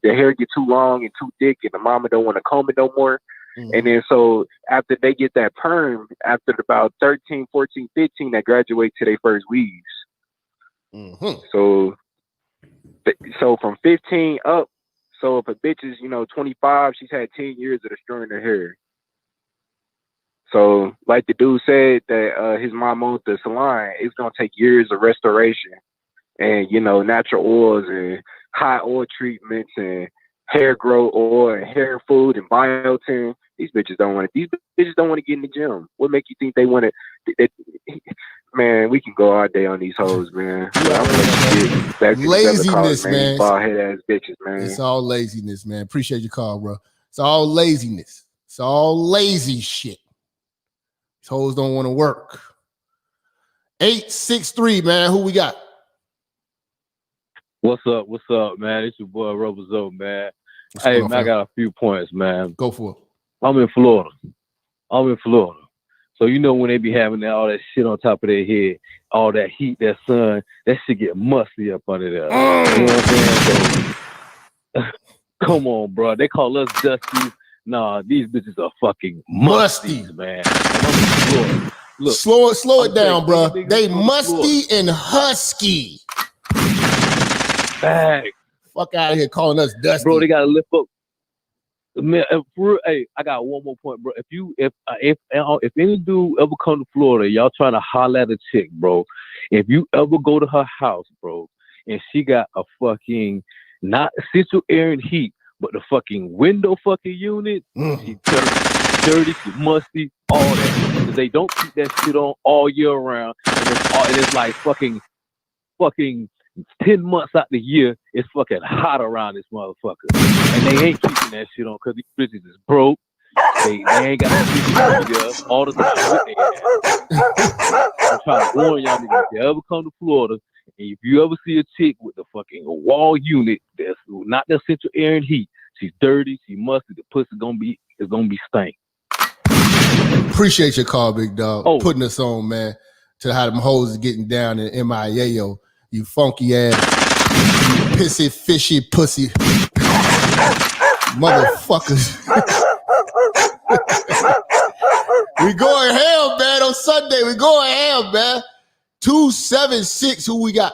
hair get too long and too thick, and the mama don't want to comb it no more. And then so after they get that perm, after about 13, 14, 15, they graduate to their first weaves. So from 15 up, so if a bitch is, 25, she's had 10 years of destroying her hair. So like the dude said that his mom owns the salon, it's going to take years of restoration and, natural oils and high oil treatments and hair growth oil and hair food and biotin. These bitches don't want to get in the gym. What make you think they want to? Man, we can go all day on these hoes, man. Laziness, man. Bald head ass bitches, man. It's all laziness, man. Appreciate your call, bro. It's all laziness. It's all lazy shit. These hoes don't want to work. 863, man. Who we got? What's up, man? It's your boy Robozo, man. Hey, man, I got a few points, man. Go for it. I'm in Florida. So when they be having all that shit on top of their head, all that heat, that sun, that shit get musty up under there. You know what I'm saying? So, come on, bro. They call us dusty. Nah, these bitches are fucking musty, man. Look, slow it down, bro. They musty and husky. Bag. Fuck out of here calling us dusty. Bro, they gotta lift up. Man, hey, I got one more point, bro. If any dude ever come to Florida, y'all trying to holler at a chick, bro. If you ever go to her house, bro, and she got a fucking not central air and heat, but the fucking window fucking unit, she dirty, she musty, all that. Because they don't keep that shit on all year round, and it's like fucking 10 months out the year, it's fucking hot around this motherfucker. And they ain't keeping that shit on because these bitches is broke. They ain't got that shit all the time. I'm trying to warn y'all niggas, if you ever come to Florida, and if you ever see a chick with the fucking wall unit that's not the central air and heat, she's dirty, she musty, the pussy is gonna be stank. Appreciate your call, big dog. Putting us on, man, to how them hoes is getting down in MIAO. You funky ass, you pissy, fishy, pussy motherfuckers. We going ham, man, on Sunday. We going ham, man. 276, who we got?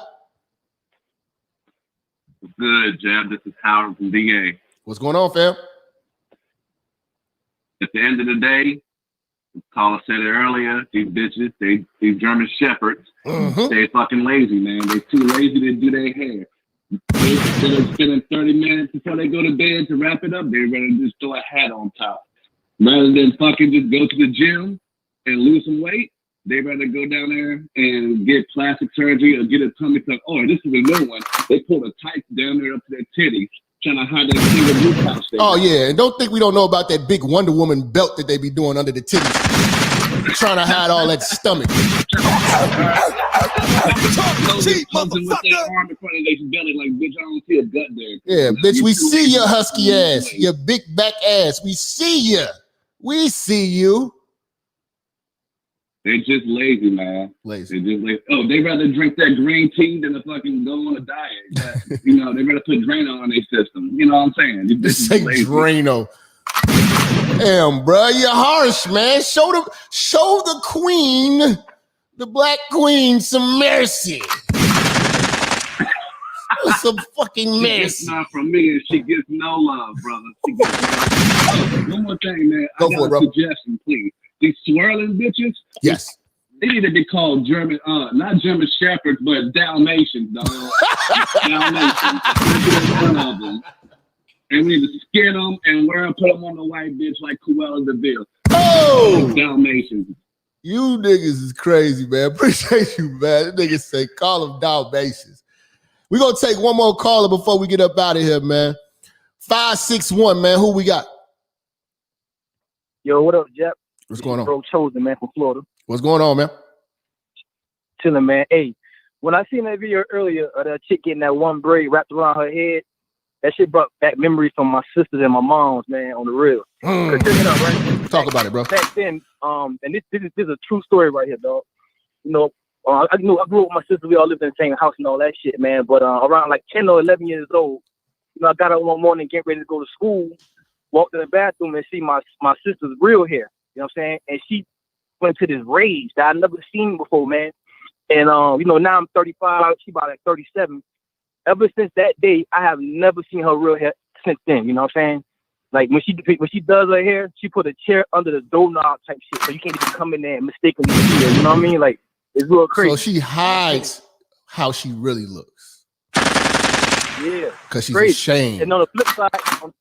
Good, Jab. This is Howard from DA. What's going on, fam? At the end of the day, caller said it earlier, these bitches, these German shepherds, they fucking lazy, man. They too lazy to do their hair. Instead of spending 30 minutes before they go to bed to wrap it up, they'd rather just throw a hat on top. Rather than fucking just go to the gym and lose some weight, they'd rather go down there and get plastic surgery or get a tummy tuck. Oh, this is a new one. They pull the tights down there up to their titties, trying to hide that single blue pouch. Oh, yeah. And don't think we don't know about that big Wonder Woman belt that they be doing under the titties. Trying to hide all that stomach. Yeah, bitch, we see your husky ass, your big back ass. We see you. We see you. They're just lazy, man. Lazy. They're just lazy. Oh, they rather drink that green tea than to fucking go on a diet. They rather put Drano on their system. You know what I'm saying? Just say Drano. Damn, bro, you're harsh, man. Show the queen, the black queen, some mercy. Some fucking mercy. She gets none from me, and she gets no love, brother. She gets no love. One more thing, man. Go for it, bro. Suggestion, please. these swirling bitches. Yes. They need to be called German, not German Shepherds, but Dalmatians, dog. Dalmatians. One of them. And we need to skin them and put them on the white bitch like Cruella de Vil. Oh! Dalmatians. You niggas is crazy, man. Appreciate you, man. Niggas say call them Dalmatians. We're going to take one more caller before we get up out of here, man. 561, man. Who we got? Yo, what up, Jap? What's going on? Bro Chosen, man, from Florida. What's going on, man? Chilling, man. Hey, when I seen that video earlier of that chick getting that one braid wrapped around her head, that shit brought back memories from my sisters and my moms, man, on the real. Check it out, right? Talk about it, bro. Back then, and this is a true story right here, dog. You know, I grew up with my sister. We all lived in the same house and all that shit, man. But around like 10 or 11 years old, you know, I got up one morning, getting ready to go to school, walked in the bathroom and see my sister's real hair. You know what I'm saying? And she went to this rage that I'd never seen before, man. And you know, now I'm 35. She about like 37. Ever since that day, I have never seen her real hair since then. You know what I'm saying? Like when she does her hair, she put a chair under the doorknob type shit, so you can't even come in there and mistakenly see her. You know what I mean? Like it's real crazy. So she hides how she really looks. Yeah, because she's crazy. ashamed. And on the flip side, on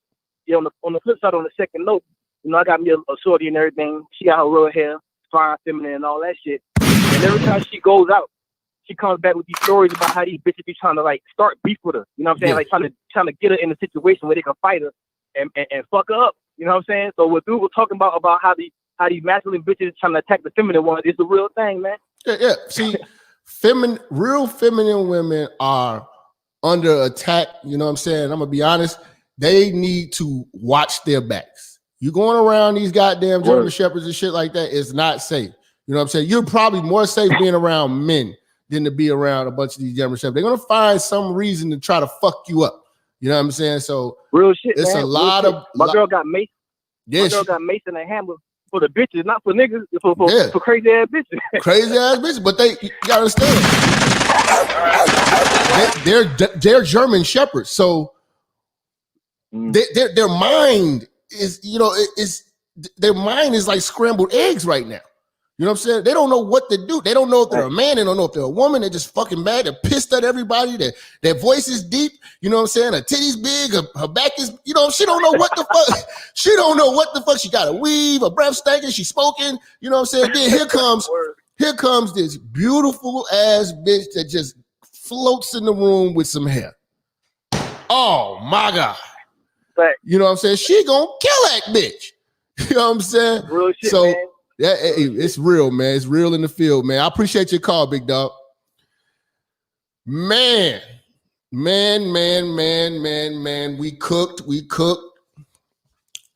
the flip side, on the second note, you know, I got me a shorty and everything. She got her real hair, fine, feminine, and all that shit. And every time she goes out, she comes back with these stories about how these bitches be trying to like start beef with her. You know what I'm saying? Yeah. Like trying to get her in a situation where they can fight her and fuck her up. You know what I'm saying? So what dude was talking about how these masculine bitches trying to attack the feminine ones is the real thing, man. Yeah. See, real feminine women are under attack. You know what I'm saying? I'm gonna be honest. They need to watch their backs. You going around these goddamn German shepherds and shit like that is not safe. You know what I'm saying? You're probably more safe being around men than to be around a bunch of these German shepherds. They're gonna find some reason to try to fuck you up. You know what I'm saying? So real shit. It's man. a lot real of shit. My girl got mace. Yeah, my girl got mace and a hammer for the bitches, not for niggas. For crazy ass bitches. Crazy ass bitches, but you gotta understand. They're German shepherds, so their mind is, you know, their mind is like scrambled eggs right now. You know what I'm saying? They don't know what to do. They don't know if they're a man. They don't know if they're a woman. They're just fucking mad. They're pissed at everybody. Their voice is deep. You know what I'm saying? Her titties big. Her back is, you know, she don't know what the fuck. She don't know what the fuck. She got a weave. Her breath stinking. She's smoking. You know what I'm saying? Then here comes this beautiful ass bitch that just floats in the room with some hair. Oh my God. You know what I'm saying? She gonna kill that bitch. You know what I'm saying? Real shit, so, man. Yeah, it's real, man. It's real in the field, man. I appreciate your call, big dog. Man. We cooked.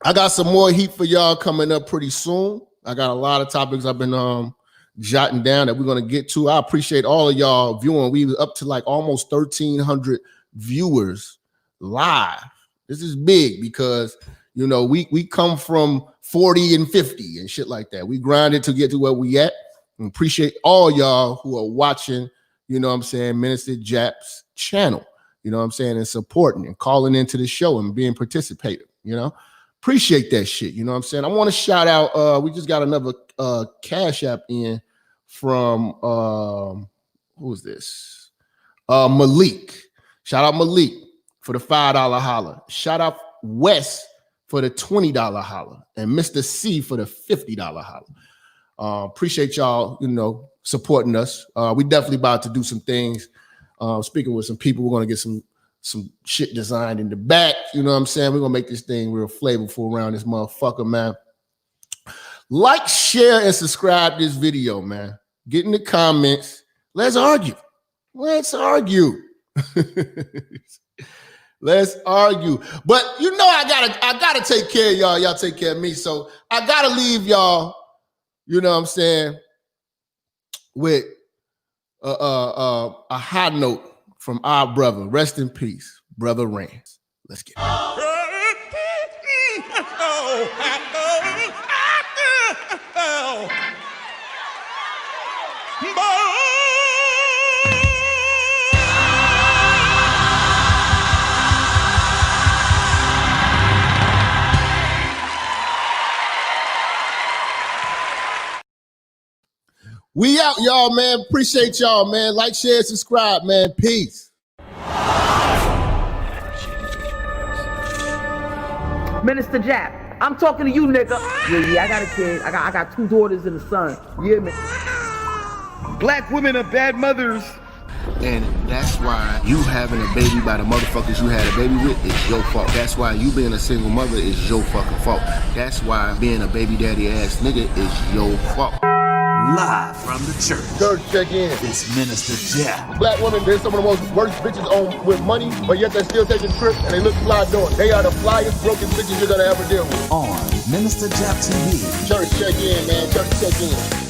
I got some more heat for y'all coming up pretty soon. I got a lot of topics I've been jotting down that we're gonna get to. I appreciate all of y'all viewing. We was up to like almost 1,300 viewers live. This is big because, you know, we come from 40 and 50 and shit like that. We grinded to get to where we at. And appreciate all y'all who are watching, you know what I'm saying, Minister Jap's channel, you know what I'm saying, and supporting and calling into the show and being participative, you know. Appreciate that shit, you know what I'm saying. I want to shout out, we just got another Cash App in from, who is this? Malik. Shout out Malik for the $5 holler. Shout out Wes for the $20 holler, and Mr. C for the $50 holler. Appreciate y'all, you know, supporting us. We definitely about to do some things. Speaking with some people, we're gonna get some shit designed in the back. You know what I'm saying? We're gonna make this thing real flavorful around this motherfucker, man. Like, share, and subscribe this video, man. Get in the comments. Let's argue. Let's argue. But you know I gotta take care of y'all. Y'all take care of me. So I gotta leave y'all, you know what I'm saying, with a high note from our brother. Rest in peace, Brother Rance. Let's get it. We out, y'all, man. Appreciate y'all, man. Like, share, subscribe, man. Peace. Minister Jap, I'm talking to you, nigga. Yeah, I got a kid. I got 2 daughters and a son. Yeah, man. Black women are bad mothers. And that's why you having a baby by the motherfuckers you had a baby with is your fault. That's why you being a single mother is your fucking fault. That's why being a baby daddy ass nigga is your fault. Live from the church. Church check in. It's Minister Jap. Black women, they're some of the most worst bitches on with money, but yet they're still taking trips and they look fly doing it. They are the flyest, broken bitches you're gonna ever deal with. On Minister Jap TV. Church check in, man. Church check in.